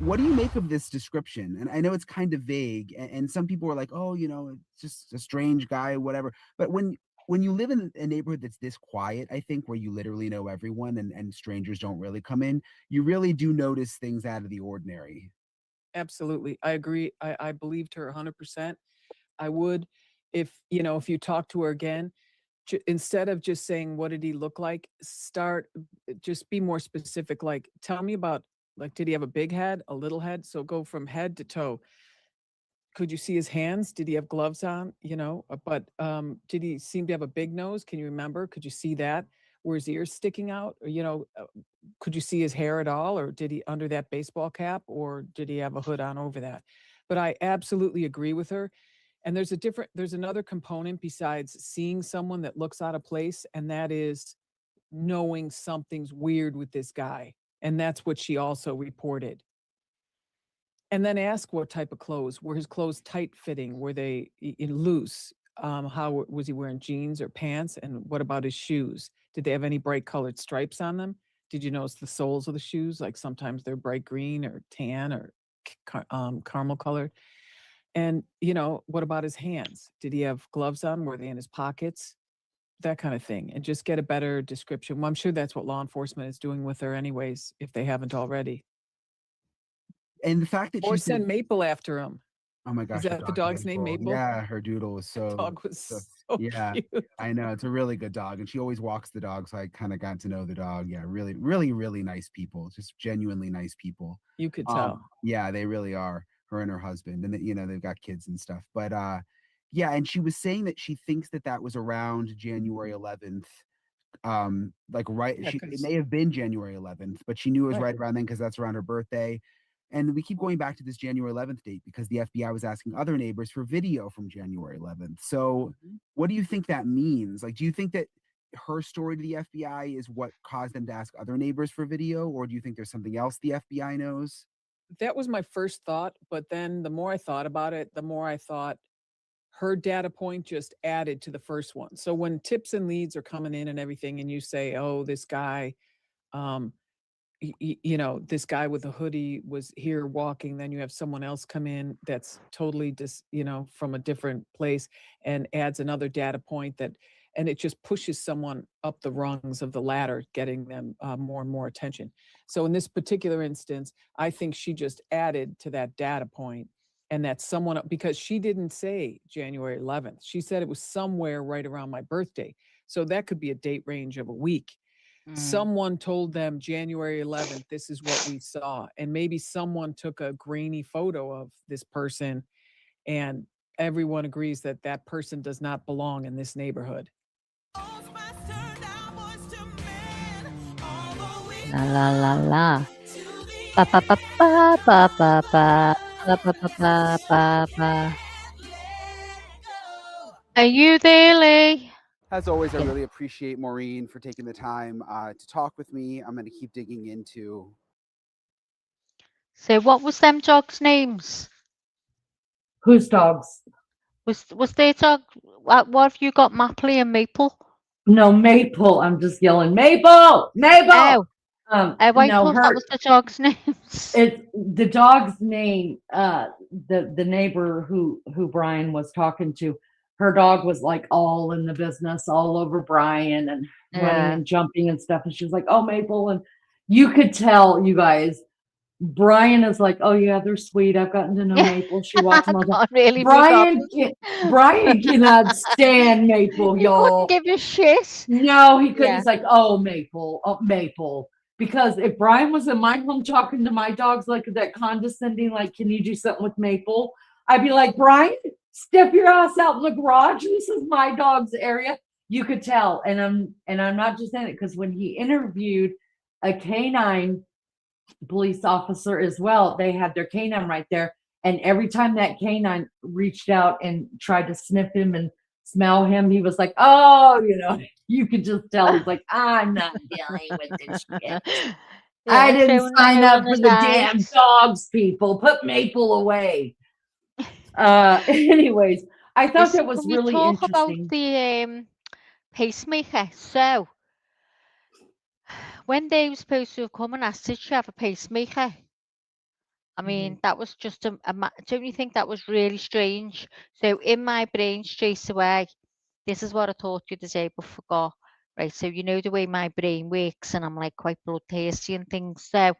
Speaker 4: What do you make of this description? And I know it's kind of vague, and some people are like, oh, it's just a strange guy, whatever. But when when you live in a neighborhood that's this quiet, I think, where you literally know everyone and strangers don't really come in, you really do notice things out of the ordinary.
Speaker 6: Absolutely. I agree. I believed her 100%. I would, if, if you talk to her again, instead of just saying, what did he look like? Just be more specific. Like, tell me about, like, did he have a big head, a little head? So go from head to toe. Could you see his hands? Did he have gloves on? But did he seem to have a big nose? Can you remember? Could you see that? Were his ears sticking out? Or, could you see his hair at all? Or did he under that baseball cap? Or did he have a hood on over that? But I absolutely agree with her. And there's another component besides seeing someone that looks out of place, and that is knowing something's weird with this guy. And that's what she also reported. And then ask what type of clothes. Were his clothes tight fitting? Were they loose? How was he wearing jeans or pants? And what about his shoes? Did they have any bright colored stripes on them? Did you notice the soles of the shoes? Like sometimes they're bright green or tan or caramel colored. And, what about his hands? Did he have gloves on? Were they in his pockets? That kind of thing. And just get a better description. Well, I'm sure that's what law enforcement is doing with her anyways, if they haven't already.
Speaker 4: And the fact that
Speaker 6: Or
Speaker 4: she
Speaker 6: send Maple after him.
Speaker 4: Oh my gosh,
Speaker 6: Is that the dog's name, Maple?
Speaker 4: Yeah, her doodle was
Speaker 6: The
Speaker 4: so
Speaker 6: dog was
Speaker 4: so
Speaker 6: so
Speaker 4: yeah,
Speaker 6: cute.
Speaker 4: I know. It's a really good dog, and she always walks the dog, so I kind of got to know the dog. Yeah, really, really, really nice people, just genuinely nice people.
Speaker 6: You could tell.
Speaker 4: Yeah, they really are. Her and her husband, and they've got kids and stuff. But yeah, and she was saying that she thinks that was around January 11th. Like right,
Speaker 6: Yeah,
Speaker 4: it may have been January 11th, but she knew it was
Speaker 6: Right.
Speaker 4: right around then because that's around her birthday. And we keep going back to this January 11th date because the FBI was asking other neighbors for video from January 11th. So, what do you think that means? Like, do you think that her story to the FBI is what caused them to ask other neighbors for video, or do you think there's something else the FBI knows?
Speaker 6: That was my first thought, but then the more I thought about it, the more I thought her data point just added to the first one. So when tips and leads are coming in and everything, and you say, "Oh, this guy, um, this guy with a hoodie was here walking," then you have someone else come in that's totally from a different place and adds another data point and it just pushes someone up the rungs of the ladder, getting them more and more attention. So in this particular instance, I think she just added to that data point, and that someone, because she didn't say January 11th, she said it was somewhere right around my birthday. So that could be a date range of a week. Someone told them January 11th, this is what we saw. And maybe someone took a grainy photo of this person, and everyone agrees that that person does not belong in this neighborhood.
Speaker 3: La la la la. Ba ba ba ba ba ba ba. Ba ba ba ba ba ba. Are you there, Lee?
Speaker 4: As always, I
Speaker 3: Yeah.
Speaker 4: really appreciate Maureen for taking the time to talk with me. I'm going to keep digging into.
Speaker 3: So what was them dogs' names?
Speaker 2: Whose dogs?
Speaker 3: Was their dog? What have you got, Mapley and Maple?
Speaker 2: No, Maple. I'm just yelling, Maple, Maple.
Speaker 3: Oh, I
Speaker 2: No,
Speaker 3: thought that was the dog's names.
Speaker 2: It's the dog's name. The neighbor who Brian was talking to, her dog was like all in the business, all over Brian and running
Speaker 3: Yeah.
Speaker 2: and jumping and stuff. And she was like, "Oh, Maple," and you could tell, you guys. Brian is like, "Oh yeah, they're sweet. I've gotten to know Maple. She walks
Speaker 3: I
Speaker 2: them all the time."
Speaker 3: can't really be
Speaker 2: Brian
Speaker 3: bothered.
Speaker 2: Brian cannot stand Maple,
Speaker 3: He
Speaker 2: y'all.
Speaker 3: couldn't give a shit.
Speaker 2: No, he couldn't.
Speaker 3: Yeah.
Speaker 2: He's like, "Oh, Maple, oh, Maple." Because if Brian was in my home talking to my dogs like that, condescending, like, "Can you do something with Maple?" I'd be like, "Brian, step your ass out in the garage. This is my dog's area." You could tell, and I'm not just saying it because when he interviewed a canine police officer as well, they had their canine right there, and every time that canine reached out and tried to sniff him and smell him, he was like, "Oh, you could just tell." He's like, "I'm not dealing with this shit. I didn't sign up for the damn dogs, people. Put Maple away." Anyways, I thought
Speaker 3: Listen,
Speaker 2: that was
Speaker 3: can we
Speaker 2: really
Speaker 3: talk about
Speaker 2: interesting.
Speaker 3: the pacemaker? So, when they were supposed to have come and asked, did she have a pacemaker? I mean, that was just don't you think that was really strange? So in my brain straight away, this is what I taught you the day but forgot. Right, so you know the way my brain works, and I'm like quite bloodthirsty and things. So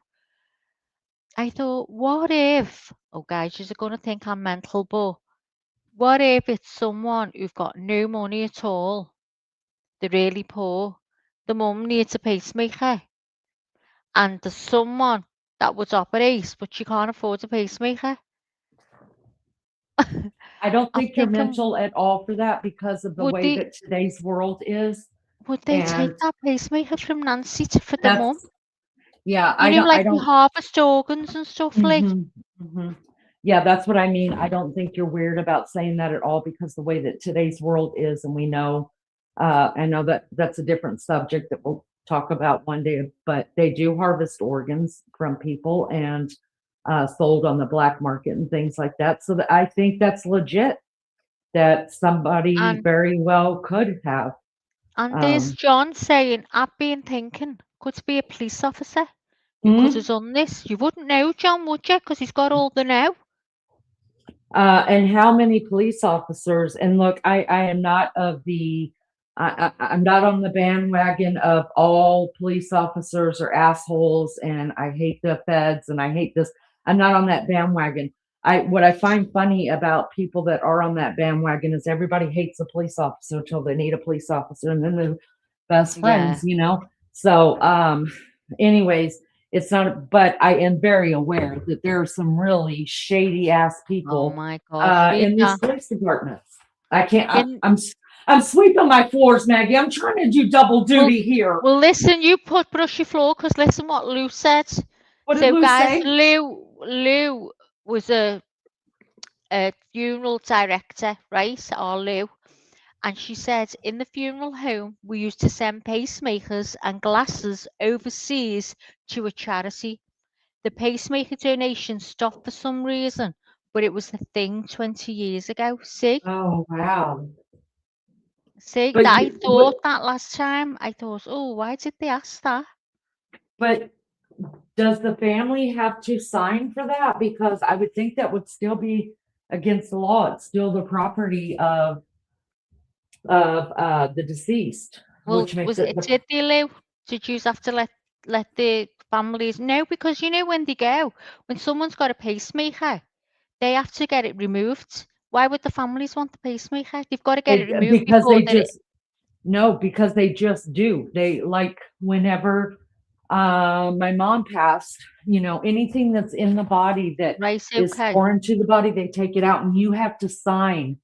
Speaker 3: I thought, what if, oh guys, you're gonna think I'm mental, but what if it's someone who've got no money at all? They're really poor. The mum needs a pacemaker, and there's someone that would operate, but she can't afford a pacemaker.
Speaker 2: I don't
Speaker 3: I'm
Speaker 2: think you're
Speaker 3: thinking,
Speaker 2: mental at all for that because of the
Speaker 3: would
Speaker 2: way
Speaker 3: they
Speaker 2: that today's world is.
Speaker 3: would they take
Speaker 2: And
Speaker 3: that pacemaker from Nancy for the mum?
Speaker 2: that's, yeah,
Speaker 3: You
Speaker 2: I
Speaker 3: know,
Speaker 2: don't, I
Speaker 3: like the
Speaker 2: don't,
Speaker 3: harvest organs and stuff, like.
Speaker 2: Yeah, that's what I mean. I don't think you're weird about saying that at all because the way that today's world is, and we know, I know that that's a different subject that we'll talk about one day, but they do harvest organs from people and sold on the black market and things like that. So I think that's legit that somebody
Speaker 3: And
Speaker 2: very well could have.
Speaker 3: there's
Speaker 2: Um,
Speaker 3: John saying, I've been thinking, could it be a police officer who could
Speaker 2: hmm?
Speaker 3: have done this? You wouldn't know, John, would you? Because he's got all the know.
Speaker 2: And how many police officers, and look, I am not of the, I'm not on the bandwagon of all police officers are assholes and I hate the feds and I hate this. I'm not on that bandwagon. What I find funny about people that are on that bandwagon is everybody hates a police officer until they need a police officer and then they're best friends, So, anyways, it's not, but I am very aware that there are some really shady ass
Speaker 3: Oh
Speaker 2: people
Speaker 3: my gosh,
Speaker 2: in these
Speaker 3: Rita.
Speaker 2: police departments. I can't.
Speaker 3: In,
Speaker 2: I'm sweeping my floors, Maggie. I'm trying to do double
Speaker 3: well,
Speaker 2: duty here.
Speaker 3: well, listen, you put brush your floor because listen what Lou said.
Speaker 2: What did
Speaker 3: So,
Speaker 2: Lou
Speaker 3: guys,
Speaker 2: say?
Speaker 3: Lou was a funeral director, right? Our Lou. And she said, in the funeral home, we used to send pacemakers and glasses overseas to a charity. The pacemaker donation stopped for some reason, but it was the thing 20 years ago. See?
Speaker 2: Oh wow!
Speaker 3: See?
Speaker 2: But
Speaker 3: I thought that last time. I thought, oh, why did they ask that?
Speaker 2: but does the family have to sign for that? Because I would think that would still be against the law. It's still the property of the deceased,
Speaker 3: Well,
Speaker 2: which makes
Speaker 3: was
Speaker 2: it
Speaker 3: it did they, Lou? Did you have to let the families know? Because you know when they go, when someone's got a pacemaker, they have to get it removed. Why would the families want the pacemaker? They've got to get it removed
Speaker 2: because
Speaker 3: before
Speaker 2: they
Speaker 3: they.
Speaker 2: just no, because they just do. They like whenever my mom passed, anything that's in the body that
Speaker 3: Right,
Speaker 2: is
Speaker 3: okay.
Speaker 2: foreign to the body, they take it out and you have to sign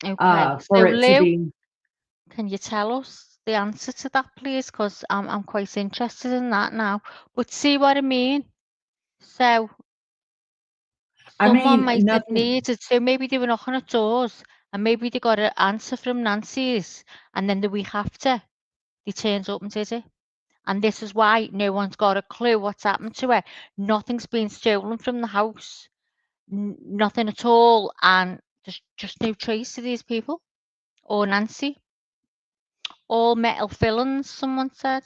Speaker 3: Okay. So
Speaker 2: for it to
Speaker 3: Lou,
Speaker 2: be.
Speaker 3: can you tell us the answer to that, please? Because I'm quite interested in that now. But see what I mean? So
Speaker 2: I
Speaker 3: someone
Speaker 2: mean,
Speaker 3: might have
Speaker 2: nothing.
Speaker 3: needed, so maybe they were knocking at doors and maybe they got an answer from Nancy's, and then the week after they turned up and did it. And this is why no one's got a clue what's happened to her. Nothing's been stolen from the house, nothing at all, and there's just no trace of these people or Nancy. All metal fillings, someone said.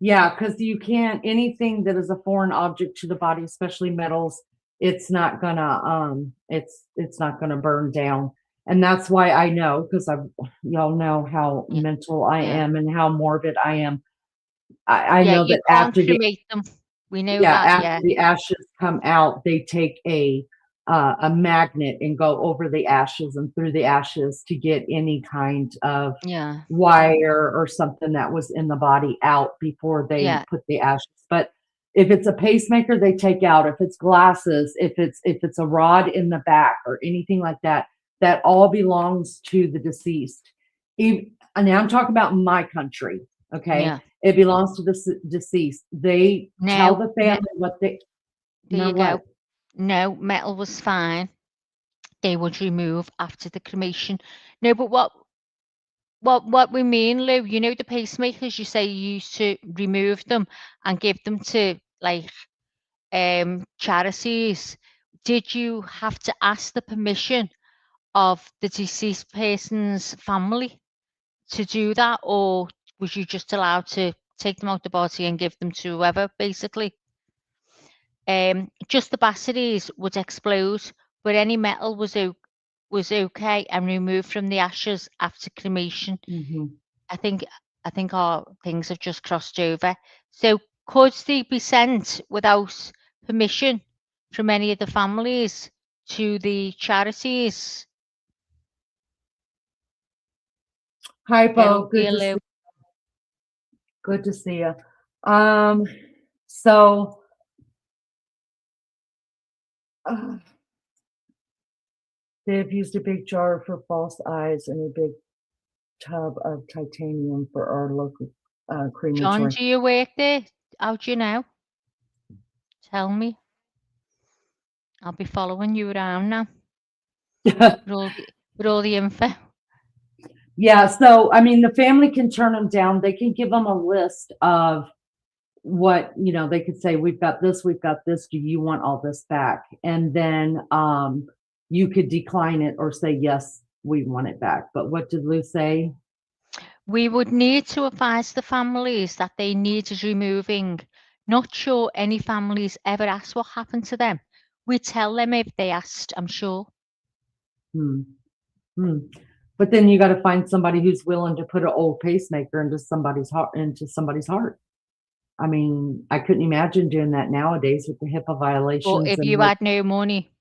Speaker 2: Yeah, because you can't, anything that is a foreign object to the body, especially metals, it's not gonna burn down. And that's why I know, because y'all know how
Speaker 3: Yeah,
Speaker 2: mental I
Speaker 3: yeah,
Speaker 2: am and how morbid I am. I
Speaker 3: yeah.
Speaker 2: know
Speaker 3: You
Speaker 2: that
Speaker 3: can't
Speaker 2: after the
Speaker 3: cremate them. We know
Speaker 2: yeah,
Speaker 3: that.
Speaker 2: after
Speaker 3: Yeah,
Speaker 2: the ashes come out, they take a magnet and go over the ashes and through the ashes to get any kind of
Speaker 3: yeah,
Speaker 2: wire or something that was in the body out before they
Speaker 3: yeah.
Speaker 2: put the ashes. But if it's a pacemaker, they take out. If it's glasses, if it's a rod in the back or anything like that, that all belongs to the deceased. And now I'm talking about my country. Okay,
Speaker 3: Yeah.
Speaker 2: it belongs to the deceased. They tell
Speaker 3: No,
Speaker 2: the family what they.
Speaker 3: there
Speaker 2: No,
Speaker 3: you go.
Speaker 2: what?
Speaker 3: No, metal was fine. They would remove after the cremation. No, but what we mean, Lou, you know the pacemakers, you say you used to remove them and give them to like charities. Did you have to ask the permission of the deceased person's family to do that, or was you just allowed to take them out the body and give them to whoever, basically? Just the batteries would explode, but any metal was was okay and removed from the ashes after cremation.
Speaker 2: Mhm.
Speaker 3: I think our things have just crossed over. So could they be sent without permission from any of the families to the charities?
Speaker 2: Hi,
Speaker 3: Get
Speaker 2: Bo.
Speaker 3: up here, Lou.
Speaker 2: Good to see you. So they've used a big jar for false eyes and a big tub of titanium for our local
Speaker 3: John,
Speaker 2: crematory.
Speaker 3: do you work there? How do you know? Tell me. I'll be following you around now with all the info.
Speaker 2: Yeah, so I mean, the family can turn them down. They can give them a list of what, they could say, we've got this, do you want all this back? And then you could decline it or say, yes, we want it back. But what did Lou say?
Speaker 3: We would need to advise the families that they needed removing. Not sure any families ever asked what happened to them. We tell them if they asked, I'm sure.
Speaker 2: But then you got to find somebody who's willing to put an old pacemaker into somebody's heart. I mean, I couldn't imagine doing that nowadays with the HIPAA violations.
Speaker 3: Or if you had no money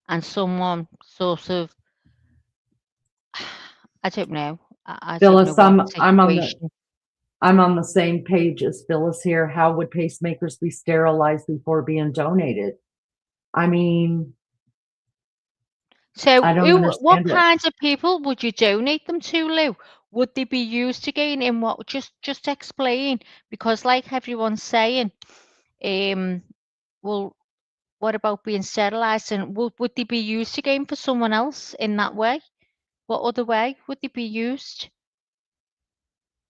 Speaker 3: and someone sort of, I don't know. I
Speaker 2: Phyllis,
Speaker 3: don't know
Speaker 2: I'm on the same page as Phyllis here. How would pacemakers be sterilized before being donated? I mean,
Speaker 3: so
Speaker 2: I don't understand
Speaker 3: what
Speaker 2: it.
Speaker 3: kinds of people would you donate them to, Lou? Would they be used again in what? Just explain, because like everyone's saying, well, what about being sterilized, and would they be used again for someone else in that way? What other way would they be used?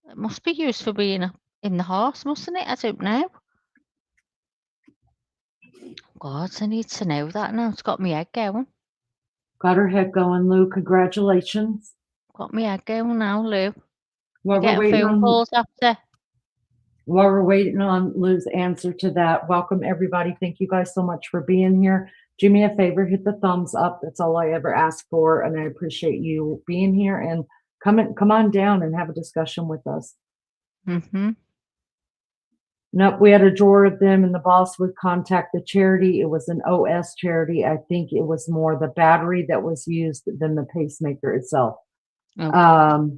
Speaker 3: It must be used for being in the horse, mustn't it? I don't know. God, I need to know that now. It's got me head going.
Speaker 2: Got her head going, Lou. Congratulations.
Speaker 3: Got me head going now, Lou.
Speaker 2: While
Speaker 3: You're getting phone calls after.
Speaker 2: While we're waiting on Lou's answer to that, welcome everybody. Thank you guys so much for being here. Do me a favor, hit the thumbs up. That's all I ever ask for, and I appreciate you being here. And come on down and have a discussion with us. Nope, we had a drawer of them, and the boss would contact the charity. It was an OS charity. I think it was more the battery that was used than the pacemaker itself.
Speaker 3: Okay.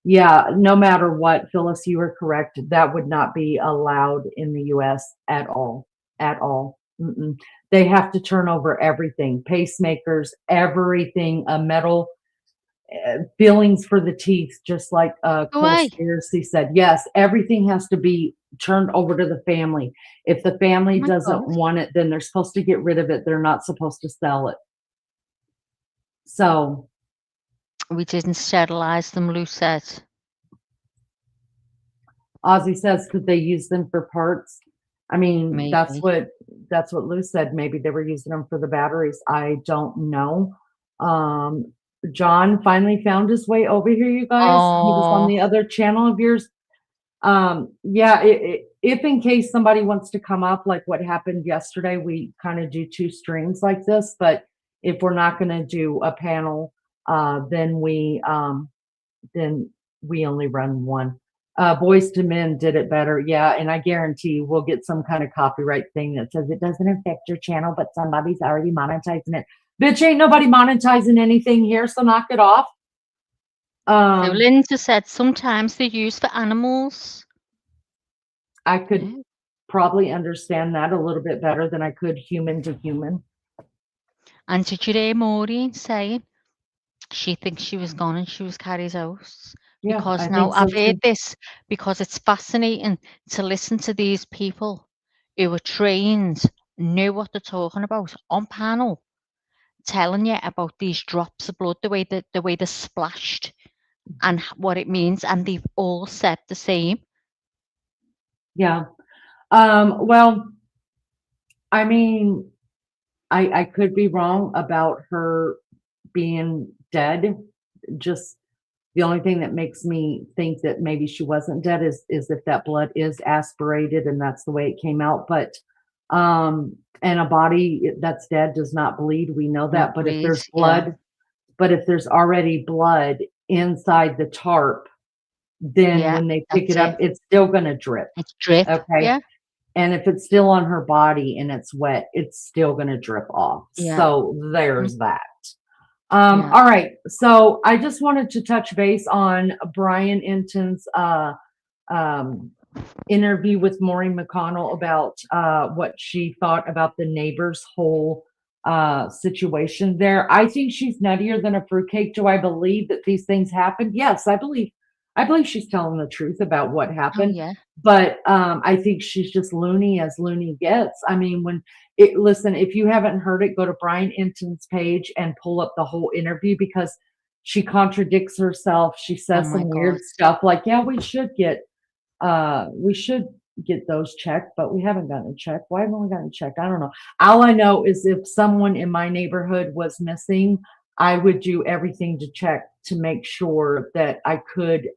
Speaker 2: Yeah, no matter what, Phyllis, you were correct. That would not be allowed in the US at all. At all. They have to turn over everything, pacemakers, everything, a metal fillings for the teeth, just like Conspiracy said. Yes, everything has to be turned over to the family. If the family doesn't want it, then they're supposed to get rid of it. They're not supposed to sell it. So
Speaker 3: we didn't sterilize them, Lou said.
Speaker 2: Ozzy says, could they use them for parts? I mean,
Speaker 3: Maybe.
Speaker 2: that's what Lou said. Maybe they were using them for the batteries. I don't know. John finally found his way over here, you guys. He was on the other channel of yours. Yeah, if in case somebody wants to come up, like what happened yesterday, we kind of do 2 streams like this. But if we're not going to do a panel, then we only run 1. Boys to Men did it better. Yeah, and I guarantee we'll get some kind of copyright thing that says it doesn't affect your channel, but somebody's already monetizing it. Bitch, ain't nobody monetizing anything here, so knock it off.
Speaker 3: So Linda said sometimes they're used for animals.
Speaker 2: I could probably understand that a little bit better than I could human to human.
Speaker 3: And did you hear Maureen saying she thinks she was gone and she was Carrie's house?
Speaker 2: Yeah,
Speaker 3: because now I've heard this, because it's fascinating to listen to these people who are trained, know what they're talking about on panel, telling you about these drops of blood, the way they're splashed and what it means, and they've all said the same.
Speaker 2: Yeah. Well, I mean, I could be wrong about her being dead. Just the only thing that makes me think that maybe she wasn't dead is if that blood is aspirated and that's the way it came out. But and a body that's dead does not bleed. We know that. But if there's blood, But if there's already blood inside the tarp, then
Speaker 3: Yeah,
Speaker 2: when they pick
Speaker 3: that's
Speaker 2: it up,
Speaker 3: it.
Speaker 2: it's still going to drip.
Speaker 3: It's drip.
Speaker 2: Okay.
Speaker 3: Yeah.
Speaker 2: And if it's still on her body and it's wet, it's still going to drip off.
Speaker 3: Yeah.
Speaker 2: So there's that.
Speaker 3: Yeah.
Speaker 2: All right. So I just wanted to touch base on Brian Enton's interview with Maureen McConnell about what she thought about the neighbor's whole situation there. I think she's nuttier than a fruitcake. Do I believe that these things happen? Yes, I believe she's telling the truth about what
Speaker 3: Oh,
Speaker 2: happened.
Speaker 3: yeah.
Speaker 2: But I think she's just loony as loony gets. I mean, listen, if you haven't heard it, go to Brian Enton's page and pull up the whole interview because she contradicts herself. She says
Speaker 3: Oh my
Speaker 2: some weird
Speaker 3: God.
Speaker 2: stuff like, yeah, we should get those checked, but we haven't gotten a check. Why haven't we gotten a check? I don't know. All I know is if someone in my neighborhood was missing, I would do everything to check to make sure that I could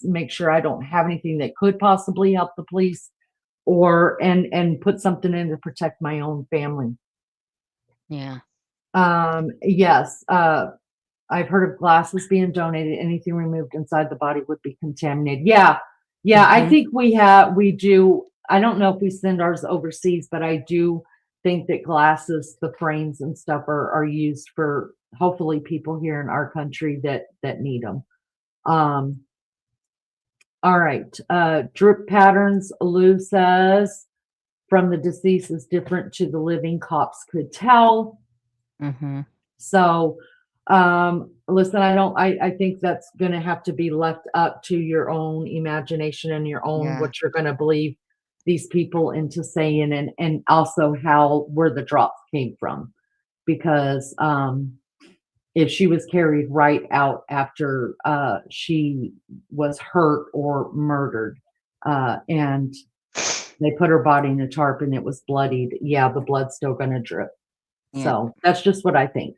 Speaker 2: make sure I don't have anything that could possibly help the police or and put something in to protect my own family.
Speaker 3: Yeah.
Speaker 2: Yes. I've heard of glasses being donated. Anything removed inside the body would be contaminated. Yeah. I think we do. I don't know if we send ours overseas, but I do think that glasses, the frames and stuff are used for hopefully people here in our country that need them. All right. Drip patterns, Lou says, from the deceased is different to the living. Cops could tell. So, listen, I think that's going to have to be left up to your own imagination and your own, what you're going to believe these people into saying and also where the drops came from. Because, if she was carried right out after, she was hurt or murdered, and they put her body in a tarp and it was bloodied, yeah, the blood's still going to drip.
Speaker 3: Yeah.
Speaker 2: So that's just what I think.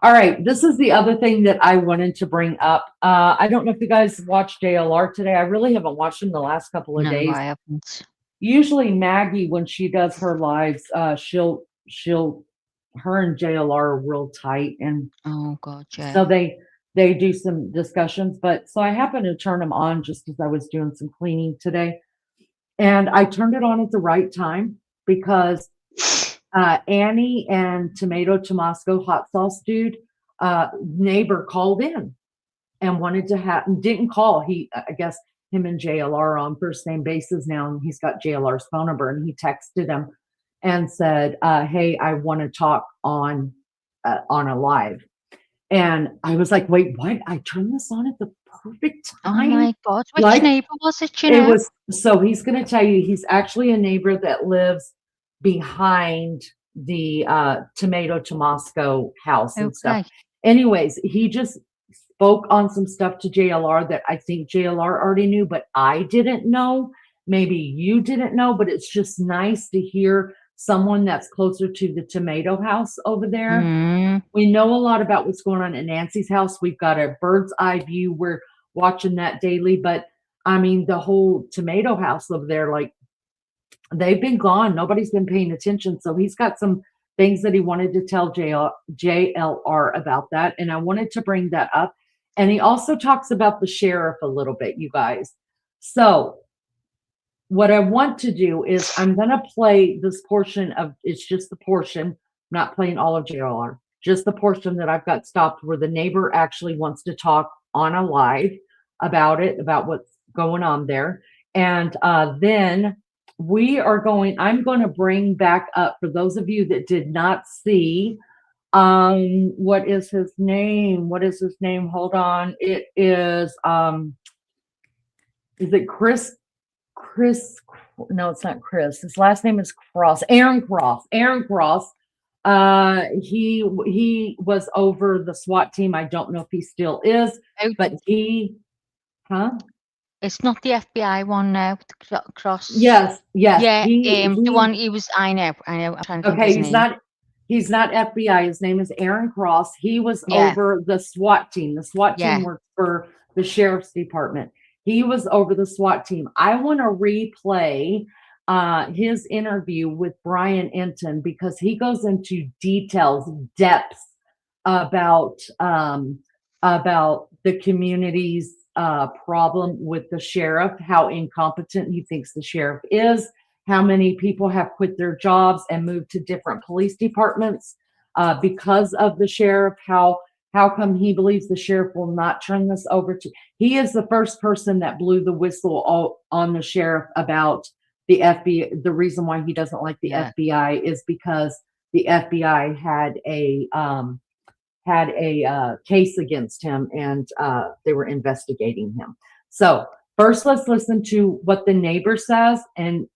Speaker 2: All right. This is the other thing that I wanted to bring up. I don't know if you guys watched JLR today. I really haven't watched him the last couple of
Speaker 3: No,
Speaker 2: days.
Speaker 3: I haven't.
Speaker 2: Usually Maggie, when she does her lives, her and JLR are real tight. And
Speaker 3: Oh God, yeah.
Speaker 2: so they do some discussions, but so I happened to turn them on just as I was doing some cleaning today. And I turned it on at the right time because Annie and Tomato Tomasco hot sauce dude, neighbor called in and wanted to didn't call. I guess him and JLR are on first name basis now, and he's got JLR's phone number, and he texted him and said, hey, I want to talk on a live. And I was like, wait, what? I turned this on at the perfect time.
Speaker 3: Oh my God. Which neighbor was it, you know?
Speaker 2: So he's going to tell you, he's actually a neighbor that lives behind the Tomato Tomasco house and stuff. Anyways, he just spoke on some stuff to JLR that I think JLR already knew, but I didn't know. Maybe you didn't know, but it's just nice to hear someone that's closer to the tomato house over there. We know a lot about what's going on at Nancy's house. We've got a bird's eye view. We're watching that daily, but I mean, the whole tomato house over there, like, they've been gone. Nobody's been paying attention. So he's got some things that he wanted to tell JLR about that. And I wanted to bring that up. And he also talks about the sheriff a little bit, you guys. So what I want to do is I'm going to play this portion of, it's just the portion, I'm not playing all of JLR, just the portion that I've got stopped where the neighbor actually wants to talk on a live about it, about what's going on there. And then I'm going to bring back up, for those of you that did not see, what is his name? Hold on. It is it Chris? No, it's not Chris. His last name is Cross. Aaron Cross. He was over the SWAT team. I don't know if he still is, but
Speaker 3: It's not the FBI one now, Cross.
Speaker 2: Yes.
Speaker 3: Yeah, the one he was, I know. I'm trying to think his name.
Speaker 2: He's not FBI. His name is Aaron Cross. He was over the SWAT team. The SWAT team works for the sheriff's department. He was over the SWAT team. I want to replay his interview with Brian Enton because he goes into depths about the community's problem with the sheriff, how incompetent he thinks the sheriff is, how many people have quit their jobs and moved to different police departments because of the sheriff, how come he believes the sheriff will not turn this over to. He is the first person that blew the whistle on the sheriff about the FBI. The reason why he doesn't like the FBI is because the FBI had a case against him, and they were investigating him. So first, let's listen to what the neighbor says. And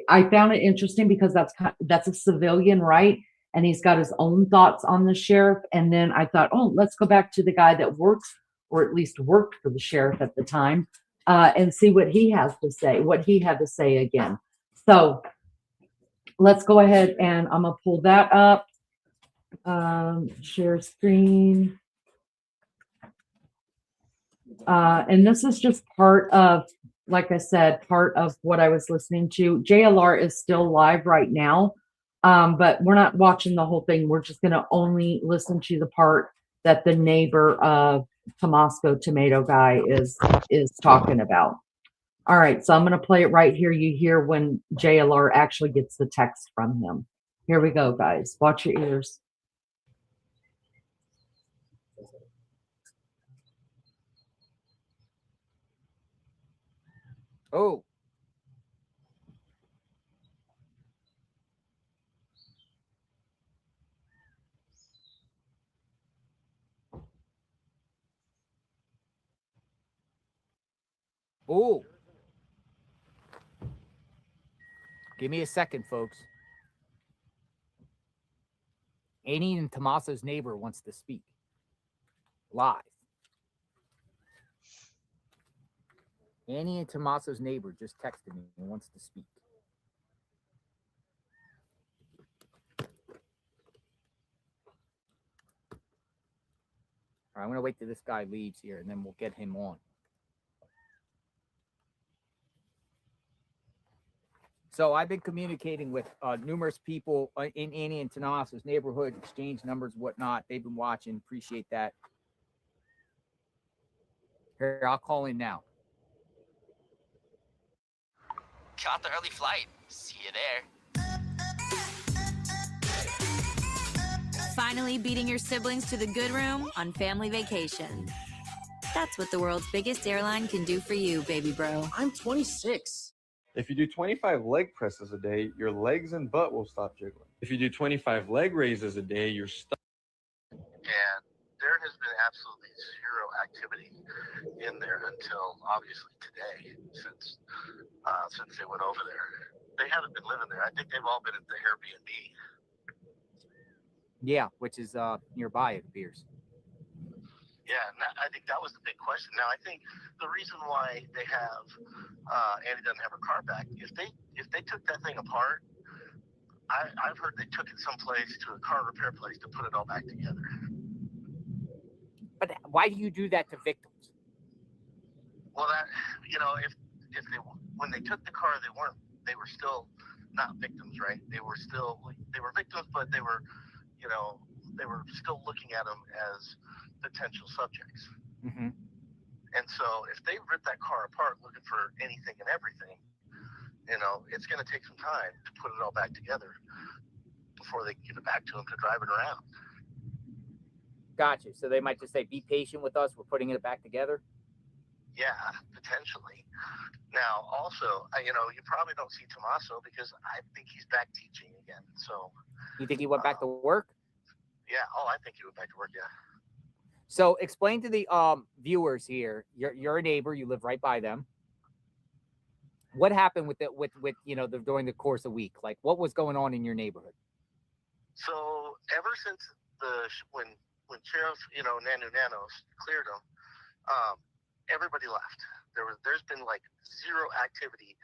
Speaker 2: I found it interesting because that's a civilian, right? And he's got his own thoughts on the sheriff. And then I thought, oh, let's go back to the guy that works, or at least worked for the sheriff at the time, and see what he has to say, what he had to say again. So let's go ahead, and I'm gonna pull that up. Share screen. And this is just part of, like I said, part of what I was listening to. JLR is still live right now, but we're not watching the whole thing. We're just going to only listen to the part that the neighbor of Tomasco Tomato Guy is talking about. All right, so I'm going to play it right here. You hear when JLR actually gets the text from him. Here we go, guys. Watch your ears.
Speaker 10: Oh. Oh. Give me a second, folks. Annie and Tomaso's neighbor wants to speak. Live. Annie and Tomaso's neighbor just texted me and wants to speak. All right, I'm going to wait till this guy leaves here, and then we'll get him on. So I've been communicating with numerous people in Annie and Tomaso's neighborhood, exchange numbers, whatnot. They've been watching. Appreciate that. Here, I'll call in now.
Speaker 11: Caught the early flight. See you there.
Speaker 12: Finally beating your siblings to the good room on family vacation. That's what the world's biggest airline can do for you, baby bro.
Speaker 13: I'm 26.
Speaker 14: If you do 25 leg presses a day, your legs and butt will stop jiggling. If you do 25 leg raises a day, you're stuck.
Speaker 15: And there has been absolutely zero activity in there until obviously today, since they went over there. They haven't been living there. I think they've all been at the Airbnb.
Speaker 10: Yeah, which is nearby, it appears.
Speaker 15: Yeah, and I think that was the big question. Now, I think the reason why they have Annie doesn't have her car back, if they took that thing apart, I've heard they took it someplace to a car repair place to put it all back together.
Speaker 10: But why do you do that to victims?
Speaker 15: Well, that, you know, if they, when they took the car, they were still not victims, right? They were victims, but they were, you know, they were still looking at them as potential subjects.
Speaker 10: Mm-hmm.
Speaker 15: And so if they rip that car apart looking for anything and everything, you know, it's going to take some time to put it all back together before they give it back to them to drive it around.
Speaker 10: Gotcha. So they might just say, be patient with us. We're putting it back together.
Speaker 15: Yeah, potentially. Now, also, you know, you probably don't see Tomaso because I think he's back teaching again. So
Speaker 10: you think he went back to work?
Speaker 15: Yeah. Oh, I think he went back to work. Yeah.
Speaker 10: So explain to the viewers here. You're a neighbor. You live right by them. What happened with you know, during the course of the week? Like, what was going on in your neighborhood?
Speaker 15: So ever since when Sheriff, you know, Nanos cleared them, everybody left. There's been like zero activity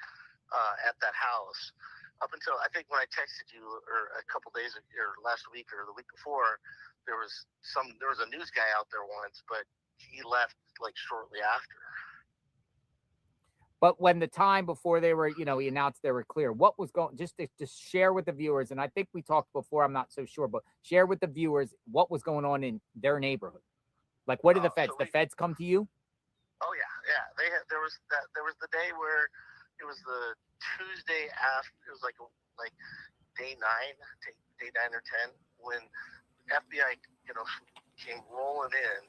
Speaker 15: at that house up until I think when I texted you or a couple days or last week or the week before. There was a news guy out there once, but he left like shortly after.
Speaker 10: But when the time before they were, you know, he announced they were clear, what was going, just to share with the viewers, and I think we talked before, I'm not so sure, but share with the viewers what was going on in their neighborhood. Like, what did the feds? The feds come to you?
Speaker 15: Oh yeah. They had, there was the day where it was the Tuesday after, it was like day 9 or 10, when FBI, you know, came rolling in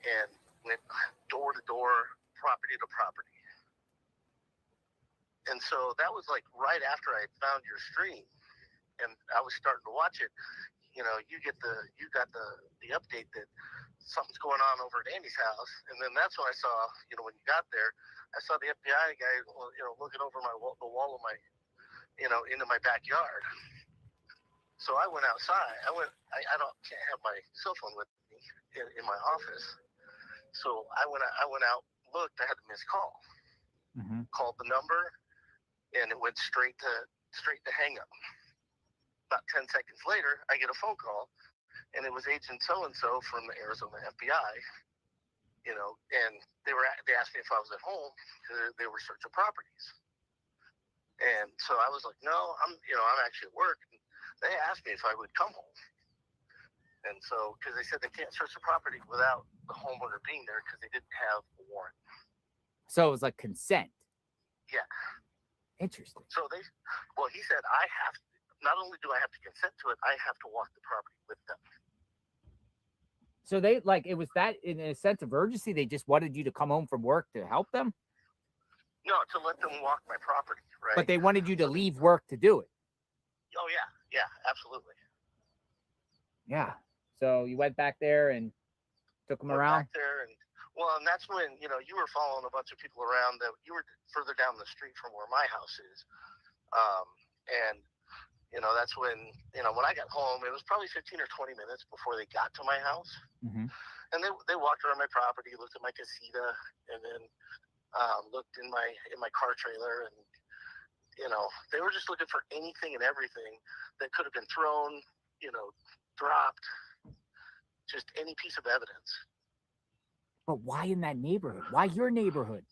Speaker 15: and went door to door, property to property. And so that was like right after I had found your stream, and I was starting to watch it. You know, you got the update that something's going on over at Andy's house, and then that's when I saw, you know, when you got there, I saw the FBI guy, you know, looking over the wall of my, you know, into my backyard. So I went outside. Can't have my cell phone with me in my office. So I went out, looked. I had a missed call. Called the number, and it went straight to hang up. About 10 seconds later, I get a phone call, and it was Agent so-and-so from the Arizona FBI, you know, and they asked me if I was at home because they were searching properties. And so I was like, no, I'm actually at work. And they asked me if I would come home. And so, because they said they can't search the property without the homeowner being there because they didn't have a warrant.
Speaker 10: So it was like consent.
Speaker 15: Yeah.
Speaker 10: Interesting.
Speaker 15: So he said, not only do I have to consent to it, I have to walk the property with them.
Speaker 10: So they, like, it was that in a sense of urgency, they just wanted you to come home from work to help them?
Speaker 15: No, to let them walk my property, right?
Speaker 10: But they wanted you to leave work to do it.
Speaker 15: Oh, yeah, absolutely.
Speaker 10: Yeah. So you went back there and took them around?
Speaker 15: Back there, and that's when, you know, you were following a bunch of people around that you were further down the street from where my house is. And, you know, that's when, you know, when I got home, it was probably 15 or 20 minutes before they got to my house. And they walked around my property, looked at my casita, and then looked in my car trailer, and, you know, they were just looking for anything and everything that could have been thrown, you know, dropped, just any piece of evidence.
Speaker 10: But why in that neighborhood? Why your neighborhood?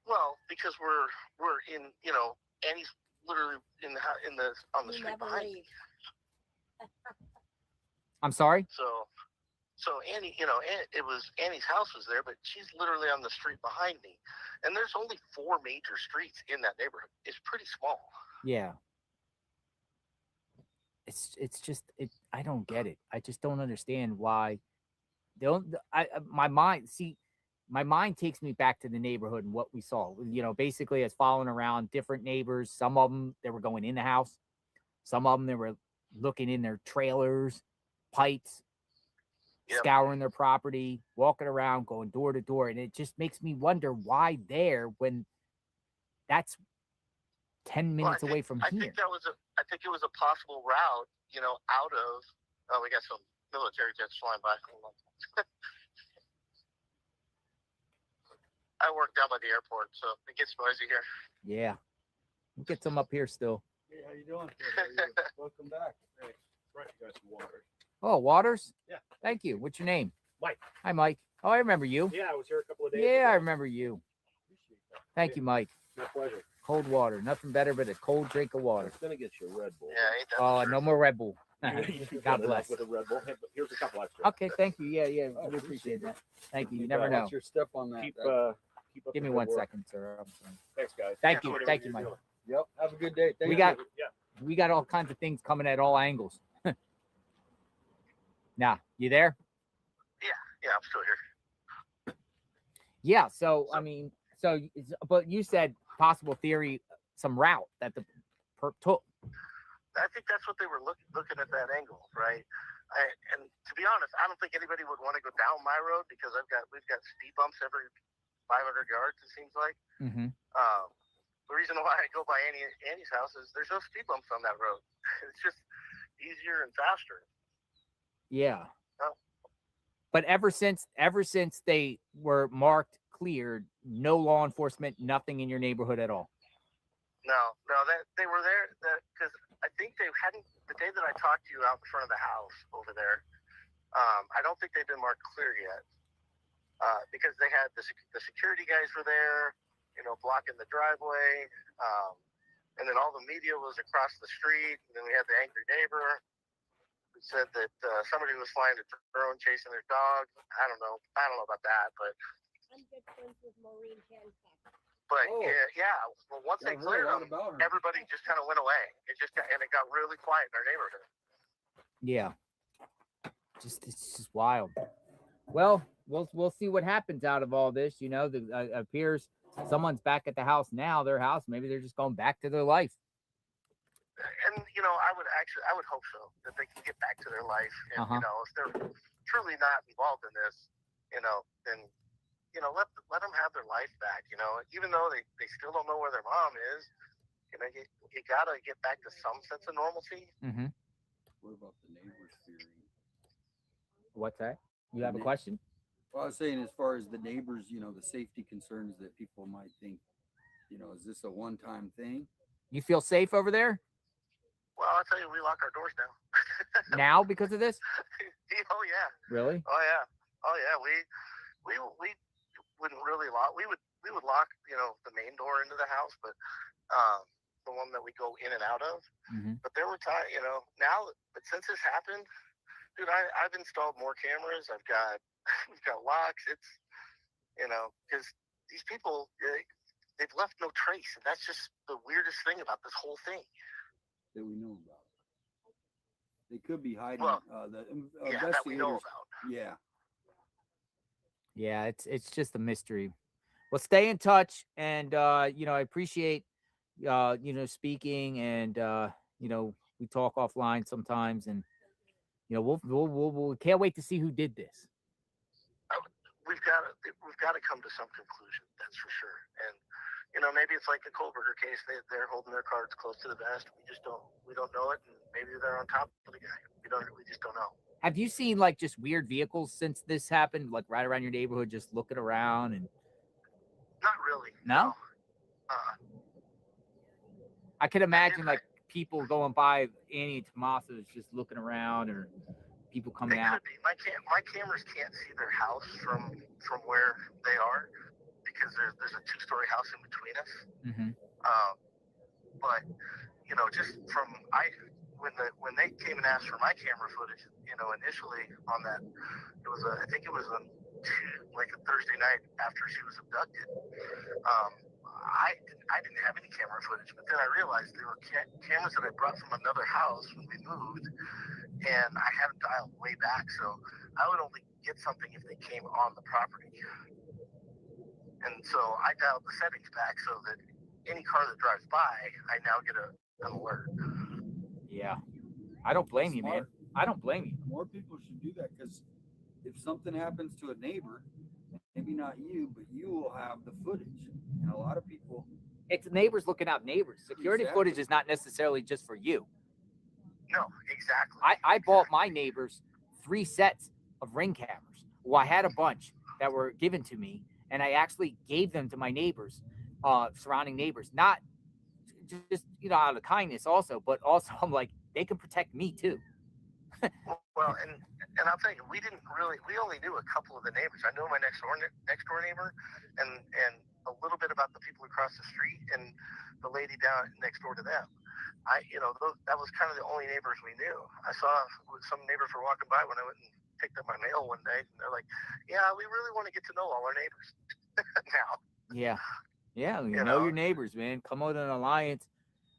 Speaker 15: Well, because we're in, you know, Annie's literally on the street behind me.
Speaker 10: I'm sorry?
Speaker 15: So Annie, you know, Annie's house was there, but she's literally on the street behind me. And there's only 4 major streets in that neighborhood. It's pretty small.
Speaker 10: Yeah. It's just, I don't get it. I just don't understand why. My mind takes me back to the neighborhood and what we saw. You know, basically, as following around different neighbors. Some of them, they were going in the house. Some of them, they were looking in their trailers, pipes, scouring their property, walking around, going door to door. And it just makes me wonder why there when that's 10 minutes away from here.
Speaker 15: I think it was a possible route, you know, out of, we got some military jets flying by. I work down by the airport, so it gets noisy here.
Speaker 10: Yeah. We'll get some up here still.
Speaker 13: Hey, how you doing? Welcome back. Hey, right, you got some water.
Speaker 10: Oh, Waters?
Speaker 13: Yeah.
Speaker 10: Thank you. What's your name?
Speaker 13: Mike.
Speaker 10: Hi, Mike. Oh, I remember you.
Speaker 13: Yeah, I was here a couple of days
Speaker 10: Yeah,
Speaker 13: ago.
Speaker 10: I remember you. Thank you, Mike.
Speaker 13: My pleasure.
Speaker 10: Cold water. Nothing better but a cold drink of water.
Speaker 13: It's going to get you a Red Bull.
Speaker 15: Yeah, ain't that
Speaker 10: Oh, no more Red Bull. God bless.
Speaker 13: With a Red Bull. Hey, here's a couple extra.
Speaker 10: Okay, thank you. Yeah, we appreciate that. Thank you. You never know.
Speaker 13: What's your step on that?
Speaker 14: Keep
Speaker 13: up
Speaker 10: Give me
Speaker 13: the
Speaker 10: 1
Speaker 13: good work.
Speaker 10: second, sir. I'm sorry.
Speaker 13: Thanks, guys.
Speaker 10: Thank you. Thank you, Mike.
Speaker 13: Yep. Have a good day. Thank
Speaker 10: We
Speaker 13: you.
Speaker 10: got
Speaker 13: Yeah.
Speaker 10: we got all kinds of things coming at all angles. Now, you there?
Speaker 15: Yeah, I'm still here.
Speaker 10: Yeah. So I mean, but you said possible theory, some route that the perp took.
Speaker 15: I think that's what they were looking at that angle, right? And to be honest, I don't think anybody would want to go down my road because we've got speed bumps every 500 yards. It seems like. The reason why I go by Annie's house is there's no speed bumps on that road. It's just easier and faster.
Speaker 10: Yeah.
Speaker 15: Oh.
Speaker 10: But ever since they were marked cleared, no law enforcement, nothing in your neighborhood at all.
Speaker 15: No, that they were there because I think they hadn't the day that I talked to you out in front of the house over there. I don't think they've been marked clear yet because they had the security guys were there. blocking the driveway. And then all the media was across the street. And then we had the angry neighbor who said that somebody was flying a drone chasing their dog. I don't know about that, but
Speaker 16: I'm good friends with Maureen Hancock.
Speaker 15: But yeah. Well, once they cleared them, everybody just kind of went away. It got really quiet in our neighborhood.
Speaker 10: Yeah. It's just wild. Well, we'll see what happens out of all this. Appears someone's back at the house now. Their house. Maybe they're just going back to their life.
Speaker 15: And I would hope so, that they can get back to their life. And if they're truly not involved in this, then let them have their life back. Even though they still don't know where their mom is. You gotta get back to some sense of normalcy.
Speaker 10: Mm-hmm.
Speaker 17: What about the neighbors' theory?
Speaker 10: What's that? You have a question?
Speaker 17: Well, I was saying, as far as the neighbors, the safety concerns that people might think, is this a one-time thing?
Speaker 10: You feel safe over there?
Speaker 15: Well, I'll tell you, we lock our doors now.
Speaker 10: Now because of this?
Speaker 15: Oh yeah.
Speaker 10: Really?
Speaker 15: Oh yeah. We wouldn't really lock. We would lock, the main door into the house, but the one that we go in and out of.
Speaker 10: Mm-hmm. But
Speaker 15: there were times, but since this happened, dude, I've installed more cameras. We've got locks. It's, because these people, they've left no trace, and that's just the weirdest thing about this whole thing
Speaker 17: that we know about. They could be hiding.
Speaker 15: Well,
Speaker 17: that we know about. Yeah.
Speaker 10: Yeah, it's just a mystery. Well, stay in touch, and I appreciate speaking, and we talk offline sometimes, and we'll can't wait to see who did this.
Speaker 15: We've got to come to some conclusion, that's for sure. And maybe it's like the Kohlberger case. They're holding their cards close to the vest. We don't know it, and maybe they're on top of the guy. We just don't know.
Speaker 10: Have you seen just weird vehicles since this happened, right around your neighborhood, just looking around? And
Speaker 15: not really.
Speaker 10: No. I could imagine people going by Annie and Tommaso's just looking around, or people coming out.
Speaker 15: Could be. My cameras can't see their house from where they are, because there's a 2-story house in between us.
Speaker 10: Mm-hmm.
Speaker 15: But just when they came and asked for my camera footage, initially on that, I think it was on a Thursday night after she was abducted. I didn't have any camera footage, but then I realized there were cameras that I brought from another house when we moved, and I had them dialed way back, so I would only get something if they came on the property. And so I dialed the settings back so that any car that drives by, I now get an alert.
Speaker 10: Yeah. I don't blame you, man. I don't blame you.
Speaker 17: More people should do that, because if something happens to a neighbor, maybe not you, but you will have the footage. And a lot of people...
Speaker 10: It's neighbors looking out neighbors. Security footage is not necessarily just for you.
Speaker 15: No, exactly.
Speaker 10: I bought my neighbors 3 sets of Ring cameras. Well, I had a bunch that were given to me, and I actually gave them to my neighbors, surrounding neighbors. Not just, out of kindness also, but also I'm like, they can protect me too.
Speaker 15: Well, and I'll tell you, we only knew a couple of the neighbors. I know my next door neighbor, and a little bit about the people across the street, and the lady down next door to them. That was kind of the only neighbors we knew. I saw some neighbors were walking by when I went and picked up my mail one day, and they're like, "Yeah, we really want to get to know all our neighbors now."
Speaker 10: Yeah, you know your neighbors, man. Come out an alliance.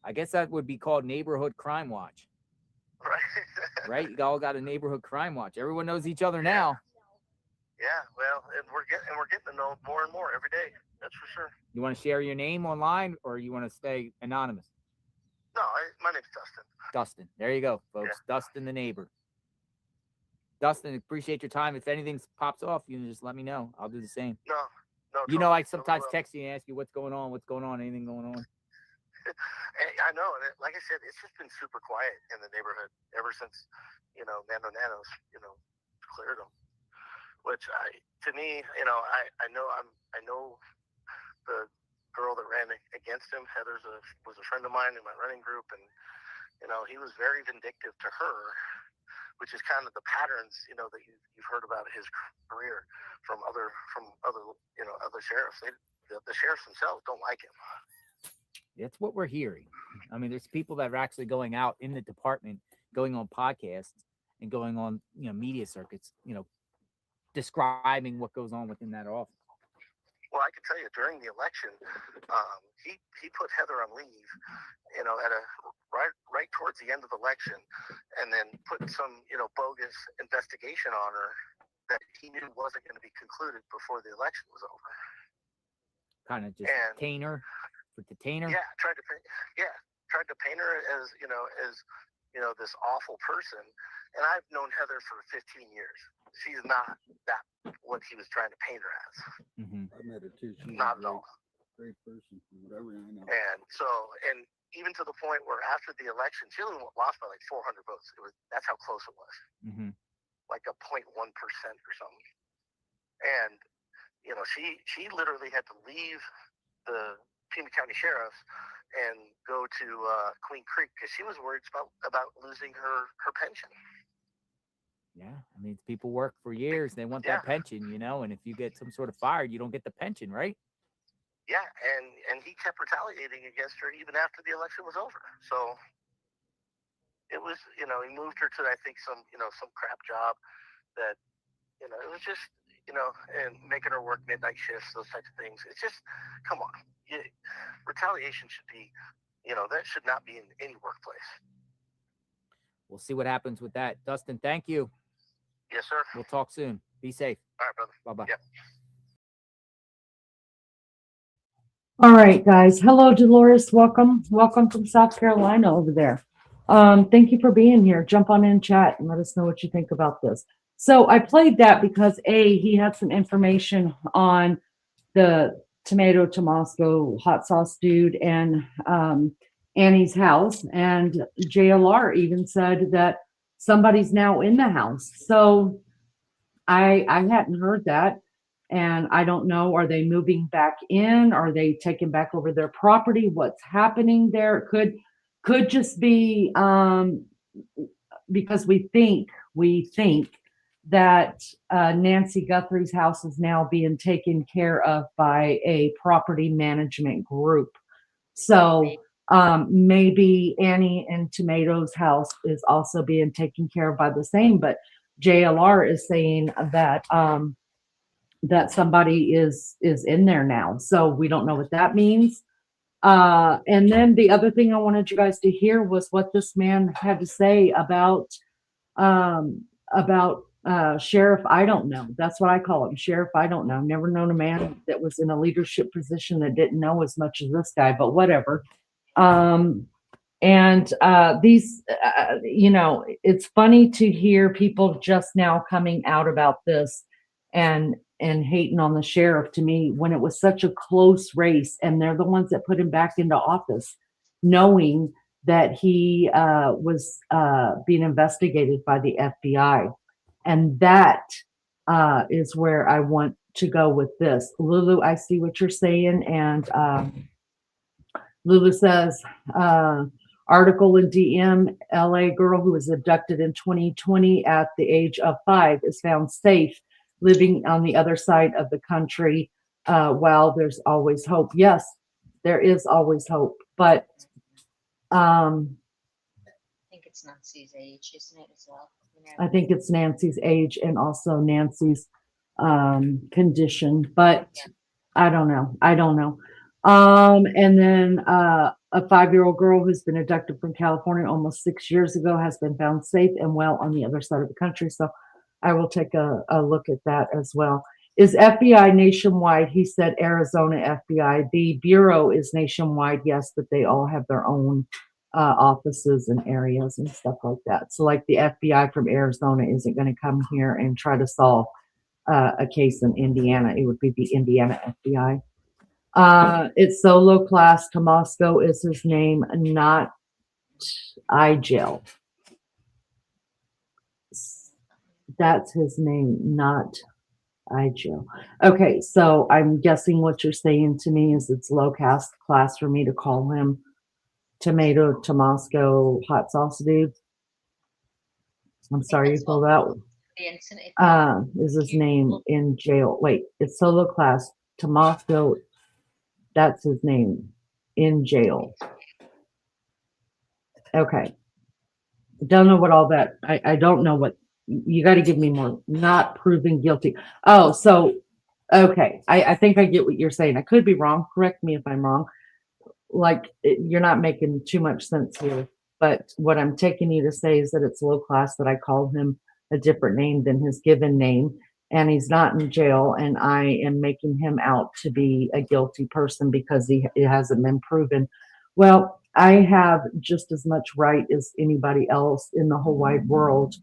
Speaker 10: I guess that would be called Neighborhood Crime Watch.
Speaker 15: Right.
Speaker 10: Right? You all got a Neighborhood Crime Watch. Everyone knows each other now.
Speaker 15: Yeah, well, and we're getting to know more and more every day. That's for sure.
Speaker 10: You want to share your name online, or you want to stay anonymous?
Speaker 15: No, my name's Dustin.
Speaker 10: Dustin. There you go, folks. Yeah. Dustin the neighbor. Dustin, appreciate your time. If anything pops off, you can just let me know. I'll do the same.
Speaker 15: No.
Speaker 10: I sometimes text you and ask you what's going on, anything going on.
Speaker 15: I know, and like I said, it's just been super quiet in the neighborhood ever since, Nanos, cleared them. Which to me, I know the girl that ran against him. Heather was a friend of mine in my running group, and he was very vindictive to her, which is kind of the patterns that you've heard about his career from other sheriffs. the sheriffs themselves don't like him.
Speaker 10: That's what we're hearing. I mean, there's people that are actually going out in the department, going on podcasts and going on, media circuits, describing what goes on within that office.
Speaker 15: Well, I can tell you during the election, he put Heather on leave, at a right towards the end of the election, and then put some bogus investigation on her that he knew wasn't going to be concluded before the election was over.
Speaker 10: Kind of just detain her.
Speaker 15: Yeah, tried to paint her as this awful person. And I've known Heather for 15 years. She's not that what he was trying to paint her as.
Speaker 10: Mm-hmm.
Speaker 17: I met her too. She's
Speaker 15: not at all.
Speaker 17: Great person, from whatever I know.
Speaker 15: And even to the point where after the election, she only lost by like 400 votes. That's how close it was.
Speaker 10: Mm-hmm.
Speaker 15: Like a 0.1% or something. And she literally had to leave the Pima County Sheriff's and go to Queen Creek because she was worried about losing her pension.
Speaker 10: Yeah, I mean, people work for years. They want that pension, and if you get some sort of fired, you don't get the pension, right?
Speaker 15: Yeah, and he kept retaliating against her even after the election was over. So it was, he moved her to, I think, some crap job that, it was just, and making her work midnight shifts, those types of things. It's just, come on. Retaliation should be, that should not be in any workplace.
Speaker 10: We'll see what happens with that. Dustin, thank you.
Speaker 15: Yes, sir.
Speaker 10: We'll talk soon. Be safe.
Speaker 15: All right, brother.
Speaker 10: Bye-bye.
Speaker 15: Yep.
Speaker 2: All right, guys. Hello, Dolores. Welcome from South Carolina over there. Thank you for being here. Jump on in chat and let us know what you think about this. So I played that because he had some information on the tomato Tabasco hot sauce dude and Annie's house, and JLR even said that somebody's now in the house. So I hadn't heard that, and I don't know, are they moving back in? Are they taking back over their property? What's happening there? It could just be because we think that Nacey Guthrie's house is now being taken care of by a property management group. So maybe Annie and Tomato's house is also being taken care of by the same, but JLR is saying that that somebody is in there now. So we don't know what that means. And then the other thing I wanted you guys to hear was what this man had to say about Sheriff I don't know. That's what I call him, Sheriff I don't know. Never known a man that was in a leadership position that didn't know as much as this guy, but whatever. These, it's funny to hear people just now coming out about this and hating on the sheriff, to me, when it was such a close race, and they're the ones that put him back into office, knowing that he was being investigated by the FBI. And that is where I want to go with this. Lulu, I see what you're saying. And Lulu says, article in DM, LA girl who was abducted in 2020 at the age of 5 is found safe living on the other side of the country. While there's always hope. Yes, there is always hope. But
Speaker 3: I think it's Nancy's age, isn't it, as well?
Speaker 2: I think it's Nancy's age and also Nancy's condition, but I don't know. And then a 5-year-old girl who's been abducted from California almost 6 years ago has been found safe and well on the other side of the country. So I will take a look at that as well. Is FBI nationwide? He said Arizona FBI. The Bureau is nationwide, yes, but they all have their own offices and areas and stuff like that. So like the FBI from Arizona isn't going to come here and try to solve a case in Indiana. It would be the Indiana FBI. It's solo class. Tabasco is his name, not Igel. That's his name, not Igel. Okay, so I'm guessing what you're saying to me is it's low class for me to call him Tomato Tabasco hot sauce dude. I'm sorry you pulled out. Is his name in jail? Wait, it's solo class Tabasco That's his name. In jail. Okay. Don't know what all that, I don't know what, you got to give me more. Not proven guilty. Oh, so, okay. I think I get what you're saying. I could be wrong. Correct me if I'm wrong. Like, you're not making too much sense here. But what I'm taking you to say is that it's low class that I called him a different name than his given name, and he's not in jail, and I am making him out to be a guilty person because it hasn't been proven. Well, I have just as much right as anybody else in the whole wide world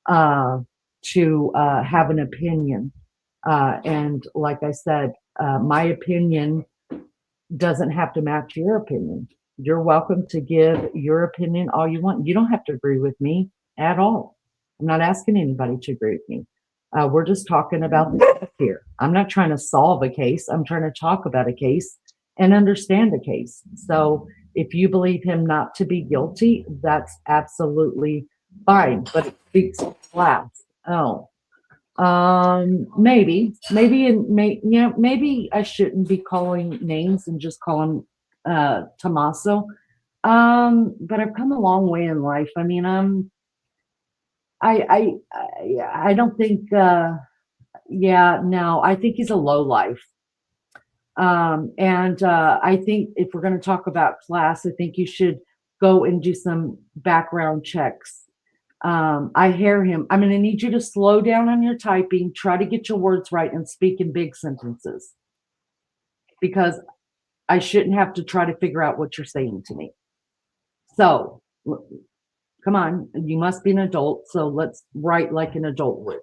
Speaker 2: to have an opinion. And like I said, my opinion doesn't have to match your opinion. You're welcome to give your opinion all you want. You don't have to agree with me at all. I'm not asking anybody to agree with me. We're just talking about the stuff here. I'm not trying to solve a case. I'm trying to talk about a case and understand a case. So if you believe him not to be guilty, that's absolutely fine. But it speaks to class. Oh, maybe I shouldn't be calling names and just call him Tommaso. But I've come a long way in life. I mean, I don't think no, I think he's a low life. And I think if we're going to talk about class, I think you should go and do some background checks. I hear him. I'm going to need you to slow down on your typing, try to get your words right, and speak in big sentences, because I shouldn't have to try to figure out what you're saying to me. So come on, you must be an adult, so let's write like an adult would.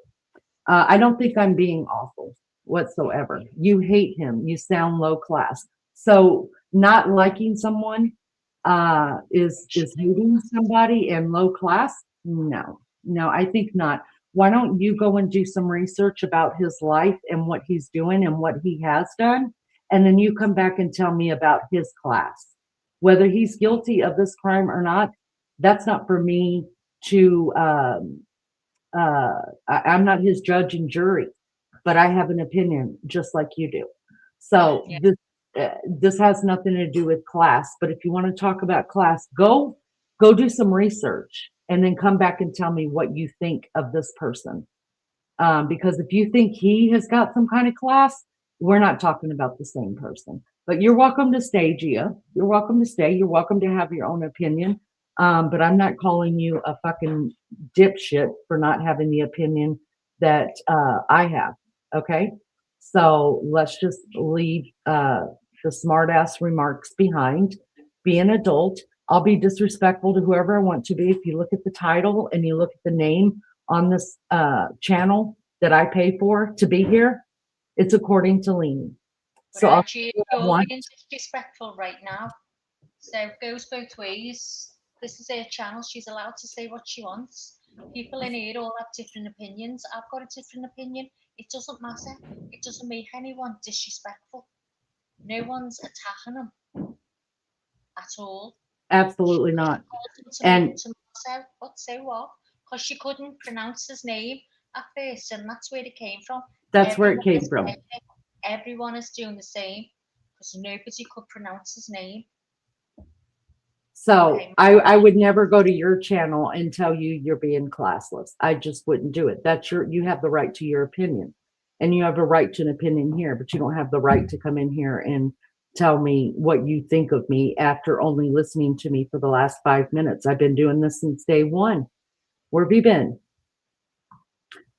Speaker 2: I don't think I'm being awful whatsoever. You hate him. You sound low class. So not liking someone is hating somebody and low class? No, I think not. Why don't you go and do some research about his life and what he's doing and what he has done, and then you come back and tell me about his class. Whether he's guilty of this crime or not, that's not for me to I'm not his judge and jury, but I have an opinion just like you do. So this has nothing to do with class. But if you want to talk about class, go do some research and then come back and tell me what you think of this person. Because if you think he has got some kind of class, we're not talking about the same person. But you're welcome to stay, Gia. You're welcome to stay. You're welcome to have your own opinion. But I'm not calling you a fucking dipshit for not having the opinion that I have. Okay? So let's just leave the smart ass remarks behind. Be an adult. I'll be disrespectful to whoever I want to be. If you look at the title and you look at the name on this channel that I pay for to be here, it's according to Lean. So
Speaker 3: I'll you're being disrespectful right now. So it goes both ways. This is her channel. She's allowed to say what she wants. People in here all have different opinions. I've got a different opinion. It doesn't matter. It doesn't make anyone disrespectful. No one's attacking them at all.
Speaker 2: Absolutely not. And
Speaker 3: but so what? Because she couldn't pronounce his name at first, and that's where it came from.
Speaker 2: That's where it came from.
Speaker 3: Everyone is doing the same because nobody could pronounce his name.
Speaker 2: So I would never go to your channel and tell you you're being classless. I just wouldn't do it. You have the right to your opinion, and you have a right to an opinion here, but you don't have the right to come in here and tell me what you think of me after only listening to me for the last 5 minutes. I've been doing this since day one. Where have you been?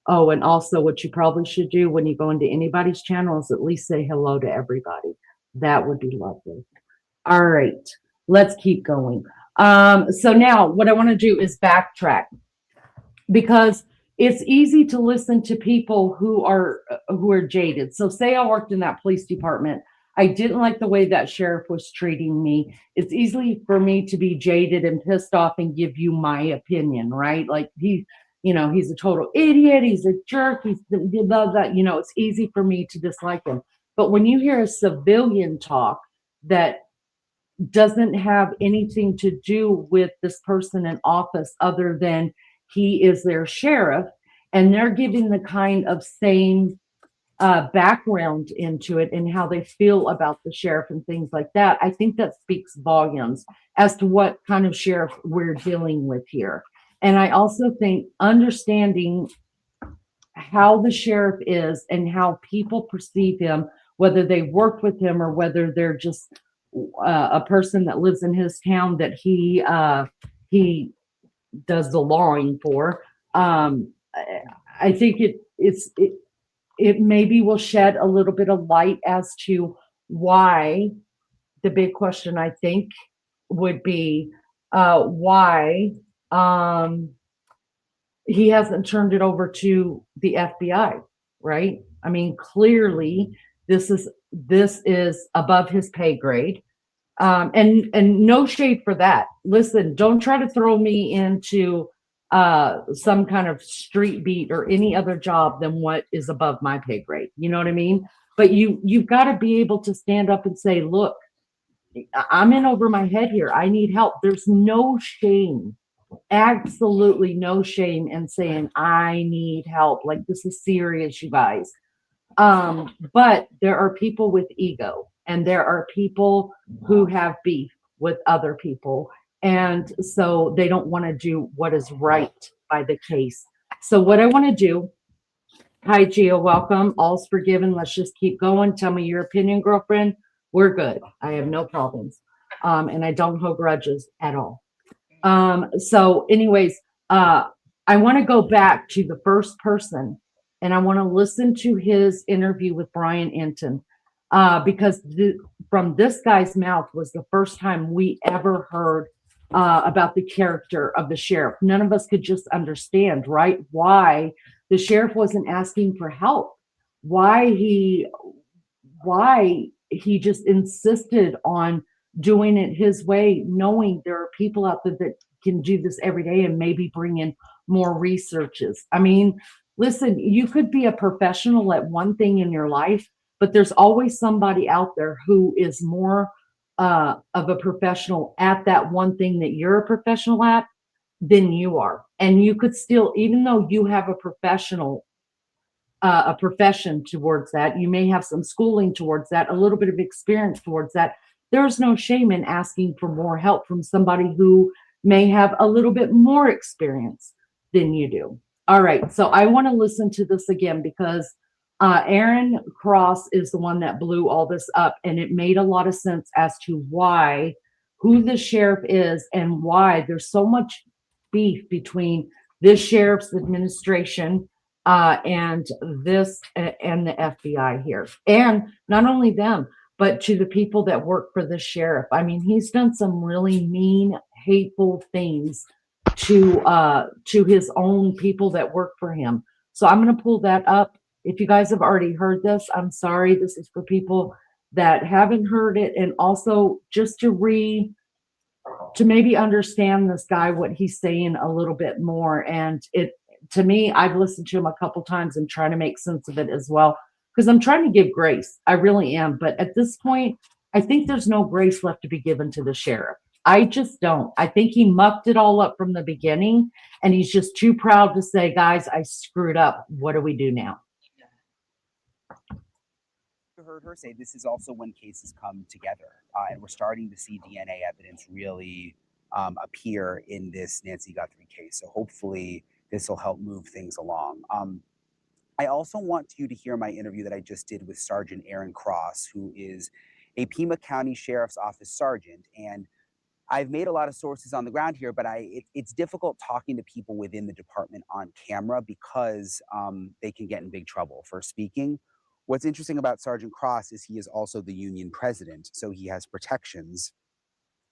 Speaker 2: Oh, and also what you probably should do when you go into anybody's channel is at least say hello to everybody. That would be lovely. All right, let's keep going. So now what I want to do is backtrack, because it's easy to listen to people who are jaded. So say I worked in that police department. I didn't like the way that sheriff was treating me. It's easy for me to be jaded and pissed off and give you my opinion, right? Like he's a total idiot. He's a jerk. He's blah, blah. It's easy for me to dislike him. But when you hear a civilian talk that doesn't have anything to do with this person in office other than he is their sheriff, and they're giving the kind of same background into it and how they feel about the sheriff and things like that, I think that speaks volumes as to what kind of sheriff we're dealing with here. And I also think understanding how the sheriff is and how people perceive him, whether they worked with him or whether they're just a person that lives in his town that he does the lawing for. I think it maybe will shed a little bit of light as to why. The big question, I think, would be why he hasn't turned it over to the FBI, right? I mean, clearly this is above his pay grade. And no shade for that. Listen, don't try to throw me into some kind of street beat or any other job than what is above my pay grade. You know what I mean? But you've got to be able to stand up and say, look, I'm in over my head here. I need help. There's no shame, absolutely no shame in saying I need help. Like, this is serious, you guys. But there are people with ego, and there are people who have beef with other people. And so they don't want to do what is right by the case. So what I want to do, hi, Gio, welcome. All's forgiven. Let's just keep going. Tell me your opinion, girlfriend. We're good. I have no problems. And I don't hold grudges at all. So anyways, I want to go back to the first person, and I want to listen to his interview with Brian Enton, because from this guy's mouth was the first time we ever heard about the character of the sheriff. None of us could just understand, right? Why the sheriff wasn't asking for help, why he just insisted on doing it his way, knowing there are people out there that can do this every day and maybe bring in more researches. I mean, listen, you could be a professional at one thing in your life, but there's always somebody out there who is more of a professional at that one thing that you're a professional at than you are. And you could still, even though you have a profession towards that, you may have some schooling towards that, a little bit of experience towards that. There's no shame in asking for more help from somebody who may have a little bit more experience than you do. All right, so I want to listen to this again because Aaron Cross is the one that blew all this up, and it made a lot of sense as to why, who the sheriff is, and why there's so much beef between this sheriff's administration and this and the FBI here. And not only them, but to the people that work for the sheriff. I mean, he's done some really mean, hateful things to his own people that work for him. So I'm going to pull that up. If you guys have already heard this, I'm sorry. This is for people that haven't heard it, and also just to maybe understand this guy, what he's saying a little bit more. And to me, I've listened to him a couple times and trying to make sense of it as well, because I'm trying to give grace. I really am. But at this point, I think there's no grace left to be given to the sheriff. I just don't. I think he mucked it all up from the beginning, and he's just too proud to say, guys, I screwed up. What do we do now?
Speaker 4: Heard her say this is also when cases come together, and we're starting to see DNA evidence really appear in this Nacey Guthrie case. So hopefully this will help move things along. I also want you to hear my interview that I just did with Sergeant Aaron Cross, who is a Pima County Sheriff's Office sergeant. And I've made a lot of sources on the ground here, but it's difficult talking to people within the department on camera because they can get in big trouble for speaking. What's interesting about Sergeant Cross is he is also the union president, so he has protections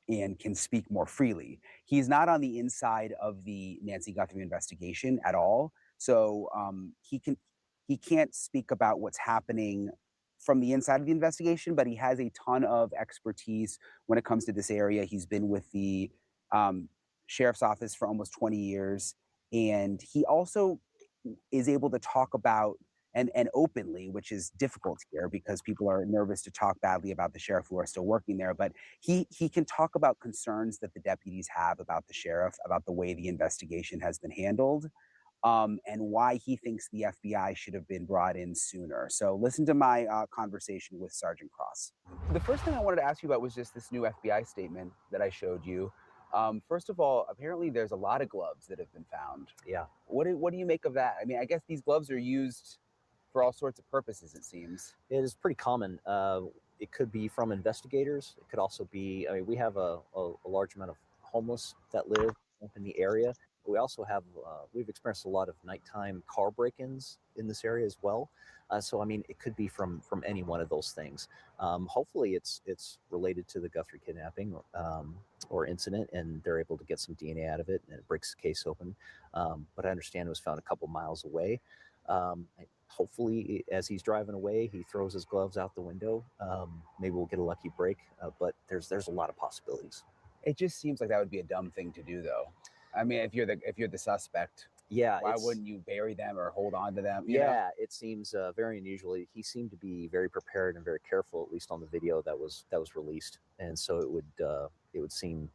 Speaker 4: and can speak more freely. He's not on the inside of the Nacey Guthrie investigation at all, so he can't speak about what's happening from the inside of the investigation, but he has a ton of expertise when it comes to this area. He's been with the sheriff's office for almost 20 years, and he also is able to talk about and openly, which is difficult here because people are nervous to talk badly about the sheriff who are still working there. But he can talk about concerns that the deputies have about the sheriff, about the way the investigation has been handled. and why he thinks the FBI should have been brought in sooner. So listen to my conversation with Sergeant Cross. The first thing I wanted to ask you about was just this new FBI statement that I showed you. First of all, apparently there's a lot of gloves that have been found.
Speaker 18: Yeah.
Speaker 4: What do you make of that? I mean, I guess these gloves are used for all sorts of purposes, it seems.
Speaker 18: It is pretty common. It could be from investigators. It could also be, I mean, we have a large amount of homeless that live up in the area. We also have, we've experienced a lot of nighttime car break-ins in this area as well. So, I mean, it could be from any one of those things. Hopefully it's related to the Guthrie kidnapping or incident, and they're able to get some DNA out of it, and it breaks the case open. But I understand it was found a couple miles away. Hopefully, as he's driving away, he throws his gloves out the window. Maybe we'll get a lucky break, but there's a lot of possibilities.
Speaker 4: It just seems like that would be a dumb thing to do, though. I mean, if you're the suspect,
Speaker 18: yeah,
Speaker 4: why wouldn't you bury them or hold on to them? You
Speaker 18: Yeah,
Speaker 4: know?
Speaker 18: it seems very unusual. He seemed to be very prepared and very careful, at least on the video that was released, and so it would seem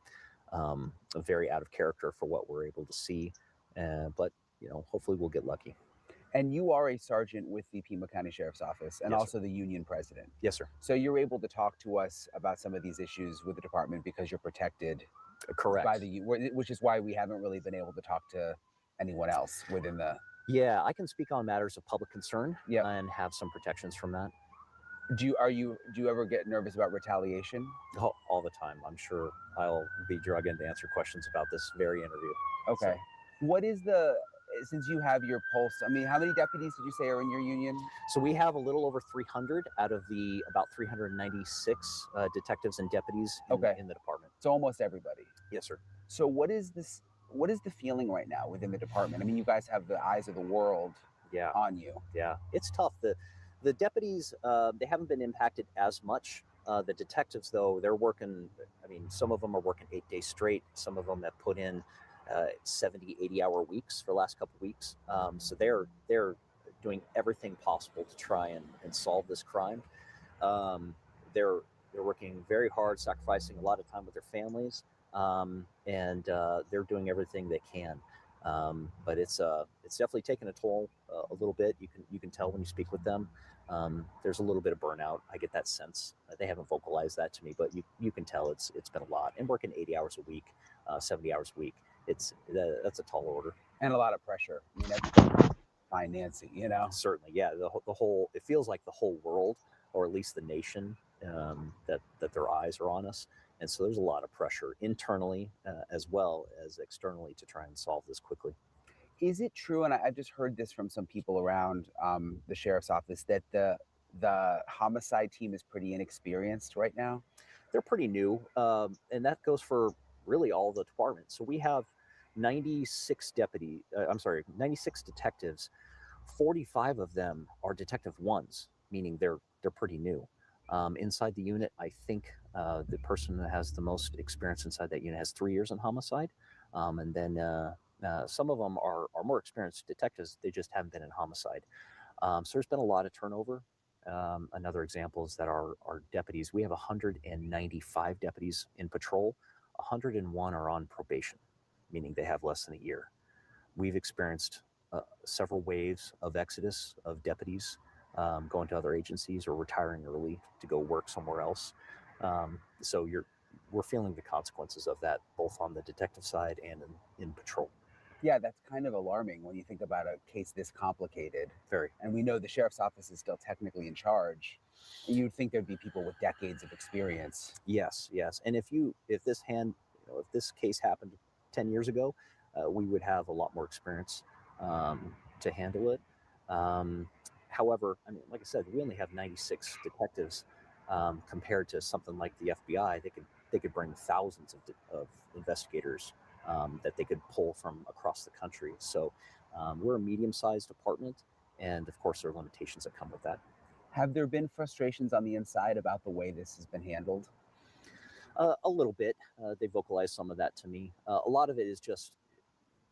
Speaker 18: very out of character for what we're able to see. But you know, hopefully we'll get lucky.
Speaker 4: And you are a sergeant with the Pima County Sheriff's Office and
Speaker 18: Yes,
Speaker 4: also the union president.
Speaker 18: Yes, sir.
Speaker 4: So you're able to talk to us about some of these issues with the department because you're protected.
Speaker 18: Correct.
Speaker 4: By which is why we haven't really been able to talk to anyone else within the.
Speaker 18: Yeah, I can speak on matters of public concern and have some protections from that.
Speaker 4: Do you ever get nervous about retaliation?
Speaker 18: Oh, all the time. I'm sure I'll be drug in to answer questions about this very interview.
Speaker 4: Okay. What is since you have your pulse, I mean, how many deputies did you say are in your union?
Speaker 18: So we have a little over 300 out of the about 396 detectives and deputies in the department.
Speaker 4: So almost everybody.
Speaker 18: Yes, sir.
Speaker 4: So what is the feeling right now within the department? I mean, you guys have the eyes of the world on you.
Speaker 18: Yeah, it's tough. The deputies, they haven't been impacted as much. The detectives, though, they're working, I mean, some of them are working 8 days straight. Some of them have put in 70, 80-hour weeks for the last couple of weeks. So they're doing everything possible to try and solve this crime. They're working very hard, sacrificing a lot of time with their families, and they're doing everything they can. But it's definitely taken a toll a little bit. You can tell when you speak with them. There's a little bit of burnout. I get that sense. They haven't vocalized that to me, but you can tell it's been a lot. And working 80 hours a week, 70 hours a week, that's a tall order.
Speaker 4: And a lot of pressure. I mean, find Nancy, you know?
Speaker 18: Certainly, yeah. The whole, it feels like the whole world, or at least the nation, that their eyes are on us. And so there's a lot of pressure internally as well as externally to try and solve this quickly.
Speaker 4: Is it true, and I've just heard this from some people around the sheriff's office, that the homicide team is pretty inexperienced right now?
Speaker 18: They're pretty new, and that goes for really all the departments. So we have 96 detectives. 45 of them are detective ones, meaning they're pretty new. Inside the unit, I think the person that has the most experience inside that unit has 3 years in homicide, and then some of them are more experienced detectives. They just haven't been in homicide. So there's been a lot of turnover. Another example is that our deputies, we have 195 deputies in patrol. 101 are on probation, meaning they have less than a year. We've experienced several waves of exodus of deputies going to other agencies or retiring early to go work somewhere else. So we're feeling the consequences of that, both on the detective side and in patrol.
Speaker 4: Yeah, that's kind of alarming when you think about a case this complicated.
Speaker 18: Very.
Speaker 4: And we know the sheriff's office is still technically in charge. You'd think there'd be people with decades of experience.
Speaker 18: Yes. And if this case happened 10 years ago, we would have a lot more experience to handle it. However, I mean, like I said, we only have 96 detectives compared to something like the FBI. They could bring thousands of investigators that they could pull from across the country. So we're a medium-sized department, and of course there are limitations that come with that.
Speaker 4: Have there been frustrations on the inside about the way this has been handled?
Speaker 18: A little bit. They vocalized some of that to me. A lot of it is just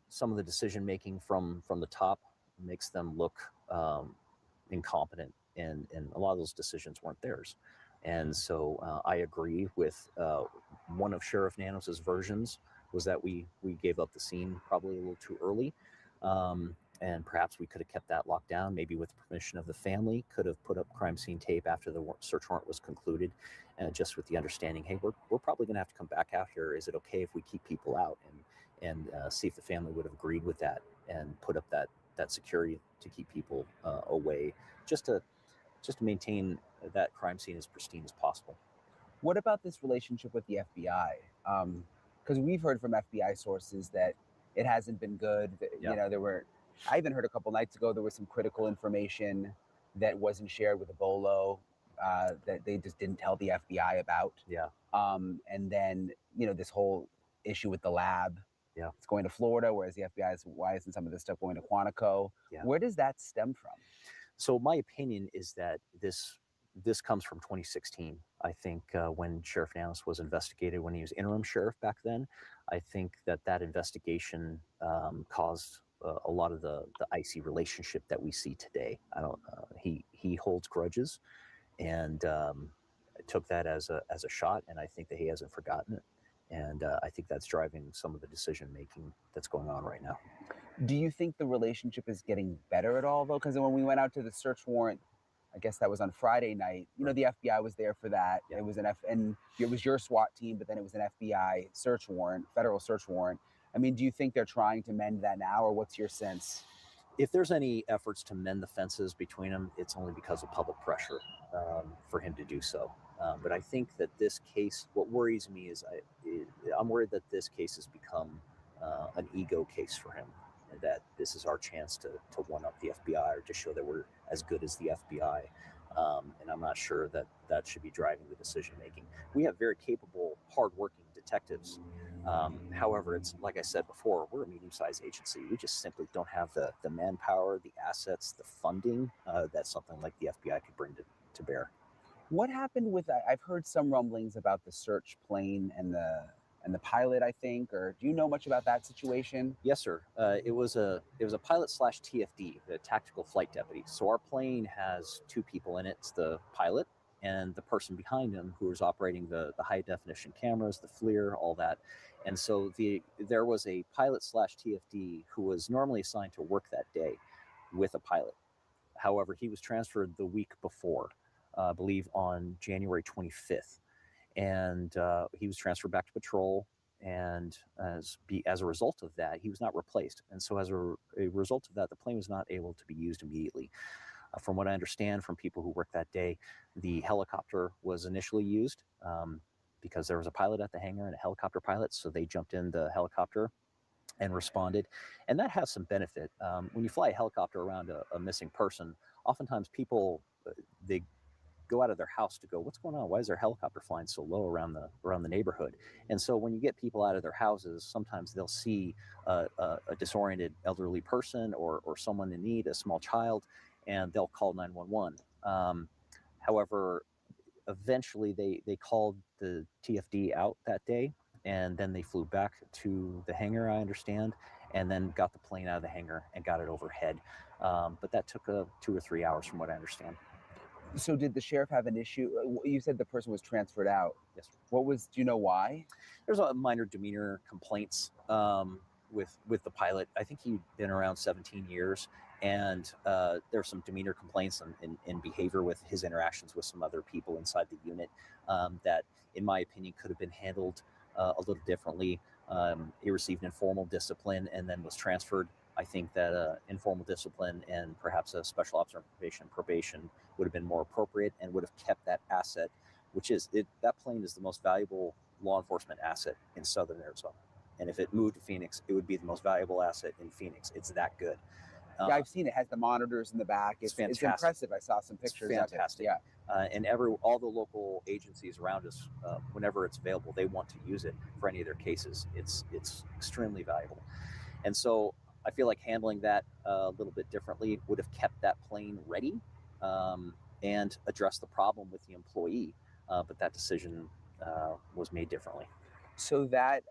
Speaker 18: some of the decision making from the top makes them look incompetent, and a lot of those decisions weren't theirs. And so I agree with one of Sheriff Nanos's versions was that we gave up the scene probably a little too early. And perhaps we could have kept that locked down, maybe with permission of the family, could have put up crime scene tape after the search warrant was concluded, just with the understanding, hey, we're probably going to have to come back out here. Is it okay if we keep people out? And see if the family would have agreed with that and put up that security to keep people away, just to maintain that crime scene as pristine as possible.
Speaker 4: What about this relationship with the FBI? Because we've heard from FBI sources that it hasn't been good. You know, I even heard a couple nights ago there was some critical information that wasn't shared with Ebola that they just didn't tell the FBI about.
Speaker 18: Yeah.
Speaker 4: And then, you know, this whole issue with the lab.
Speaker 18: Yeah.
Speaker 4: It's going to Florida, whereas the FBI is, why isn't some of this stuff going to Quantico?
Speaker 18: Yeah.
Speaker 4: Where does that stem from?
Speaker 18: So my opinion is that this comes from 2016. I think when Sheriff Nanos was investigated, when he was interim sheriff back then, I think that investigation caused a lot of the icy relationship that we see today. He holds grudges, and took that as a shot, and I think that he hasn't forgotten it. And I think that's driving some of the decision making that's going on right now.
Speaker 4: Do you think the relationship is getting better at all, though? Because when we went out to the search warrant, I guess that was on Friday night. You know, the FBI was there for that. Yeah. It was and it was your SWAT team, but then it was an FBI search warrant, federal search warrant. I mean, do you think they're trying to mend that now, or what's your sense?
Speaker 18: If there's any efforts to mend the fences between them, it's only because of public pressure for him to do so. But I think that this case, what worries me is I'm worried that this case has become an ego case for him, and that this is our chance to one-up the FBI, or to show that we're as good as the FBI. And I'm not sure that should be driving the decision-making. We have very capable, hardworking detectives. However, it's like I said before, we're a medium-sized agency. We just simply don't have the manpower, the assets, the funding that something like the FBI could bring to bear.
Speaker 4: What happened with, I've heard some rumblings about the search plane and the pilot, I think, or do you know much about that situation?
Speaker 18: Yes, sir. It was a pilot / TFD, the tactical flight deputy. So our plane has two people in it. It's the pilot and the person behind him who is operating the high definition cameras, the FLIR, all that. And so there was a pilot / TFD who was normally assigned to work that day with a pilot. However, he was transferred the week before, I believe on January 25th. And he was transferred back to patrol, and as a result of that, he was not replaced. And so as a result of that, the plane was not able to be used immediately. From what I understand from people who worked that day, the helicopter was initially used because there was a pilot at the hangar and a helicopter pilot, so they jumped in the helicopter and responded. And that has some benefit. When you fly a helicopter around a missing person, oftentimes people, they go out of their house to go, what's going on? Why is their helicopter flying so low around the neighborhood? And so when you get people out of their houses, sometimes they'll see a disoriented elderly person or someone in need, a small child, and they'll call 911. However, eventually they called the TFD out that day, and then they flew back to the hangar, I understand, and then got the plane out of the hangar and got it overhead. But that took 2 or 3 hours from what I understand.
Speaker 4: So did the sheriff have an issue? You said the person was transferred out.
Speaker 18: Yes, sir.
Speaker 4: Do you know why?
Speaker 18: There's a minor demeanor complaints with the pilot. I think he'd been around 17 years, and there's some demeanor complaints in behavior with his interactions with some other people inside the unit that, in my opinion, could have been handled a little differently. He received informal discipline and then was transferred. I think that informal discipline and perhaps a special observation probation would have been more appropriate and would have kept that asset, which is that plane is the most valuable law enforcement asset in southern Arizona. And if it moved to Phoenix, it would be the most valuable asset in Phoenix. It's that good.
Speaker 4: Yeah, I've seen it. It has the monitors in the back. It's fantastic. It's impressive. I saw some pictures.
Speaker 18: It's fantastic.
Speaker 4: Yeah.
Speaker 18: And all the local agencies around us, whenever it's available, they want to use it for any of their cases. It's extremely valuable. And so I feel like handling that a little bit differently would have kept that plane ready and addressed the problem with the employee. But that decision was made differently.
Speaker 4: So that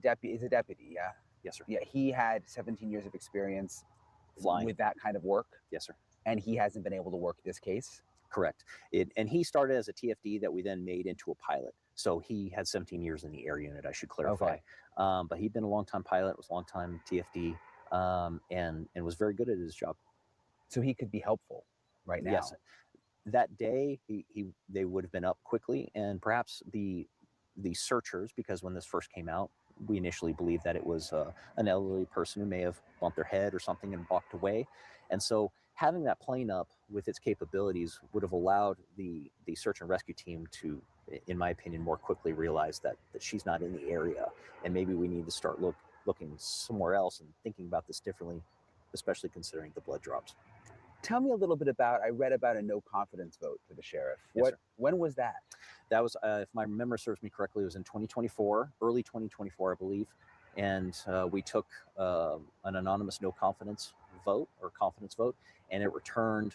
Speaker 4: deputy is a deputy, yeah?
Speaker 18: Yes, sir.
Speaker 4: Yeah, he had 17 years of experience
Speaker 18: flying
Speaker 4: with that kind of work.
Speaker 18: Yes, sir. And
Speaker 4: he hasn't been able to work this case?
Speaker 18: Correct. And he started as a TFD that we then made into a pilot. So he had 17 years in the air unit, I should clarify.
Speaker 4: Okay.
Speaker 18: But he'd been a long-time pilot, was a long-time TFD. and was very good at his job.
Speaker 4: So he could be helpful right now.
Speaker 18: Yes. That day, they would have been up quickly, and perhaps the searchers, because when this first came out, we initially believed that it was an elderly person who may have bumped their head or something and walked away. And so having that plane up with its capabilities would have allowed the search and rescue team to, in my opinion, more quickly realize that she's not in the area, and maybe we need to start looking somewhere else and thinking about this differently, especially considering the blood drops.
Speaker 4: Tell me a little bit about, I read about a no confidence vote for the sheriff.
Speaker 18: Yes,
Speaker 4: when was that?
Speaker 18: That was, if my memory serves me correctly, it was in 2024, early 2024, I believe. And we took an anonymous no confidence vote or confidence vote, and it returned,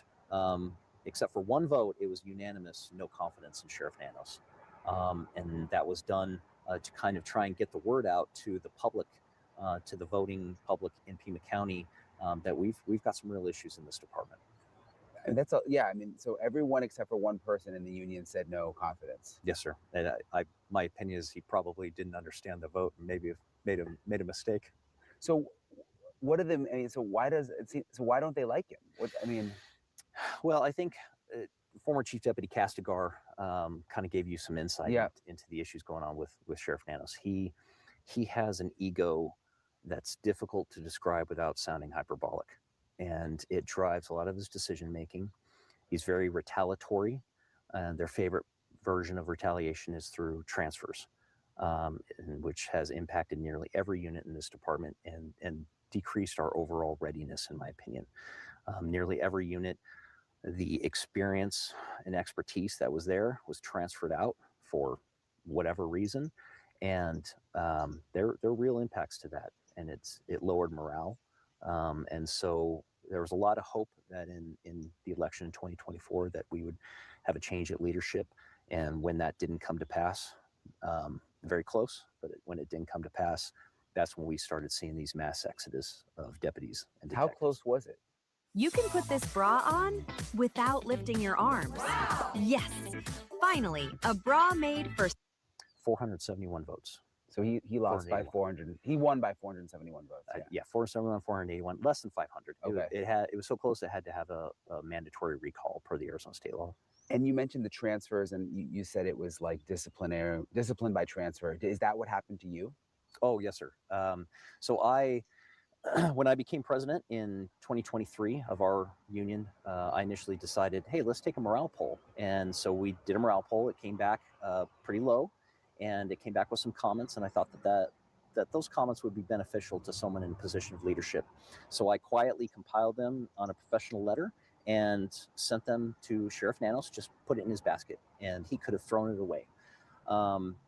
Speaker 18: except for one vote, it was unanimous no confidence in Sheriff Nanos. And that was done to kind of try and get the word out to the public, to the voting public in Pima County, that we've got some real issues in this department.
Speaker 4: And that's I mean, so everyone except for one person in the union said no confidence.
Speaker 18: Yes, sir. And my opinion is he probably didn't understand the vote and maybe made a mistake.
Speaker 4: So what are the? I mean, so why don't they like him?
Speaker 18: Well, I think former Chief Deputy Castigar kind of gave you some insight into the issues going on with Sheriff Nanos. He has an ego that's difficult to describe without sounding hyperbolic, and it drives a lot of his decision making. He's very retaliatory, and their favorite version of retaliation is through transfers, which has impacted nearly every unit in this department and decreased our overall readiness, in my opinion. Nearly every unit, the experience and expertise that was there was transferred out for whatever reason, and there are real impacts to that, and it lowered morale. And so there was a lot of hope that in the election in 2024 that we would have a change at leadership. And when that didn't come to pass, very close, but when it didn't come to pass, that's when we started seeing these mass exodus of deputies and detectives.
Speaker 4: How close was it?
Speaker 12: You can put this bra on without lifting your arms. Yes, finally, a bra made for
Speaker 18: 471 votes.
Speaker 4: So he lost by 400. He won by 471 votes.
Speaker 18: Yeah, 471, 481, less than 500.
Speaker 4: Okay.
Speaker 18: It was so close it had to have a mandatory recall per the Arizona state law.
Speaker 4: And you mentioned the transfers, and you said it was like discipline by transfer. Is that what happened to you?
Speaker 18: Oh, yes, sir. So when I became president in 2023 of our union, I initially decided, hey, let's take a morale poll. And so we did a morale poll. It came back pretty low, and it came back with some comments. And I thought that those comments would be beneficial to someone in a position of leadership. So I quietly compiled them on a professional letter and sent them to Sheriff Nanos, just put it in his basket, and he could have thrown it away.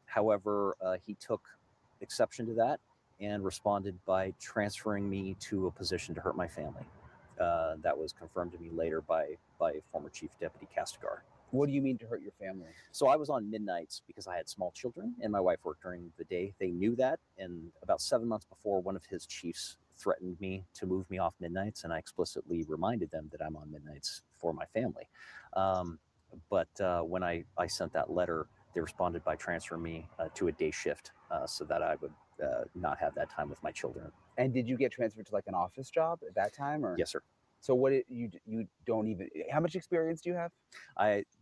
Speaker 18: However, he took exception to that and responded by transferring me to a position to hurt my family. That was confirmed to me later by former Chief Deputy Castigar.
Speaker 4: What do you mean to hurt your family?
Speaker 18: So I was on midnights because I had small children and my wife worked during the day. They knew that, and about 7 months before, one of his chiefs threatened me to move me off midnights, and I explicitly reminded them that I'm on midnights for my family. But when I sent that letter, they responded by transferring me to a day shift so that I would not have that time with my children.
Speaker 4: And did you get transferred to like an office job at that time, or?
Speaker 18: Yes, sir.
Speaker 4: So you don't even, how much experience do you have?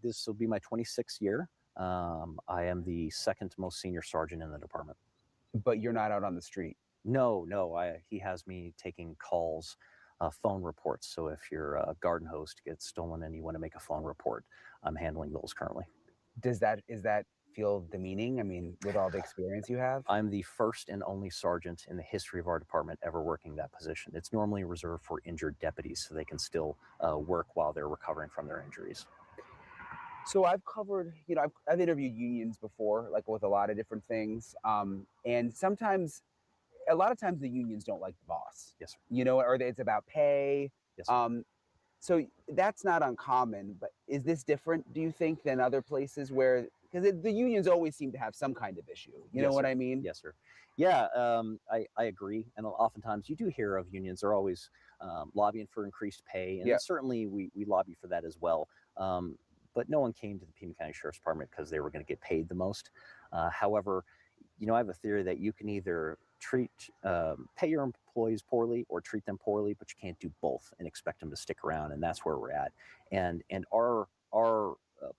Speaker 18: This will be my 26th year. I am the second most senior sergeant in the department.
Speaker 4: But you're not out on the street?
Speaker 18: No. He has me taking calls, phone reports. So if your garden hose gets stolen and you want to make a phone report, I'm handling those currently.
Speaker 4: Is that feel demeaning? I mean, with all the experience you have?
Speaker 18: I'm the first and only sergeant in the history of our department ever working that position. It's normally reserved for injured deputies so they can still work while they're recovering from their injuries.
Speaker 4: So I've covered, I've interviewed unions before, like with a lot of different things. And a lot of times the unions don't like the boss.
Speaker 18: Yes, sir.
Speaker 4: Or it's about pay.
Speaker 18: Yes, sir.
Speaker 4: So that's not uncommon, but is this different, do you think, than other places where, because the unions always seem to have some kind of issue. You know what I mean?
Speaker 18: Yes, sir. Yeah, I agree. And oftentimes you do hear of unions are always lobbying for increased pay. And certainly we lobby for that as well. But no one came to the Pima County Sheriff's Department because they were going to get paid the most. However, I have a theory that you can either pay your employees poorly or treat them poorly, but you can't do both and expect them to stick around. And that's where we're at. And our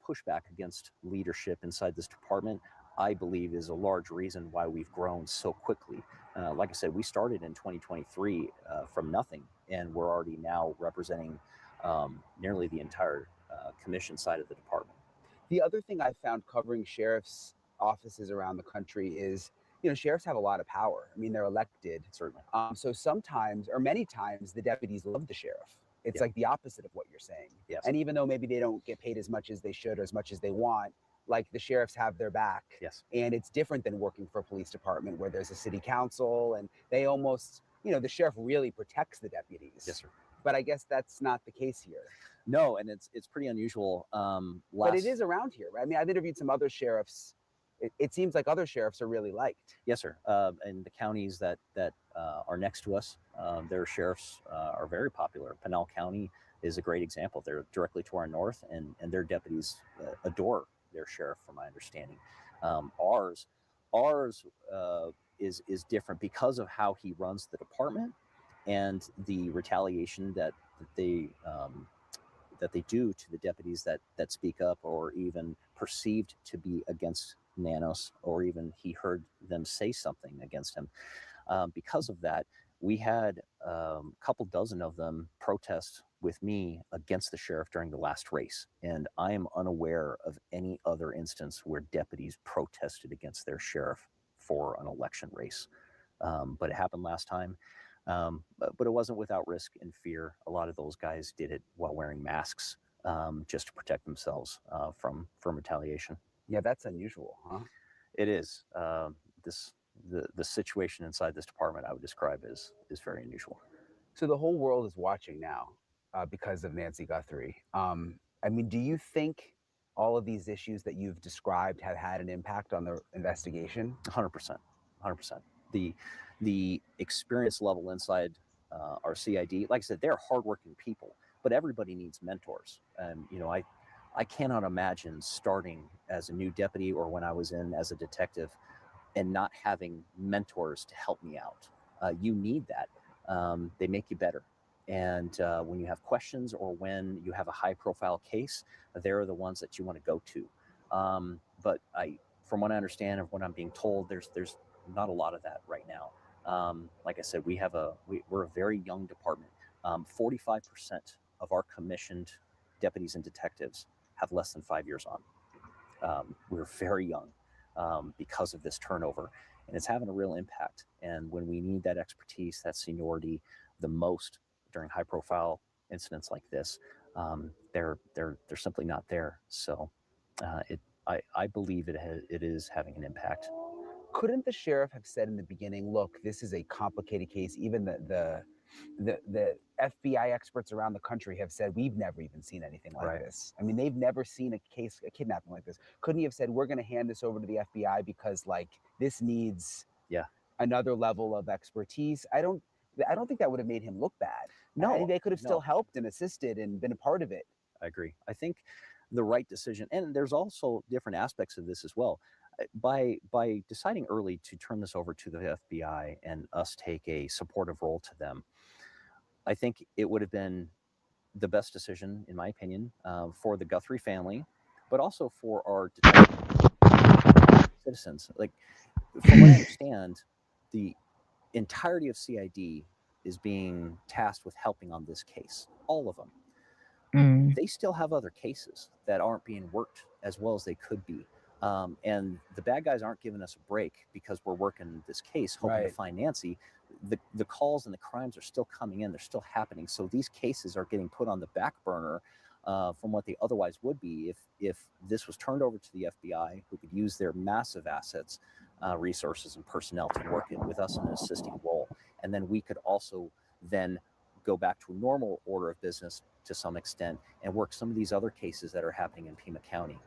Speaker 18: pushback against leadership inside this department, I believe, is a large reason why we've grown so quickly. Like I said, we started in 2023 from nothing, and we're already now representing nearly the entire commission side of the department.
Speaker 4: The other thing I found covering sheriff's offices around the country is, you know, sheriffs have a lot of power. I mean, they're elected.
Speaker 18: Certainly.
Speaker 4: So sometimes, or many times, the deputies love the sheriff. It's like the opposite of what you're saying.
Speaker 18: Yes.
Speaker 4: And even though maybe they don't get paid as much as they should or as much as they want, like the sheriffs have their back.
Speaker 18: Yes.
Speaker 4: And it's different than working for a police department where there's a city council and they almost, you know, the sheriff really protects the deputies.
Speaker 18: Yes, sir.
Speaker 4: But I guess that's not the case here.
Speaker 18: No, and it's pretty unusual.
Speaker 4: But it is around here, right? I mean, I've interviewed some other sheriffs. It seems like other sheriffs are really liked.
Speaker 18: Yes, sir. And the counties that are next to us, their sheriffs are very popular. Pinal County is a great example. They're directly to our north, and their deputies adore their sheriff, from my understanding. Ours is different because of how he runs the department and the retaliation that they do to the deputies that speak up or even perceived to be against Nanos, or even he heard them say something against him. Because of that, we had a couple dozen of them protest with me against the sheriff during the last race. And I am unaware of any other instance where deputies protested against their sheriff for an election race. But it happened last time. But it wasn't without risk and fear. A lot of those guys did it while wearing masks, just to protect themselves from retaliation.
Speaker 4: Yeah, that's unusual, huh?
Speaker 18: It is. The situation inside this department I would describe as is very unusual.
Speaker 4: So the whole world is watching now because of Nacey Guthrie. I mean, do you think all of these issues that you've described have had an impact on the investigation?
Speaker 18: 100%. 100%. The experience level inside our CID, like I said, they're hardworking people, but everybody needs mentors. And, you know, I cannot imagine starting as a new deputy or when I was in as a detective and not having mentors to help me out. You need that. They make you better. And when you have questions or when you have a high profile case, they're the ones that you want to go to. But from what I understand of what I'm being told, there's not a lot of that right now. Like I said, we're a very young department. 45% of our commissioned deputies and detectives have less than 5 years on. We're very young because of this turnover, and it's having a real impact. And when we need that expertise, that seniority the most during high profile incidents like this, they're simply not there. So I believe it is having an impact.
Speaker 4: Couldn't the sheriff have said in the beginning, look, this is a complicated case? Even the FBI experts around the country have said, we've never even seen anything like this. I mean, they've never seen a kidnapping like this. Couldn't he have said, we're going to hand this over to the FBI because like this needs another level of expertise? I don't think that would have made him look bad.
Speaker 18: No,
Speaker 4: I think they could have still helped and assisted and been a part of it.
Speaker 18: I agree. I think the right decision, and there's also different aspects of this as well. By deciding early to turn this over to the FBI and us take a supportive role to them, I think it would have been the best decision, in my opinion, for the Guthrie family, but also for our citizens. Like, from what I understand, the entirety of CID is being tasked with helping on this case, all of them. They still have other cases that aren't being worked as well as they could be. And the bad guys aren't giving us a break because we're working this case, hoping to find Nacey. The calls and the crimes are still coming in. They're still happening. So these cases are getting put on the back burner from what they otherwise would be if this was turned over to the FBI, who could use their massive assets, resources, and personnel to work with us in an assisting role. And then we could also then go back to a normal order of business to some extent and work some of these other cases that are happening in Pima County.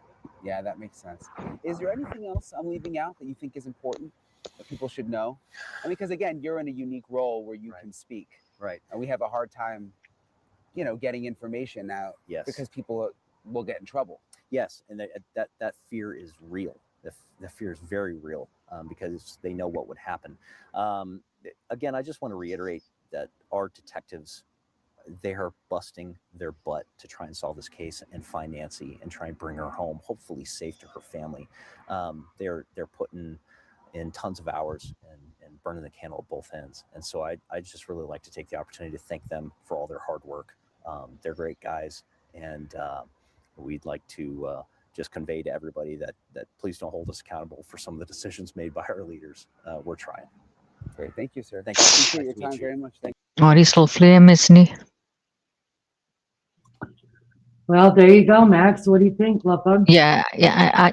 Speaker 4: Yeah, that makes sense. Is there anything else I'm leaving out that you think is important that people should know? I mean, because again, you're in a unique role where you can speak.
Speaker 18: Right.
Speaker 4: And we have a hard time, you know, getting information out.
Speaker 18: Yes.
Speaker 4: Because people will get in trouble.
Speaker 18: Yes, and that fear is real. The fear is very real. because they know what would happen. Again, I just want to reiterate that our detectives, they are busting their butt to try and solve this case and find Nancy and try and bring her home, hopefully safe to her family. They're putting in tons of hours and burning the candle at both ends. And so I just really like to take the opportunity to thank them for all their hard work. They're great guys, and we'd like to just convey to everybody that please don't hold us accountable for some of the decisions made by our leaders. We're trying.
Speaker 4: Great. Thank you, sir.
Speaker 18: Thank you.
Speaker 4: Appreciate your
Speaker 18: Nice to meet
Speaker 4: time
Speaker 18: you.
Speaker 4: very much. Thank
Speaker 3: Oh, he's lovely, isn't he?
Speaker 2: Well, there you go, Max. What do you think, love bug?
Speaker 3: Yeah,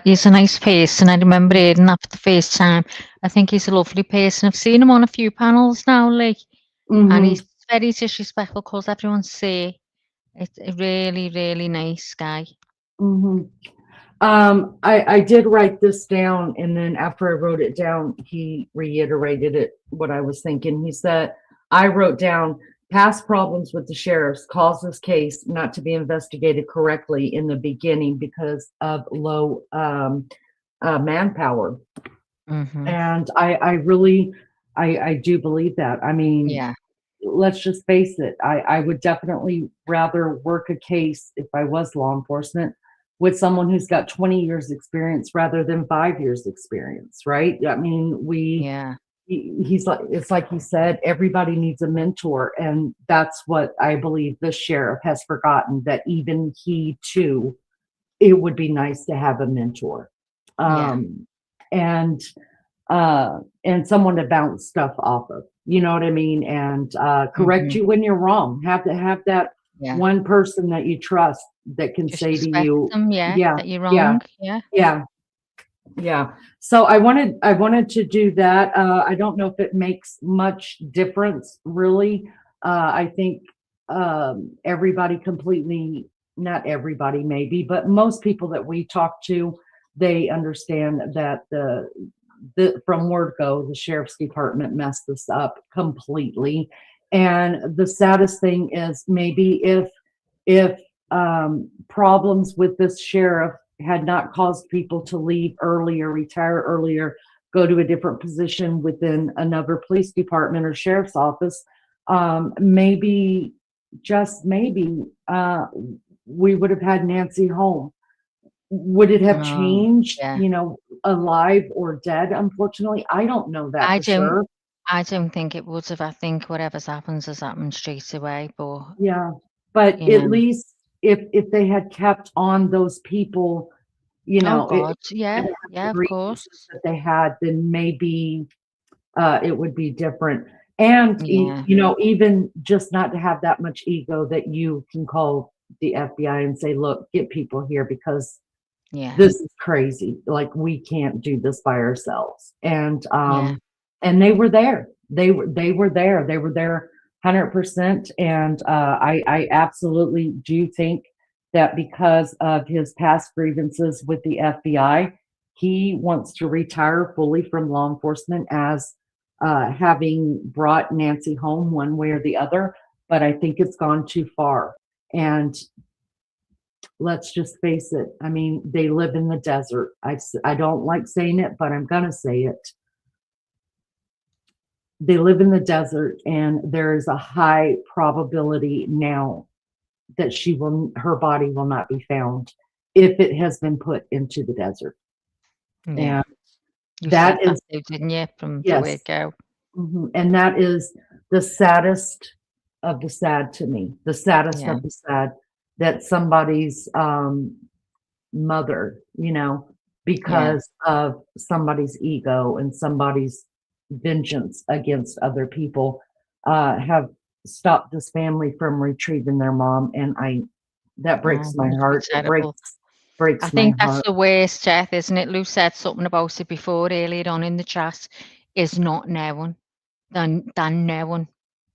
Speaker 3: he's a nice person. I remember hearing that for the first time. I think he's a lovely person. I've seen him on a few panels now, like, and he's very disrespectful, calls everyone say. It's a really, really nice guy.
Speaker 2: I did write this down, and then after I wrote it down, he reiterated it, what I was thinking. He said, I wrote down, past problems with the sheriffs caused this case not to be investigated correctly in the beginning because of low manpower. And I really do believe that. I mean,
Speaker 3: Yeah.
Speaker 2: let's just face it. I would definitely rather work a case, if I was law enforcement, with someone who's got 20 years experience rather than 5 years experience, right? I mean, he's like, it's like he said, everybody needs a mentor. And that's what I believe the sheriff has forgotten, that even he too, it would be nice to have a mentor. And someone to bounce stuff off of, you know what I mean? And correct you when you're wrong. Have to have that one person that you trust that can
Speaker 3: Just
Speaker 2: say to
Speaker 3: respect
Speaker 2: you,
Speaker 3: them, that you're wrong.
Speaker 2: yeah. So I wanted to do that. I don't know if it makes much difference, really. I think everybody completely, not everybody maybe, but most people that we talk to, they understand that from word go, the sheriff's department messed this up completely. And the saddest thing is, maybe if problems with this sheriff had not caused people to leave earlier, retire earlier, go to a different position within another police department or sheriff's office, maybe, just maybe, we would have had Nancy home. Would it have changed, alive or dead? Unfortunately, I don't know that for sure.
Speaker 3: I don't think it would have. I think whatever's happens has happened straight away. But
Speaker 2: But at least if they had kept on those people,
Speaker 3: oh God, of course,
Speaker 2: that they had, then maybe it would be different. And even just not to have that much ego that you can call the FBI and say, look, get people here because this is crazy. Like, we can't do this by ourselves. And they were there. They were there. They were there 100%. And I absolutely do think that because of his past grievances with the FBI, he wants to retire fully from law enforcement as having brought Nancy home one way or the other. But I think it's gone too far. And let's just face it. I mean, they live in the desert. I don't like saying it, but I'm going to say it. They live in the desert, and there is a high probability now that her body will not be found if it has been put into the desert.
Speaker 3: Yeah.
Speaker 2: And that is,
Speaker 3: didn't you, from the word go?
Speaker 2: And that is the saddest of the sad to me. The saddest of the sad, that somebody's mother, because of somebody's ego and somebody's vengeance against other people, have stopped this family from retrieving their mom. And that breaks my heart. It breaks
Speaker 3: I think
Speaker 2: my
Speaker 3: that's
Speaker 2: heart.
Speaker 3: the worst, Jeff, isn't it? Lou said something about it before, earlier on in the chat, is not knowing than knowing.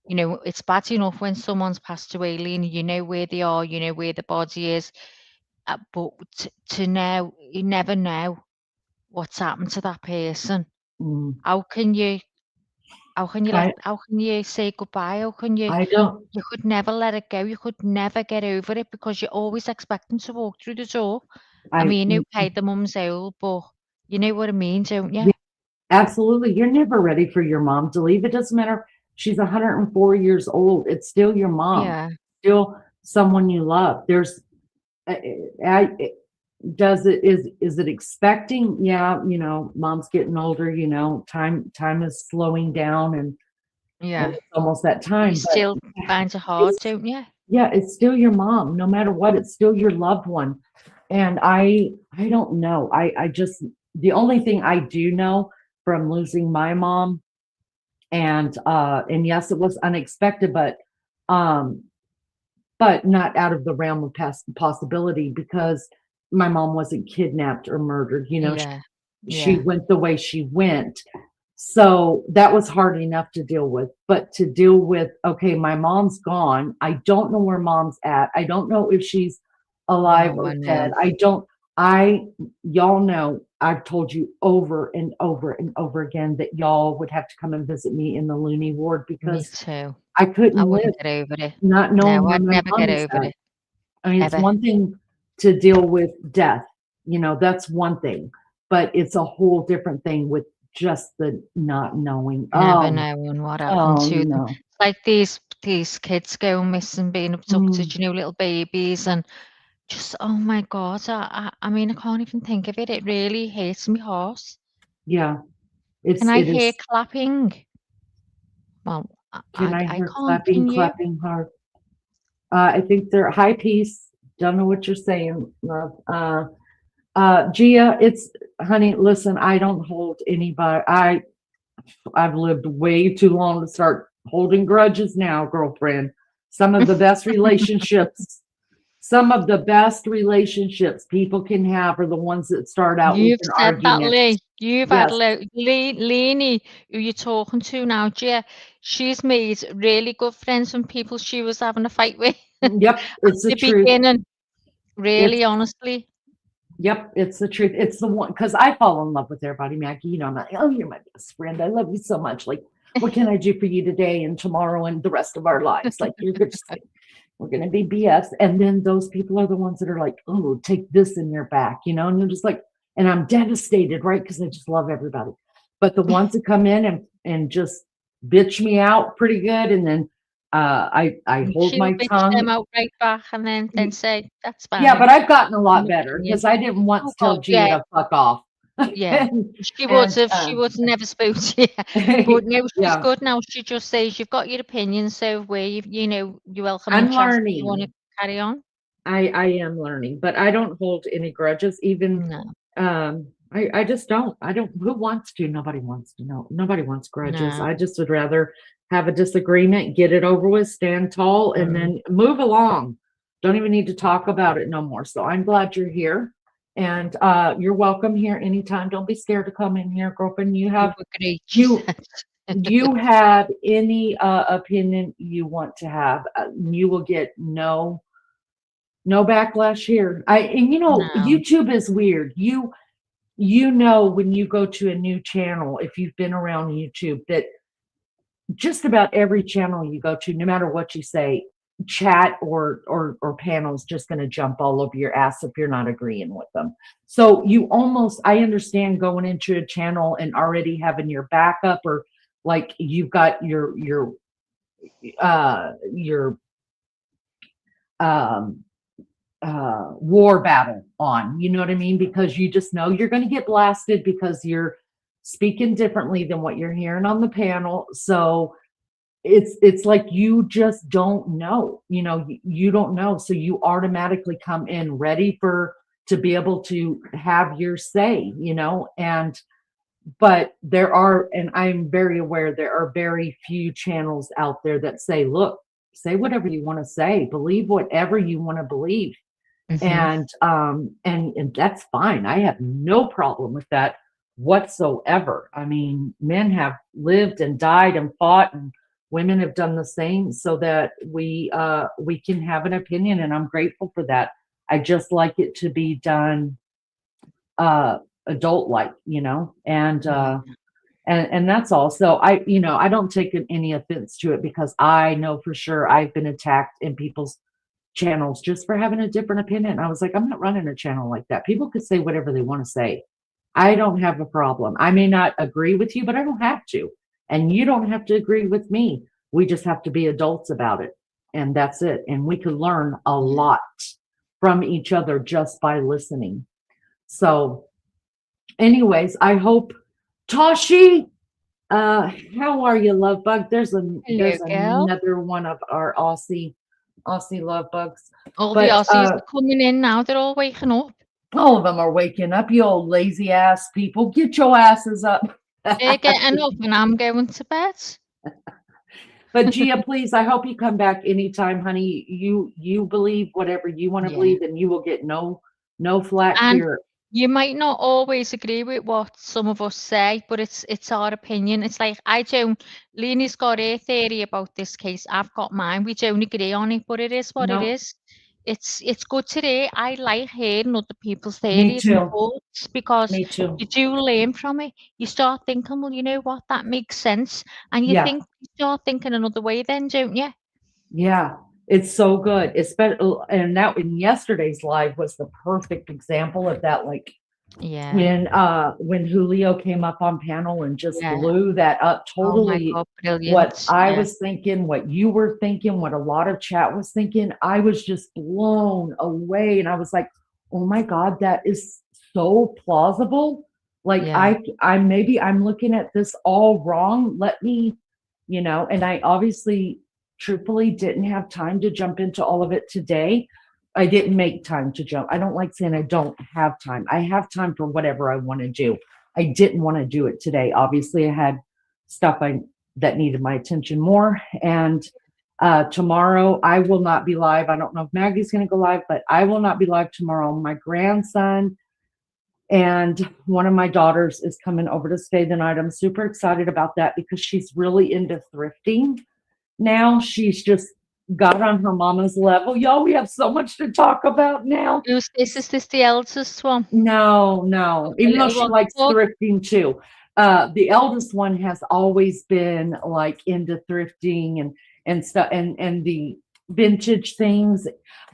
Speaker 3: It's bad enough when someone's passed away, Lena, you know where they are, you know where the body is, but to know, you never know what's happened to that person. How can you say goodbye? How can you?
Speaker 2: I don't.
Speaker 3: You could never let it go. You could never get over it because you always expect them to walk through the door. I mean, who paid the mum's owl, but you know what I mean, don't you?
Speaker 2: Absolutely. You're never ready for your mom to leave. It doesn't matter. She's 104 years old. It's still your mom,
Speaker 3: Yeah.
Speaker 2: still someone you love. There's, does it, is it expecting? Yeah. Mom's getting older, time is slowing down and
Speaker 3: Yeah.
Speaker 2: it's almost that
Speaker 3: You
Speaker 2: time, but
Speaker 3: still find it hard, don't you?
Speaker 2: yeah, it's still your mom, no matter what, it's still your loved one. And I don't know. I just, the only thing I do know from losing my mom, and yes, it was unexpected, um, but not out of the realm of past possibility, because my mom wasn't kidnapped or murdered.
Speaker 3: Yeah.
Speaker 2: She
Speaker 3: Yeah.
Speaker 2: went the way she went. So that was hard enough to deal with. But to deal with, okay, my mom's gone. I don't know where mom's at. I don't know if she's alive
Speaker 3: Oh,
Speaker 2: or
Speaker 3: I
Speaker 2: dead.
Speaker 3: know.
Speaker 2: Y'all know, I've told you over and over and over again that y'all would have to come and visit me in the loony ward,
Speaker 3: Me
Speaker 2: because
Speaker 3: too.
Speaker 2: I
Speaker 3: I
Speaker 2: couldn't live
Speaker 3: wouldn't get over it.
Speaker 2: not knowing
Speaker 3: No,
Speaker 2: where
Speaker 3: I'd
Speaker 2: my
Speaker 3: never
Speaker 2: mom
Speaker 3: get
Speaker 2: is
Speaker 3: over
Speaker 2: at.
Speaker 3: it.
Speaker 2: I mean, it's
Speaker 3: Ever.
Speaker 2: one thing to deal with death, that's one thing, but it's a whole different thing with just the not knowing.
Speaker 3: Never knowing what happened
Speaker 2: Oh
Speaker 3: to them.
Speaker 2: no.
Speaker 3: It's like these kids going missing, being abducted, little babies, and just, oh my God, I mean, I can't even think of it. It really hurts my heart.
Speaker 2: Yeah,
Speaker 3: Can I
Speaker 2: it
Speaker 3: hear
Speaker 2: is.
Speaker 3: clapping? Well,
Speaker 2: Can I
Speaker 3: I
Speaker 2: hear
Speaker 3: can't. Can you?
Speaker 2: clapping hard? I think they're high peace. Don't know what you're saying, love. Gia, honey, listen, I don't hold anybody. I've lived way too long to start holding grudges now, girlfriend. Some of the best relationships, people can have are the ones that start out with
Speaker 3: You've
Speaker 2: an
Speaker 3: said that,
Speaker 2: argument.
Speaker 3: Lee. You've had
Speaker 2: Yes.
Speaker 3: Leanie, who you're talking to now, Gia. She's made really good friends from people she was having a fight with
Speaker 2: Yep,
Speaker 3: at
Speaker 2: it's the
Speaker 3: the
Speaker 2: truth.
Speaker 3: beginning. Really,
Speaker 2: It's
Speaker 3: honestly.
Speaker 2: Yep, it's the truth. It's the one, because I fall in love with everybody, Maggie. I'm like, oh, you're my best friend. I love you so much. Like, what can I do for you today and tomorrow and the rest of our lives? Like, you're just like, we're gonna be BS. And then those people are the ones that are like, oh, take this in your back, and you're just like, and I'm devastated, right? Because I just love everybody. But the ones that come in and just bitch me out pretty good, and then I hold
Speaker 3: She'll
Speaker 2: my
Speaker 3: bitch
Speaker 2: tongue.
Speaker 3: them out right back and then say, that's fine.
Speaker 2: Yeah, but I've gotten a
Speaker 3: In
Speaker 2: lot
Speaker 3: my
Speaker 2: better,
Speaker 3: opinion.
Speaker 2: because I didn't once
Speaker 3: Oh
Speaker 2: tell
Speaker 3: God,
Speaker 2: Gia
Speaker 3: yeah.
Speaker 2: to fuck off.
Speaker 3: Yeah. She would have never spoke to you. But no, she's
Speaker 2: Yeah,
Speaker 3: good now. She just says, you've got your opinion, so where you're welcome
Speaker 2: I'm
Speaker 3: and chat if you want
Speaker 2: learning.
Speaker 3: to carry on.
Speaker 2: I am learning, but I don't hold any grudges. Even
Speaker 3: No,
Speaker 2: I just don't. I don't. Who wants to? Nobody wants to know. Nobody wants grudges.
Speaker 3: no.
Speaker 2: I just would rather have a disagreement, get it over with, stand tall, and then move along. Don't even need to talk about it no more. So I'm glad you're here, and you're welcome here anytime. Don't be scared to come in here, girlfriend. You have
Speaker 3: Great, she
Speaker 2: you
Speaker 3: said.
Speaker 2: you have any opinion you want to have. You will get no backlash here. And
Speaker 3: No.
Speaker 2: YouTube is weird. When you go to a new channel, if you've been around YouTube, that just about every channel you go to, no matter what you say, chat or panel is just going to jump all over your ass if you're not agreeing with them. So I understand going into a channel and already having your backup, or like you've got your war battle on, you know what I mean? Because you just know you're going to get blasted because you're speaking differently than what you're hearing on the panel. So it's like you just don't know, you don't know. So you automatically come in ready to be able to have your say, but and I'm very aware, there are very few channels out there that say, look, say whatever you want to say, believe whatever you want to believe. And that's fine. I have no problem with that whatsoever. I mean, men have lived and died and fought, and women have done the same, so that we can have an opinion, and I'm grateful for that. I just like it to be done adult like, and that's all. So I don't take any offense to it, because I know for sure I've been attacked in people's channels just for having a different opinion. I was like, I'm not running a channel like that. People could say whatever they want to say. I don't have a problem. I may not agree with you, but I don't have to. And you don't have to agree with me. We just have to be adults about it. And that's it. And we can learn a lot from each other just by listening. So, anyways, I hope Toshi, how are you, love bug? There's
Speaker 3: Hello, girl.
Speaker 2: another one of our Aussie love bugs.
Speaker 3: All the Aussies are coming in now. They're all waking up.
Speaker 2: All of them are waking up. You old lazy ass people, get your asses up.
Speaker 3: They're getting up, and I'm going to bed.
Speaker 2: But Gia, please, I hope you come back anytime, honey. You believe whatever you want to believe, and you will get no flack
Speaker 3: And
Speaker 2: here.
Speaker 3: you might not always agree with what some of us say, but it's our opinion. It's like I don't. Leanie's got her theory about this case. I've got mine. We don't agree on it, but it is what it
Speaker 2: No.
Speaker 3: is. It's good today. I like hearing other people's
Speaker 2: Me
Speaker 3: theories and
Speaker 2: too.
Speaker 3: thoughts because
Speaker 2: Me too.
Speaker 3: you do learn from it. You start thinking, well, you know what, that makes sense, and you
Speaker 2: Yeah.
Speaker 3: start thinking another way, then, don't you?
Speaker 2: Yeah, it's so good. Especially, and that in yesterday's live was the perfect example of that. Like
Speaker 3: Yeah.
Speaker 2: when Julio came up on panel and just
Speaker 3: Yeah.
Speaker 2: blew that up
Speaker 3: Oh my
Speaker 2: totally.
Speaker 3: God, brilliant.
Speaker 2: What I
Speaker 3: Yeah.
Speaker 2: was thinking, what you were thinking, what a lot of chat was thinking, I was just blown away. And I was like, oh my God, that is so plausible. Like
Speaker 3: Yeah.
Speaker 2: I'm looking at this all wrong. Let me, and I obviously truthfully didn't have time to jump into all of it today. I didn't make time to jump. I don't like saying I don't have time. I have time for whatever I want to do. I didn't want to do it today. Obviously, I had stuff that needed my attention more. And tomorrow I will not be live. I don't know if Maggie's going to go live, but I will not be live tomorrow. My grandson and one of my daughters is coming over to stay the night. I'm super excited about that because she's really into thrifting now. She's just got on her mama's level. Y'all, we have so much to talk about now.
Speaker 3: Who's this? Is this the eldest one?
Speaker 2: No. Even though
Speaker 3: little
Speaker 2: she
Speaker 3: one
Speaker 2: likes
Speaker 3: called?
Speaker 2: thrifting too. The eldest one has always been like into thrifting and stuff and the vintage things.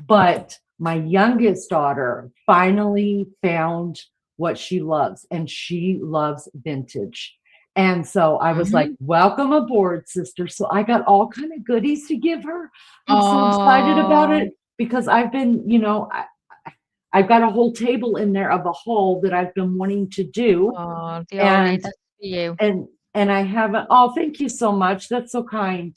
Speaker 2: But my youngest daughter finally found what she loves, and she loves vintage. And so I was like, welcome aboard, sister. So I got all kind of goodies to give her. I'm so excited about it because I've been, I've got a whole table in there of a haul that I've been wanting to do.
Speaker 3: Oh, the
Speaker 2: And
Speaker 3: that's for you.
Speaker 2: and I haven't. Oh, thank you so much. That's so kind.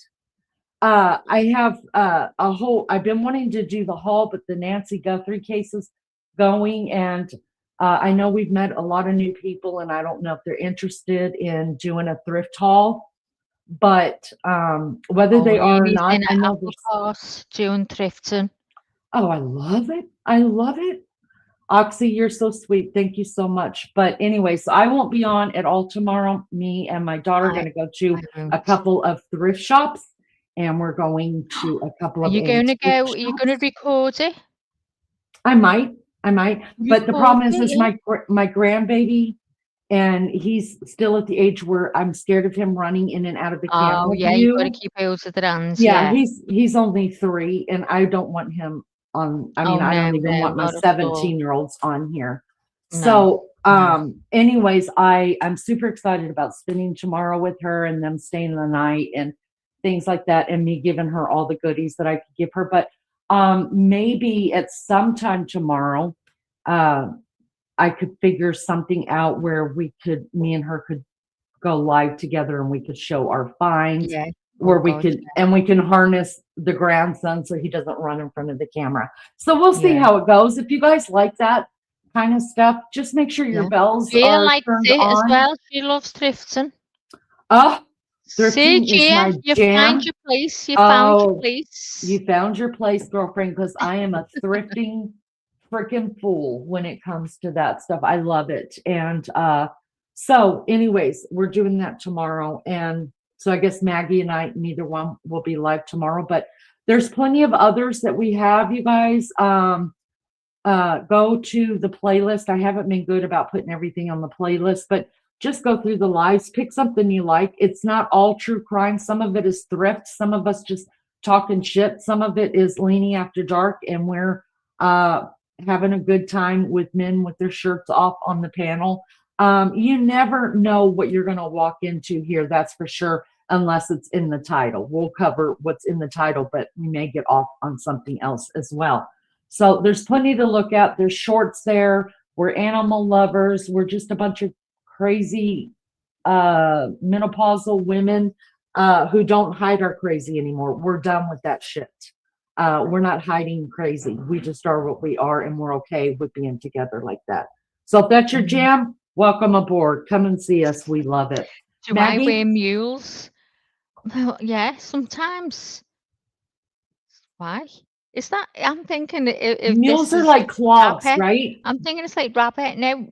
Speaker 2: I have I've been wanting to do the haul, but the Nacey Guthrie case is going, and I know we've met a lot of new people, and I don't know if they're interested in doing a thrift haul, but whether they are or not, I know there's
Speaker 3: doing thrifting.
Speaker 2: Oh, I love it. I love it. Oxy, you're so sweet. Thank you so much. But anyway, so I won't be on at all tomorrow. Me and my daughter are going to go to a couple of thrift shops, and we're going to a couple
Speaker 3: Are
Speaker 2: of
Speaker 3: you going to
Speaker 2: antique
Speaker 3: go? Are you going to record it?
Speaker 2: I might. But the problem is
Speaker 3: Record
Speaker 2: my grandbaby, and he's still at the age where I'm scared of him running in and out of the camera
Speaker 3: Oh, yeah,
Speaker 2: view.
Speaker 3: you've got to keep out of the hands.
Speaker 2: Yeah,
Speaker 3: Yeah.
Speaker 2: he's only 3, and I don't want him on. I mean,
Speaker 3: Oh,
Speaker 2: I don't
Speaker 3: no,
Speaker 2: even
Speaker 3: no,
Speaker 2: want my
Speaker 3: not at all.
Speaker 2: 17-year-olds on here.
Speaker 3: No,
Speaker 2: So, anyways, I'm super excited about spending tomorrow with her and them staying the night and things like that, and me giving her all the goodies that I could give her. But maybe at some time tomorrow, I could figure something out where me and her could go live together and we could show our finds.
Speaker 3: Yeah.
Speaker 2: Where
Speaker 3: Oh,
Speaker 2: we
Speaker 3: God,
Speaker 2: could,
Speaker 3: yeah.
Speaker 2: and we can harness the grandson so he doesn't run in front of the camera. So we'll see
Speaker 3: Yeah.
Speaker 2: how it goes. If you guys like that kind of stuff, just make sure your
Speaker 3: Yeah.
Speaker 2: bells
Speaker 3: Gia
Speaker 2: are
Speaker 3: likes
Speaker 2: turned
Speaker 3: it as
Speaker 2: on.
Speaker 3: well. She loves thrifting.
Speaker 2: Oh,
Speaker 3: See,
Speaker 2: thrifting is
Speaker 3: Gia,
Speaker 2: my
Speaker 3: you
Speaker 2: jam.
Speaker 3: found your place. You found your place.
Speaker 2: You found your place, girlfriend, because I am a thrifting freaking fool when it comes to that stuff. I love it. And so anyways, we're doing that tomorrow. And so I guess Maggie and I, neither one will be live tomorrow, but there's plenty of others that we have, you guys. Go to the playlist. I haven't been good about putting everything on the playlist, but just go through the lives, pick something you like. It's not all true crime. Some of it is thrift. Some of us just talking shit. Some of it is leaning after dark, and we're having a good time with men with their shirts off on the panel. You never know what you're going to walk into here, that's for sure, unless it's in the title. We'll cover what's in the title, but we may get off on something else as well. So there's plenty to look at. There's shorts there. We're animal lovers. We're just a bunch of crazy menopausal women who don't hide our crazy anymore. We're done with that shit. We're not hiding crazy. We just are what we are, and we're okay with being together like that. So if that's your jam, welcome aboard. Come and see us. We love it.
Speaker 3: Do
Speaker 2: Maggie?
Speaker 3: I wear mules? Well, yeah, sometimes. Why? Is that? I'm thinking if
Speaker 2: Mules
Speaker 3: this
Speaker 2: are
Speaker 3: is
Speaker 2: like clogs,
Speaker 3: rabbit,
Speaker 2: right?
Speaker 3: I'm thinking it's like rabbit. Now,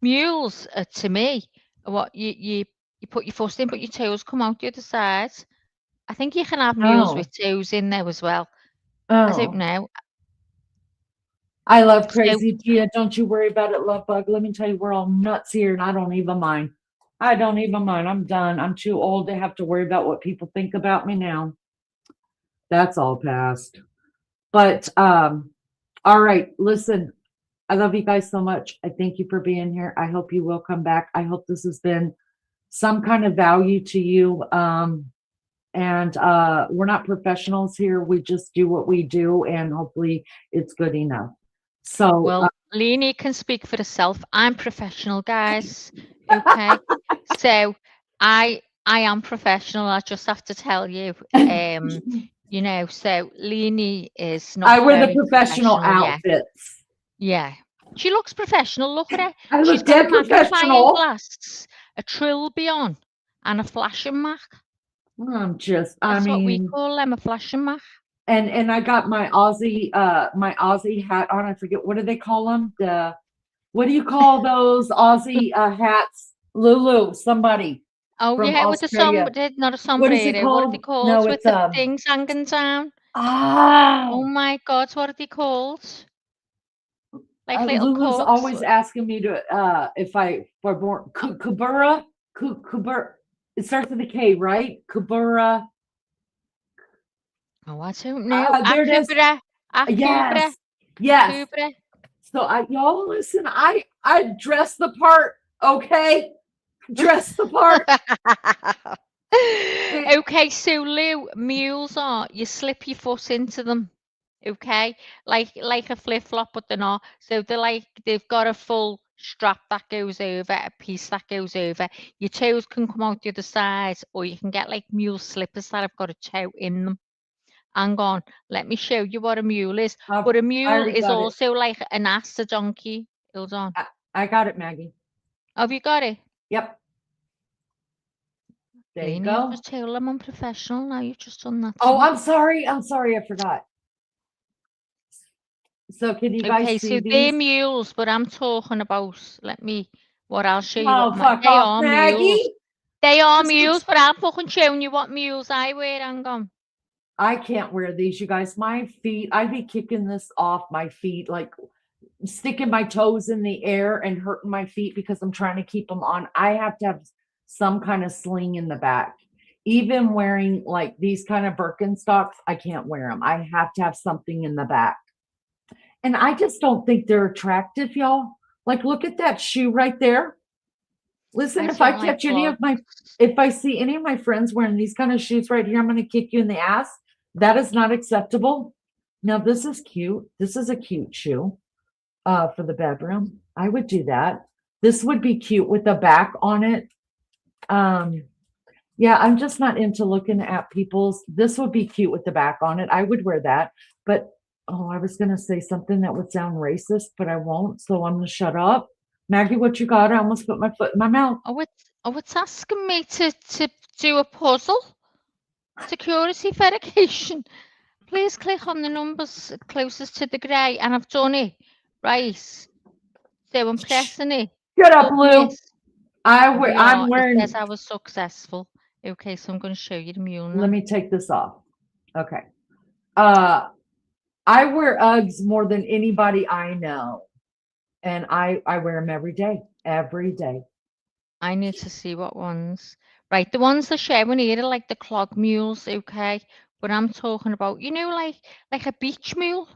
Speaker 3: mules are, to me, are what you put your foot in, but your toes come out the other side. I think you can have mules
Speaker 2: Oh.
Speaker 3: with toes in there as well. I don't
Speaker 2: Oh.
Speaker 3: know.
Speaker 2: I love
Speaker 3: So
Speaker 2: crazy Gia. Don't you worry about it, love bug. Let me tell you, we're all nuts here, and I don't even mind. I don't even mind. I'm done. I'm too old to have to worry about what people think about me now. That's all past. But all right, listen, I love you guys so much. I thank you for being here. I hope you will come back. I hope this has been some kind of value to you. And we're not professionals here. We just do what we do, and hopefully it's good enough. So
Speaker 3: well, Leanie can speak for herself. I'm professional, guys. Okay. So I am professional. I just have to tell you. You know, so Leanie is not
Speaker 2: I wear the
Speaker 3: very
Speaker 2: professional
Speaker 3: yet.
Speaker 2: outfits.
Speaker 3: Yeah. She looks professional. Look at her.
Speaker 2: I
Speaker 3: She's
Speaker 2: look
Speaker 3: got a
Speaker 2: dead
Speaker 3: magnifying
Speaker 2: professional.
Speaker 3: glass, a trilby on, and a flashing Mac.
Speaker 2: I
Speaker 3: That's what we
Speaker 2: mean,
Speaker 3: call them, a flashing Mac.
Speaker 2: and I got my Aussie hat on. I forget, what do they call them? What do you call those Aussie hats? Lulu, somebody
Speaker 3: Oh
Speaker 2: from
Speaker 3: yeah, with the
Speaker 2: Australia.
Speaker 3: not a
Speaker 2: What is it
Speaker 3: sombrero. What are they
Speaker 2: called?
Speaker 3: called?
Speaker 2: No,
Speaker 3: With
Speaker 2: it's
Speaker 3: the things hanging down.
Speaker 2: ah.
Speaker 3: Oh my God, what are they called? Like little
Speaker 2: Lulu's
Speaker 3: coats.
Speaker 2: always asking me to if for born Kubura. It starts with a K, right? Kubura.
Speaker 3: Oh, I don't know.
Speaker 2: There it is.
Speaker 3: Akubra.
Speaker 2: Yes.
Speaker 3: Akubra.
Speaker 2: So y'all listen, I dress the part, okay? Dress the part.
Speaker 3: Okay, so Lou, mules are you slip your foot into them, okay? Like a flip flop, but they're not. So they've got a full strap that goes over, a piece that goes over. Your toes can come out the other side, or you can get like mule slippers that have got a toe in them. Hang on, let me show you what a mule is. But a mule
Speaker 2: already
Speaker 3: is
Speaker 2: got it.
Speaker 3: also like an ass, a donkey. Hold on.
Speaker 2: I got it, Maggie.
Speaker 3: Have you got it?
Speaker 2: Yep. There you
Speaker 3: Lainey,
Speaker 2: go.
Speaker 3: I've just told them I'm professional. Now you've just done that.
Speaker 2: Oh, I'm sorry. I forgot. So can you guys
Speaker 3: Okay,
Speaker 2: see
Speaker 3: so
Speaker 2: these?
Speaker 3: they're mules, but I'm talking about, what I'll show you
Speaker 2: Oh,
Speaker 3: what
Speaker 2: fuck
Speaker 3: they
Speaker 2: off,
Speaker 3: are
Speaker 2: Maggie.
Speaker 3: mules. They are
Speaker 2: This
Speaker 3: mules,
Speaker 2: looks-
Speaker 3: but I'm fucking showing you what mules I wear. Hang on.
Speaker 2: I can't wear these, you guys. My feet, I'd be kicking this off my feet, like sticking my toes in the air and hurting my feet because I'm trying to keep them on. I have to have some kind of sling in the back. Even wearing like these kind of Birkenstocks, I can't wear them. I have to have something in the back. And I just don't think they're attractive, y'all. Like, look at that shoe right there. Listen, if I catch if I see any of my friends wearing these kind of shoes right here, I'm going to kick you in the ass. That is not acceptable. Now, this is cute. This is a cute shoe for the bedroom. I would do that. This would be cute with the back on it. Yeah, I'm just not into looking at people's. This would be cute with the back on it. I would wear that. But, I was going to say something that would sound racist, but I won't. So I'm going to shut up. Maggie, what you got? I almost put my foot in my mouth.
Speaker 3: It's asking me to do a puzzle. Security verification. Please click on the numbers closest to the grey, and I've done it. Right. So I'm pressing it.
Speaker 2: Get up, Lou. I'm wearing.
Speaker 3: It says I was successful. Okay, so I'm going to show you the mule now.
Speaker 2: Let me take this off. Okay. I wear Uggs more than anybody I know. And I wear them every day. Every day.
Speaker 3: I need to see what ones. Right, the ones they're showing here are like the clog mules, okay? But I'm talking about, like a beach mule.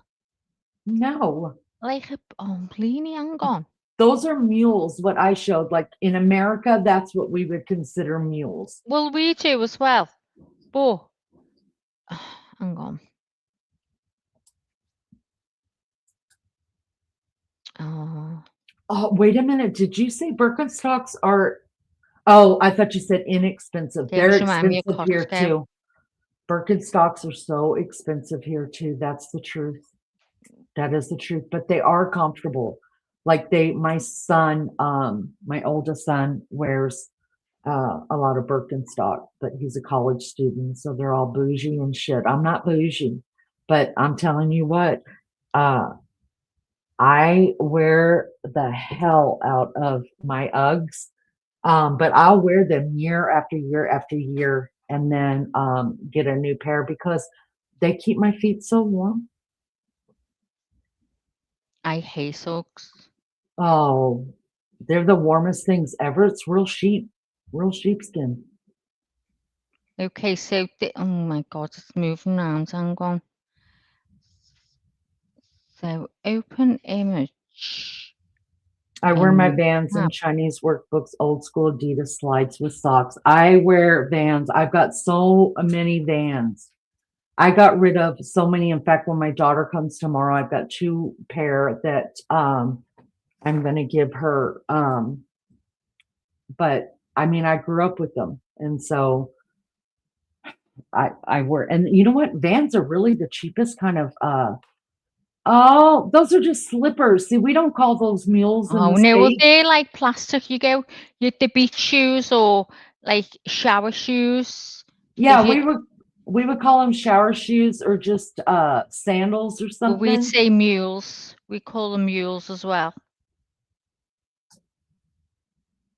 Speaker 2: No.
Speaker 3: Leanie, hang on.
Speaker 2: Those are mules, what I showed. Like in America, that's what we would consider mules.
Speaker 3: Well, we do as well. But hang on.
Speaker 2: Oh, wait a minute. Did you say Birkenstocks are? Oh, I thought you said inexpensive.
Speaker 3: They
Speaker 2: They're
Speaker 3: always remind me of
Speaker 2: expensive here
Speaker 3: Costco.
Speaker 2: too. Birkenstocks are so expensive here too. That's the truth. That is the truth. But they are comfortable. Like my son, my oldest son wears a lot of Birkenstock, but he's a college student, so they're all bougie and shit. I'm not bougie, but I'm telling you what, I wear the hell out of my Uggs, but I'll wear them year after year after year, and then get a new pair because they keep my feet so warm.
Speaker 3: I hate socks.
Speaker 2: Oh, they're the warmest things ever. It's real sheepskin.
Speaker 3: Okay, so oh my God, it's moving around. Hang on. So open image.
Speaker 2: I wear my Vans and Chinese workbooks, old school Adidas slides with socks. I wear Vans. I've got so many Vans. I got rid of so many. In fact, when my daughter comes tomorrow, I've got 2 pair that I'm going to give her. But I mean, I grew up with them. And so I wear, and you know what? Vans are really the cheapest kind of, oh, those are just slippers. See, we don't call those mules in
Speaker 3: Oh
Speaker 2: the
Speaker 3: no, well
Speaker 2: States.
Speaker 3: they're like plastic. You the beach shoes or like shower shoes.
Speaker 2: Yeah,
Speaker 3: If you,
Speaker 2: we would call them shower shoes or just sandals or
Speaker 3: well, we'd
Speaker 2: something.
Speaker 3: say mules. We call them mules as well.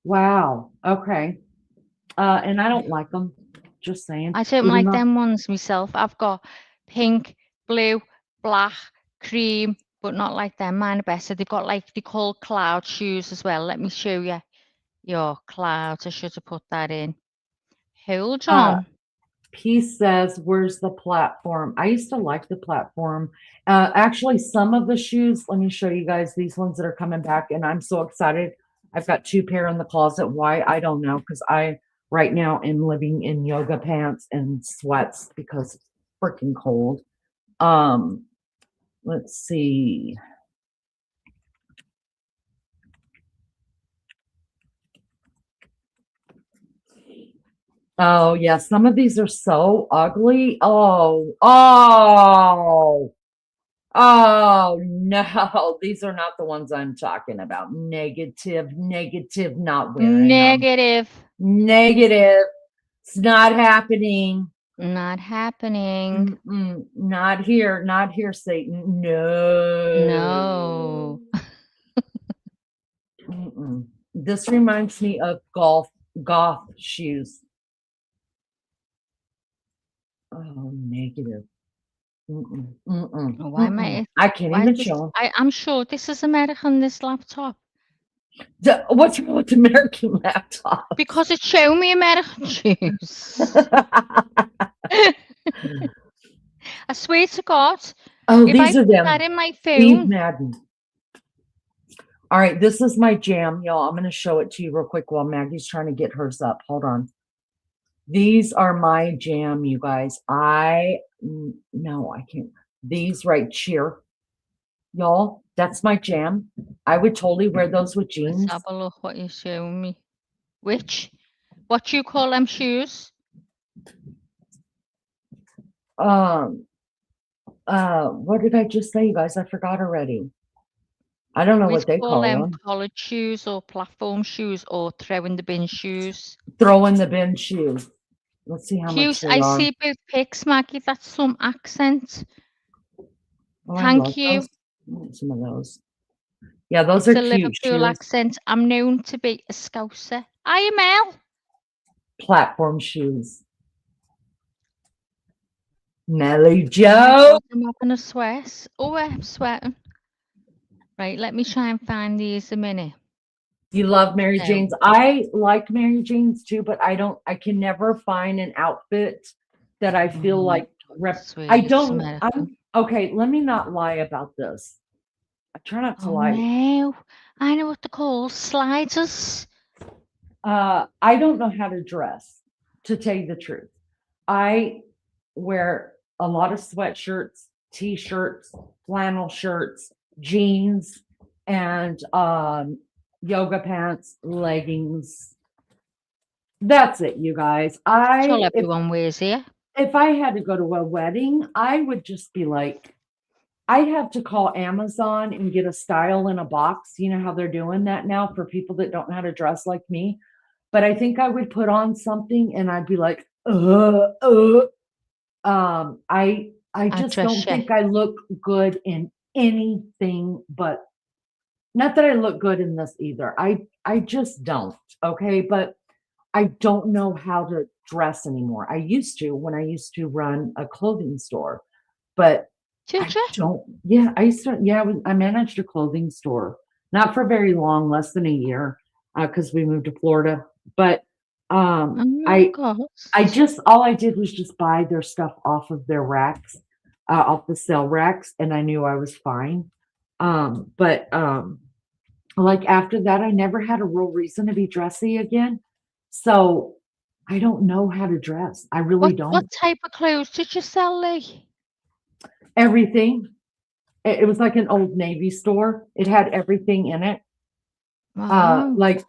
Speaker 2: Wow. Okay. And I don't like them. Just saying.
Speaker 3: I don't
Speaker 2: Even
Speaker 3: like
Speaker 2: though-
Speaker 3: them ones myself. I've got pink, blue, black, cream, but not like them. Mine are better. They've got like they call cloud shoes as well. Let me show you your clouds. I should have put that in. Hold on.
Speaker 2: Peace says, where's the platform? I used to like the platform. Actually, some of the shoes, let me show you guys these ones that are coming back, and I'm so excited. I've got 2 pair in the closet. Why? I don't know, because I right now am living in yoga pants and sweats because it's freaking cold. Let's see. Oh, yeah, some of these are so ugly. Oh, no, these are not the ones I'm talking about. Negative, not wearing them.
Speaker 3: Negative.
Speaker 2: Negative. It's not happening.
Speaker 3: Not happening.
Speaker 2: Not here, Satan. No. This reminds me of goth shoes. Oh, negative.
Speaker 3: Why am I?
Speaker 2: I can't
Speaker 3: why
Speaker 2: even
Speaker 3: is this-
Speaker 2: show 'em.
Speaker 3: I'm sure this is American. This laptop
Speaker 2: What's wrong with American laptop?
Speaker 3: because it's showing me American shoes. I swear to God.
Speaker 2: Oh,
Speaker 3: if
Speaker 2: these
Speaker 3: I
Speaker 2: are
Speaker 3: put
Speaker 2: them.
Speaker 3: that in my
Speaker 2: Steve
Speaker 3: phone.
Speaker 2: Madden. All right, this is my jam, y'all. I'm going to show it to you real quick while Maggie's trying to get hers up. Hold on. These are my jam, you guys. No, I can't. These right here, y'all. That's my jam. I would totally wear those with jeans.
Speaker 3: Let's have a look what you're showing me. What do you call them shoes?
Speaker 2: What did I just say, you guys? I forgot already. I don't know
Speaker 3: We
Speaker 2: what they call them.
Speaker 3: College shoes or platform shoes or throw in the bin shoes.
Speaker 2: Throw in the bin shoes. Let's see how much
Speaker 3: Cute.
Speaker 2: they
Speaker 3: I
Speaker 2: are.
Speaker 3: see both pics, Maggie. That's some accent.
Speaker 2: Oh, I
Speaker 3: Thank
Speaker 2: love
Speaker 3: you.
Speaker 2: those. I want some of those. Yeah, those
Speaker 3: It's
Speaker 2: are
Speaker 3: a
Speaker 2: cute
Speaker 3: Liverpool
Speaker 2: shoes.
Speaker 3: accent. I'm known to be a Scouser. I am Mel.
Speaker 2: Platform shoes. Melly Joe.
Speaker 3: I'm having a sweat. Oh, I'm sweating. Right, let me try and find these a minute.
Speaker 2: You love Mary
Speaker 3: So-
Speaker 2: Jane's. I like Mary Jane's too, but I can never find an outfit that I feel like
Speaker 3: sweet,
Speaker 2: I
Speaker 3: it's
Speaker 2: don't.
Speaker 3: American.
Speaker 2: Okay, let me not lie about this. I try not to
Speaker 3: Oh
Speaker 2: lie.
Speaker 3: no, I know what they're called. Sliders.
Speaker 2: I don't know how to dress, to tell you the truth. I wear a lot of sweatshirts, t-shirts, flannel shirts, jeans, and yoga pants, leggings. That's it, you guys.
Speaker 3: That's all
Speaker 2: If
Speaker 3: everyone wears here.
Speaker 2: if I had to go to a wedding, I would just be like, I'd have to call Amazon and get a style in a box. You know how they're doing that now for people that don't know how to dress like me. But I think I would put on something and I'd be like, I
Speaker 3: I
Speaker 2: just
Speaker 3: dress
Speaker 2: don't
Speaker 3: you.
Speaker 2: think I look good in anything but not that I look good in this either. I just don't. Okay, but I don't know how to dress anymore. I used to when I used to run a clothing store, but
Speaker 3: Did you?
Speaker 2: don't. Yeah, I used to. Yeah, I managed a clothing store, not for very long, less than a year, because we moved to Florida. But
Speaker 3: Oh
Speaker 2: I
Speaker 3: God.
Speaker 2: just all I did was just buy their stuff off of their racks, off the sale racks, and I knew I was fine. But like after that, I never had a real reason to be dressy again. So I don't know how to dress. I really
Speaker 3: What
Speaker 2: don't.
Speaker 3: type of clothes did you sell, Lee?
Speaker 2: Everything. It was like an Old Navy store. It had everything in it.
Speaker 3: Wow.
Speaker 2: Like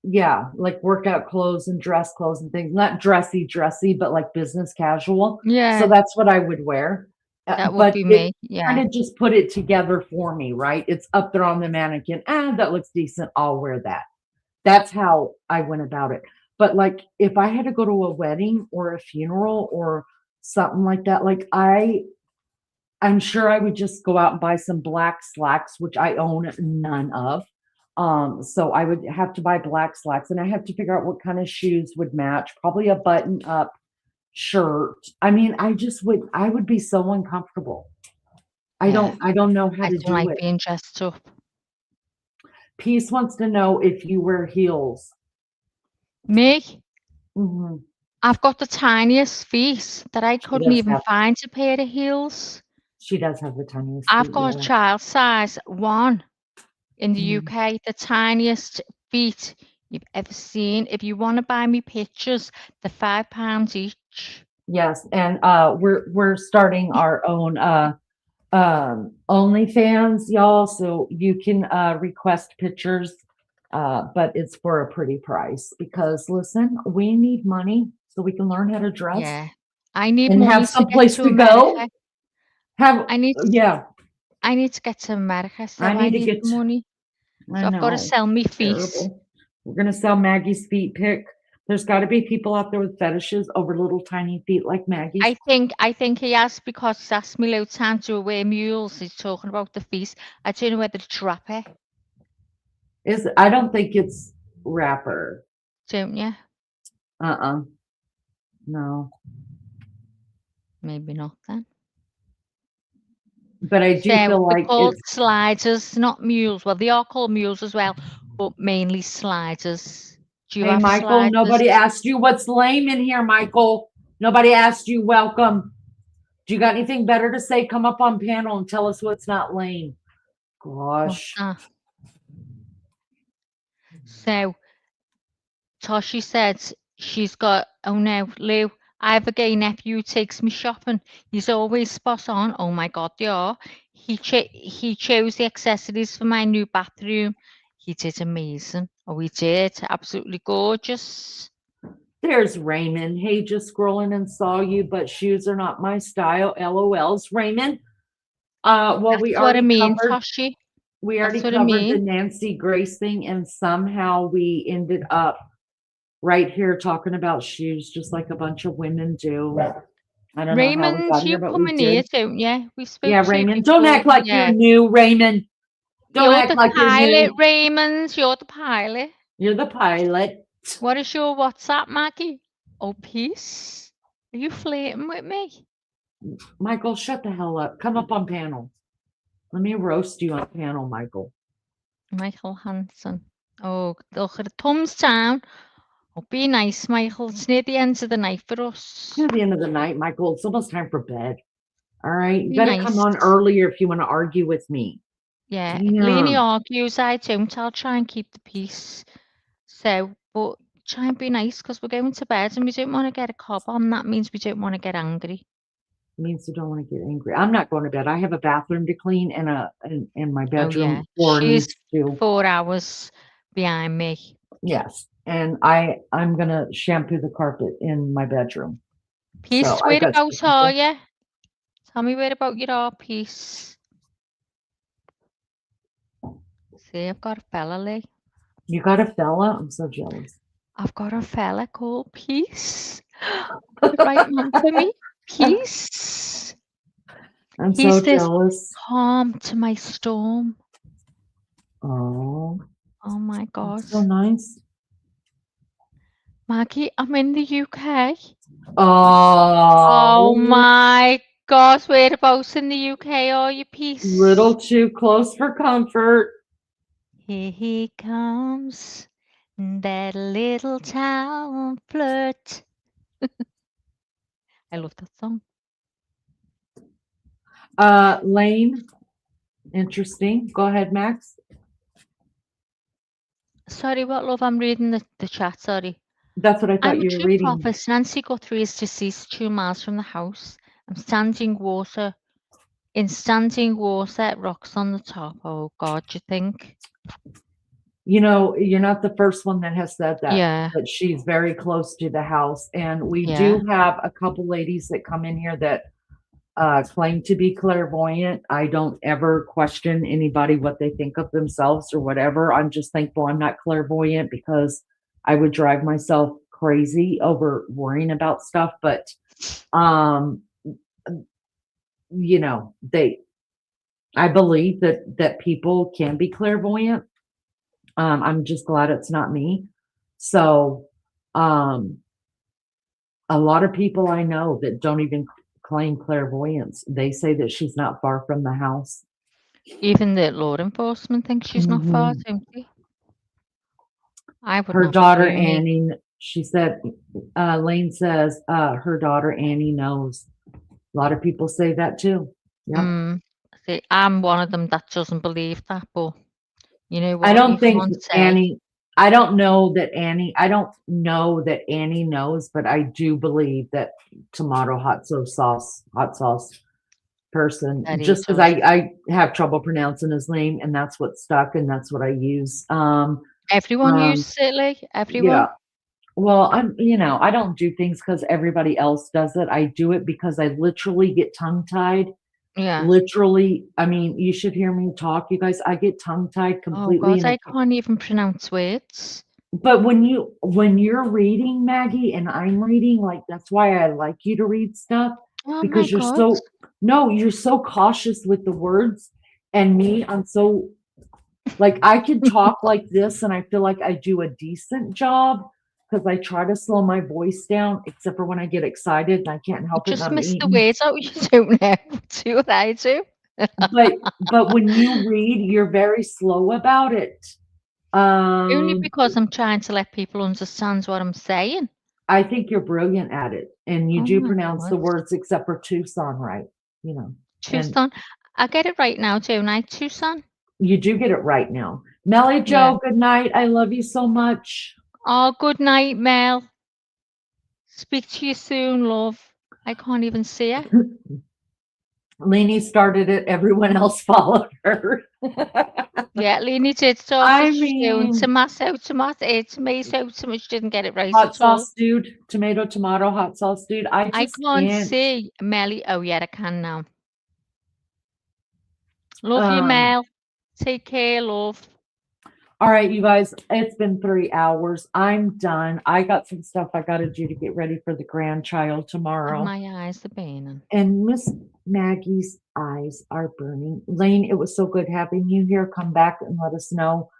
Speaker 2: yeah, like workout clothes and dress clothes and things. Not dressy, but like business casual. So
Speaker 3: Yeah,
Speaker 2: that's what I would wear.
Speaker 3: that would
Speaker 2: But
Speaker 3: be
Speaker 2: it
Speaker 3: me.
Speaker 2: kind
Speaker 3: Yeah.
Speaker 2: of just put it together for me, right? It's up there on the mannequin. That looks decent. I'll wear that. That's how I went about it. But like if I had to go to a wedding or a funeral or something like that, like I'm sure I would just go out and buy some black slacks, which I own none of. So I would have to buy black slacks and I have to figure out what kind of shoes would match, probably a button up shirt. I mean, I would be so uncomfortable. I
Speaker 3: Yeah.
Speaker 2: don't know how
Speaker 3: I
Speaker 2: to
Speaker 3: don't
Speaker 2: do
Speaker 3: like
Speaker 2: it.
Speaker 3: being dressed up.
Speaker 2: Peace wants to know if you wear heels.
Speaker 3: Me?
Speaker 2: Mhm.
Speaker 3: I've got the tiniest feet that I
Speaker 2: She
Speaker 3: couldn't
Speaker 2: does
Speaker 3: even
Speaker 2: have
Speaker 3: find a pair of heels.
Speaker 2: she does have the tiniest
Speaker 3: I've
Speaker 2: feet,
Speaker 3: got a
Speaker 2: yeah.
Speaker 3: child size 1 in the
Speaker 2: Mhm.
Speaker 3: UK, the tiniest feet you've ever seen. If you want to buy me pictures, they're £5 each.
Speaker 2: Yes, and we're starting our own OnlyFans, y'all, so you can request pictures, but it's for a pretty price because listen, we need money so we can learn how to dress
Speaker 3: Yeah. I need
Speaker 2: and
Speaker 3: money
Speaker 2: have
Speaker 3: to
Speaker 2: some
Speaker 3: get
Speaker 2: place
Speaker 3: to
Speaker 2: to go.
Speaker 3: America.
Speaker 2: Have
Speaker 3: I need
Speaker 2: yeah,
Speaker 3: I need to get to America, so
Speaker 2: I
Speaker 3: I
Speaker 2: need to
Speaker 3: need
Speaker 2: get
Speaker 3: the money.
Speaker 2: I
Speaker 3: So I've got to
Speaker 2: know.
Speaker 3: sell me feet.
Speaker 2: Terrible. We're gonna sell Maggie's feet pic. There's got to be people out there with fetishes over little tiny feet like Maggie's.
Speaker 3: I think he has because he's asked me loads of times to wear mules. He's talking about the feet. I don't know whether it's rapper,
Speaker 2: I don't think it's rapper.
Speaker 3: don't you?
Speaker 2: No.
Speaker 3: Maybe not then.
Speaker 2: But I do
Speaker 3: So
Speaker 2: feel
Speaker 3: they're
Speaker 2: like
Speaker 3: called
Speaker 2: it's
Speaker 3: sliders, not mules. Well, they are called mules as well, but mainly sliders. Do you
Speaker 2: Hey,
Speaker 3: have
Speaker 2: Michael, nobody
Speaker 3: sliders?
Speaker 2: asked you what's lame in here, Michael. Nobody asked you. Welcome. Do you got anything better to say? Come up on panel and tell us what's not lame.
Speaker 3: What's
Speaker 2: Gosh.
Speaker 3: that? So Toshi said she's got, oh no, Lou, I have a gay nephew who takes me shopping. He's always spot on. Oh my God, they are. He chose the accessories for my new bathroom. He did amazing. Oh, he did. Absolutely gorgeous.
Speaker 2: There's Raymond. Hey, just scrolling and saw you, but shoes are not my style. LOLs. Raymond. Well, we
Speaker 3: That's what I
Speaker 2: already
Speaker 3: mean,
Speaker 2: covered.
Speaker 3: Toshi.
Speaker 2: We
Speaker 3: That's
Speaker 2: already
Speaker 3: what I
Speaker 2: covered the
Speaker 3: mean.
Speaker 2: Nancy Grace thing, and somehow we ended up right here talking about shoes, just like a bunch of women do. I don't know how we
Speaker 3: Raymond,
Speaker 2: got here,
Speaker 3: you
Speaker 2: but
Speaker 3: come
Speaker 2: we
Speaker 3: in here,
Speaker 2: did.
Speaker 3: don't you? We spoke
Speaker 2: Yeah,
Speaker 3: to you
Speaker 2: Raymond. Don't
Speaker 3: before.
Speaker 2: act like you're
Speaker 3: Yeah.
Speaker 2: new, Raymond. Don't
Speaker 3: You're
Speaker 2: act
Speaker 3: the
Speaker 2: like you're
Speaker 3: pilot,
Speaker 2: new.
Speaker 3: Raymond. You're the pilot.
Speaker 2: You're the pilot.
Speaker 3: What is your WhatsApp, Maggie? Oh, peace. Are you flirting with me?
Speaker 2: Michael, shut the hell up. Come up on panel. Let me roast you on panel, Michael.
Speaker 3: Michael Hansen. Oh, look at the thumbs down. Oh, be nice, Michael. It's near the end of the night for us.
Speaker 2: It's near the end of the night, Michael. It's almost time for bed. All right. You
Speaker 3: Be
Speaker 2: got to come
Speaker 3: nice.
Speaker 2: on earlier if you want to argue with me.
Speaker 3: Yeah,
Speaker 2: Yeah.
Speaker 3: Lainey argues I don't. I'll try and keep the peace. So, but try and be nice because we're going to bed and we don't want to get a cob on. That means we don't want to get angry.
Speaker 2: Means you don't want to get angry. I'm not going to bed. I have a bathroom to clean and my
Speaker 3: Oh
Speaker 2: bedroom
Speaker 3: yeah,
Speaker 2: floor
Speaker 3: she's
Speaker 2: needs to.
Speaker 3: 4 hours behind me.
Speaker 2: Yes, and I'm gonna shampoo the carpet in my bedroom.
Speaker 3: Peace,
Speaker 2: So I got
Speaker 3: whereabouts are you? Tell me where about you are, Peace. See, I've got a fella, Lee.
Speaker 2: You got a fella? I'm so jealous.
Speaker 3: I've got a fella called Peace. The right man for me, Peace.
Speaker 2: I'm
Speaker 3: He's
Speaker 2: so
Speaker 3: this
Speaker 2: jealous.
Speaker 3: calm to my storm.
Speaker 2: Oh,
Speaker 3: Oh my God.
Speaker 2: so nice.
Speaker 3: Maggie, I'm in the UK.
Speaker 2: Oh,
Speaker 3: Oh my gosh, whereabouts in the UK are you, Peace?
Speaker 2: little too close for comfort.
Speaker 3: Here he comes, that little town flirt. I love that song.
Speaker 2: Lane, interesting. Go ahead, Max.
Speaker 3: Sorry, what love? I'm reading the chat, sorry.
Speaker 2: That's what I thought
Speaker 3: I'm a
Speaker 2: you were
Speaker 3: true
Speaker 2: reading.
Speaker 3: prophet. Nancy Guthrie is deceased 2 miles from the house. I'm standing water. In standing water, rocks on the top. Oh God, do you think?
Speaker 2: You know, you're not the first one that has said that.
Speaker 3: Yeah.
Speaker 2: But she's very close to the house. And we
Speaker 3: Yeah.
Speaker 2: do have a couple ladies that come in here that claim to be clairvoyant. I don't ever question anybody what they think of themselves or whatever. I'm just thankful I'm not clairvoyant because I would drive myself crazy over worrying about stuff. But you know, I believe that people can be clairvoyant. I'm just glad it's not me. So a lot of people I know that don't even claim clairvoyance, they say that she's not far from the house.
Speaker 3: Even the law enforcement thinks she's not far,
Speaker 2: Mhm.
Speaker 3: don't they? I would
Speaker 2: Her
Speaker 3: not
Speaker 2: daughter
Speaker 3: be doing it.
Speaker 2: Annie, she said, Lane says her daughter Annie knows. A lot of people say that too. Yep.
Speaker 3: See, I'm one of them that doesn't believe that, but you know
Speaker 2: I
Speaker 3: what?
Speaker 2: don't
Speaker 3: You
Speaker 2: think
Speaker 3: can't say.
Speaker 2: Annie, I don't know that Annie knows, but I do believe that tomato hot sauce person,
Speaker 3: That he
Speaker 2: just because
Speaker 3: does.
Speaker 2: I have trouble pronouncing his name and that's what stuck and that's what I use.
Speaker 3: Everyone uses it, like everyone.
Speaker 2: Yeah. Well, I don't do things because everybody else does it. I do it because I literally get tongue-tied.
Speaker 3: Yeah.
Speaker 2: Literally, I mean, you should hear me talk, you guys. I get tongue-tied
Speaker 3: Oh
Speaker 2: completely.
Speaker 3: God, I can't even pronounce words.
Speaker 2: But when you're reading, Maggie, and I'm reading, like that's why I like you to read stuff
Speaker 3: Oh my
Speaker 2: because
Speaker 3: God.
Speaker 2: you're so cautious with the words. And me, I'm so like I can talk like this and I feel like I do a decent job because I try to slow my voice down, except for when I get excited and I can't help it and
Speaker 3: Just
Speaker 2: I'm
Speaker 3: miss the
Speaker 2: eating.
Speaker 3: words out. You don't know. Do what I do.
Speaker 2: But when you read, you're very slow about it.
Speaker 3: Only because I'm trying to let people understand what I'm saying.
Speaker 2: I think you're brilliant at it, and you
Speaker 3: Oh
Speaker 2: do
Speaker 3: my
Speaker 2: pronounce the
Speaker 3: God.
Speaker 2: words except for Tucson right, you know. And
Speaker 3: Tucson. I get it right now, don't I? Tucson.
Speaker 2: you do get it right now. Melly
Speaker 3: Yeah.
Speaker 2: Joe, good night. I love you so much.
Speaker 3: Oh, good night, Mel. Speak to you soon, love. I can't even see her.
Speaker 2: Leanie started it. Everyone else followed her.
Speaker 3: Yeah, Leni did start
Speaker 2: I
Speaker 3: it soon.
Speaker 2: mean,
Speaker 3: Tomato, she didn't get it right
Speaker 2: hot
Speaker 3: at all.
Speaker 2: sauce dude, tomato, hot sauce dude. I
Speaker 3: I
Speaker 2: just
Speaker 3: can't
Speaker 2: can't.
Speaker 3: see Melly. Oh, yeah, I can now. Love you,
Speaker 2: Um,
Speaker 3: Mel. Take care, love.
Speaker 2: All right, you guys, it's been 3 hours. I'm done. I got some stuff I got to do to get ready for the grandchild tomorrow.
Speaker 3: My eyes are burning.
Speaker 2: And Miss Maggie's eyes are burning. Lane, it was so good having you here. Come back and let us know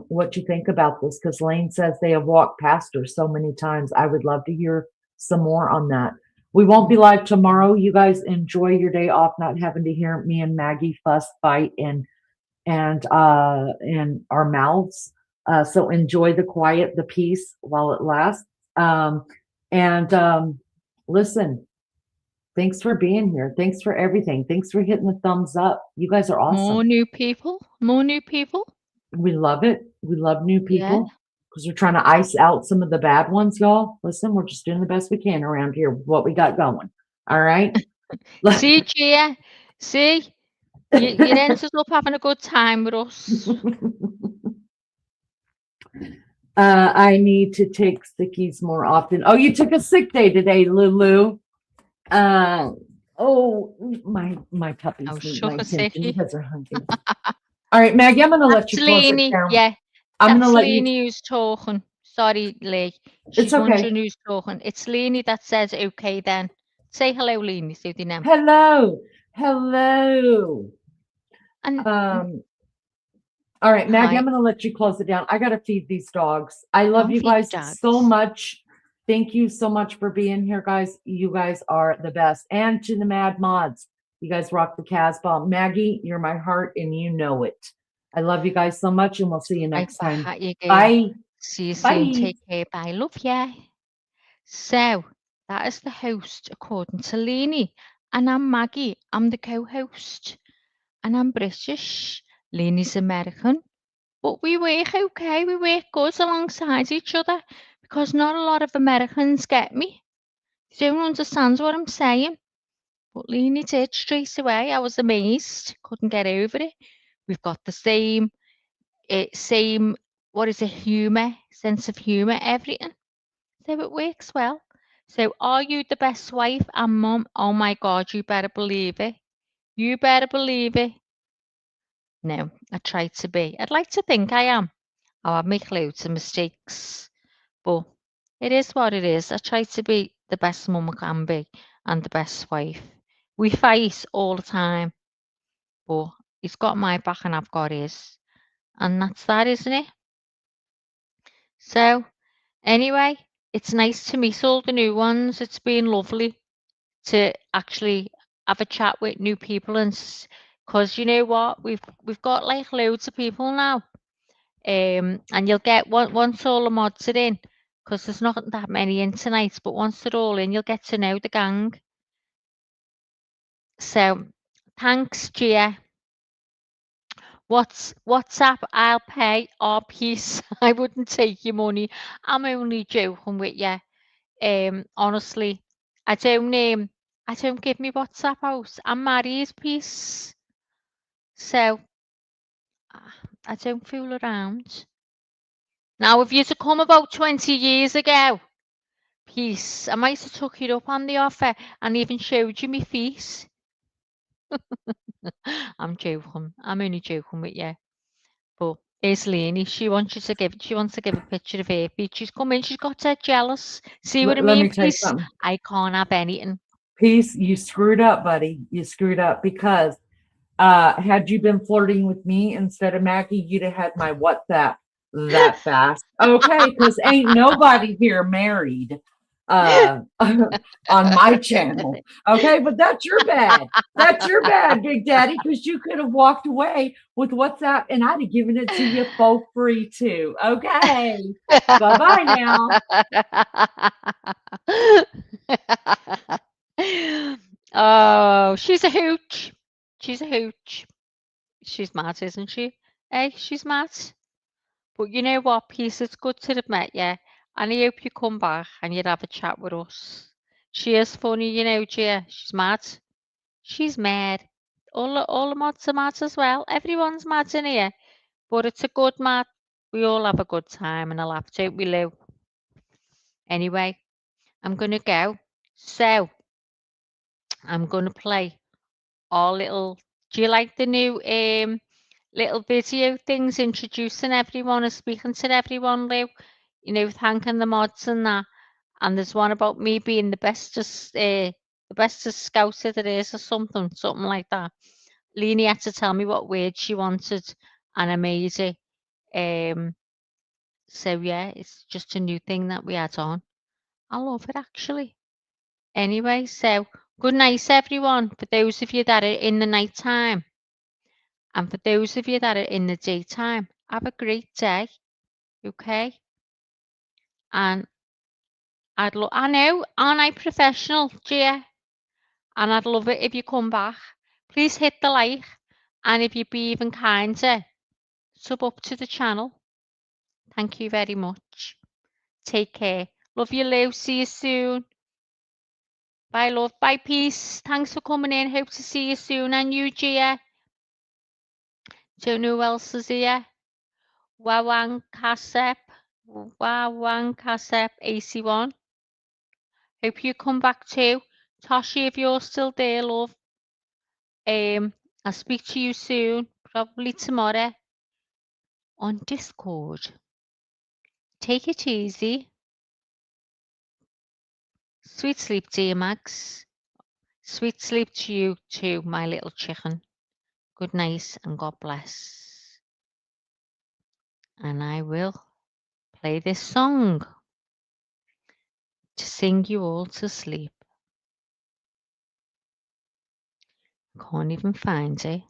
Speaker 2: what you think about this, because Lane says they have walked past her so many times. I would love to hear some more on that. We won't be live tomorrow. You guys enjoy your day off, not having to hear me and Maggie fuss, fight, and our mouths. So enjoy the quiet, the peace while it lasts. Listen, Thanks for being here. Thanks for everything. Thanks for hitting the thumbs up. You guys are awesome.
Speaker 3: More new people. More new people.
Speaker 2: We love it. We love new
Speaker 3: Yeah.
Speaker 2: people because we're trying to ice out some of the bad ones, y'all. Listen, we're just doing the best we can around here with what we got going. All right.
Speaker 3: See, Gia. See, you ended up having a good time with us.
Speaker 2: I need to take sickies more often. Oh, you took a sick day today, Lulu. Oh, my puppies
Speaker 3: Oh,
Speaker 2: need my
Speaker 3: sugar
Speaker 2: attention. You
Speaker 3: sickie.
Speaker 2: guys are hungry. All right, Maggie, I'm gonna let
Speaker 3: That's
Speaker 2: you close it
Speaker 3: Leanie.
Speaker 2: down.
Speaker 3: Yeah,
Speaker 2: I'm
Speaker 3: that's
Speaker 2: gonna let you.
Speaker 3: Leanie who's talking. Sorry, Lee.
Speaker 2: It's
Speaker 3: She's
Speaker 2: okay.
Speaker 3: wondering who's talking. It's Leanie that says okay then. Say hello, Leanie, so they know.
Speaker 2: Hello, hello.
Speaker 3: And
Speaker 2: All right, Maggie,
Speaker 3: hi.
Speaker 2: I'm gonna let you close it down. I gotta feed these dogs. I love
Speaker 3: Don't
Speaker 2: you
Speaker 3: feed the
Speaker 2: guys so
Speaker 3: dogs.
Speaker 2: much. Thank you so much for being here, guys. You guys are the best. And to the Mad Mods, you guys rock the Casbah. Maggie, you're my heart, and you know it. I love you guys so much, and we'll see you next time.
Speaker 3: Pat you go.
Speaker 2: Bye.
Speaker 3: See you soon.
Speaker 2: Bye.
Speaker 3: Take care. Bye. Love ya. So that is the host according to Leanie. And I'm Maggie. I'm the co-host. And I'm British. Leanie's American. But we work okay. We work good alongside each other because not a lot of Americans get me. They don't understand what I'm saying. But Leanie did straight away. I was amazed. Couldn't get over it. We've got the same, what is it, humour, sense of humour, everything. So it works well. So are you the best wife and mum? Oh my God, you better believe it. You better believe it. No, I try to be. I'd like to think I am. I make loads of mistakes, but it is what it is. I try to be the best mum I can be and the best wife. We fight all the time, but he's got my back and I've got his. And that's that, isn't it? So, anyway, it's nice to meet all the new ones. It's been lovely to actually have a chat with new people, and because you know what, we've got like loads of people now, and you'll get once all the mods are in, because there's not that many in tonight, but once they're all in, you'll get to know the gang. So, thanks, Gia. WhatsApp, I'll pay our piece. I wouldn't take your money. I'm only joking with you. Honestly, I don't give me WhatsApp out. I'm married, peace. So I don't fool around. Now, if you'd have come about 20 years ago, peace, I might have took you up on the offer and even showed you my face. I'm joking. I'm only joking with you. But here's Lainey. She wants to give a picture of her feet. She's come in. She's got her jealous. See what I
Speaker 2: Let
Speaker 3: mean,
Speaker 2: me tell you
Speaker 3: peace?
Speaker 2: something.
Speaker 3: I can't have anything.
Speaker 2: Peace, you screwed up, buddy. You screwed up because had you been flirting with me instead of Maggie, you'd have had my WhatsApp that fast. Okay, because ain't nobody here married on my channel. Okay, but that's your bad. That's your bad, Big Daddy, because you could have walked away with WhatsApp and I'd have given it to you for free too. Okay. Bye-bye now.
Speaker 3: Oh, she's a hooch. She's a hooch. She's mad, isn't she? Hey, she's mad. But you know what, Peace? It's good to have met you. And I hope you come back and you'd have a chat with us. She is funny, you know, Gia. She's mad. She's mad. All the mods are mad as well. Everyone's mad in here. But it's a good mad. We all have a good time and a laugh, don't we, Lou? Anyway, I'm going to go. So, I'm going to play our little. Do you like the new little video things introducing everyone and speaking to everyone, Lou? You know, thanking the mods and that. And there's one about me being the bestest scouser there is, or something like that. Leanie had to tell me what word she wanted, and I made it. So yeah, it's just a new thing that we had on. I love it actually. Anyway, so good night, everyone. For those of you that are in the night time, and for those of you that are in the daytime, have a great day. Okay? And I know, aren't I professional, Gia? and I'd love it if you come back. Please hit the like, and if you'd be even kinder, sub up to the channel. Thank you very much. Take care. Love you, Lou. See you soon. Bye, love. Bye, peace. Thanks for coming in. Hope to see you soon. And you, Gia. Don't know who else is here. Wawang Kasep. AC1. Hope you come back too. Toshi, if you're still there, love. I'll speak to you soon, probably tomorrow on Discord. Take it easy. Sweet sleep, dear Max. Sweet sleep to you too, my little chicken. Good night and God bless. And I will play this song to sing you all to sleep. Can't even find it.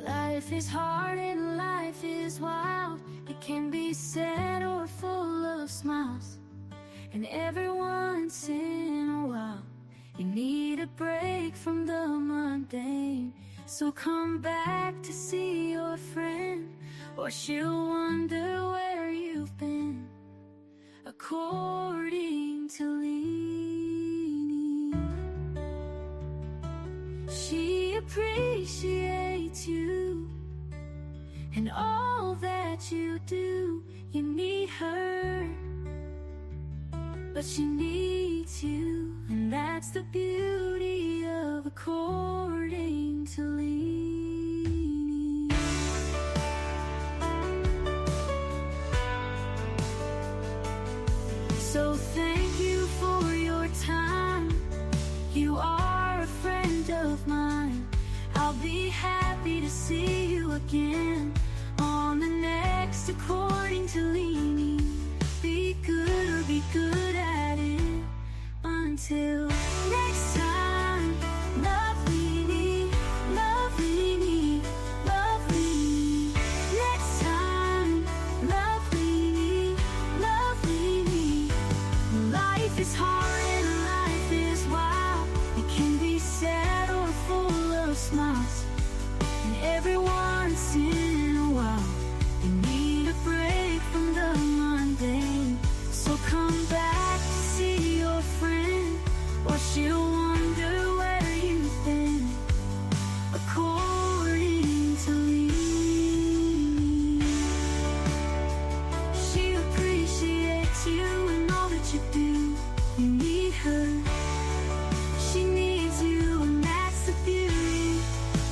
Speaker 1: Life is hard and life is wild. It can be sad or full of smiles. And every once in a while, you need a break from the mundane. So come back to see your friend, or she'll wonder where you've been. According to Leanie, she appreciates you and all that you do. You need her, but she needs you, and that's the beauty of according to Leanie. So thank you for your time. You are a friend of mine. I'll be happy to see you again on the next According to Leanie. Be good or be good at it. Until next time, love Leanie, love Leanie, love Leanie. Next time, love Leanie, love Leanie. Life is hard and life is wild. It can be sad or full of smiles. And every once in a while, you need a break from the mundane. So come back to see your friend, or she'll wonder where you've been. According to Leanie, she appreciates you and all that you do. You need her, she needs you, and that's the beauty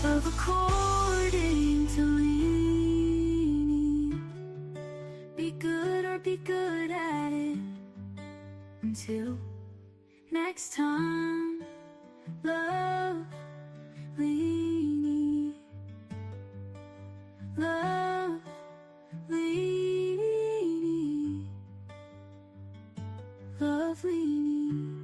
Speaker 1: of according to Leanie. Be good or be good at it. Until next time, love Leanie, love Leanie, love Leanie.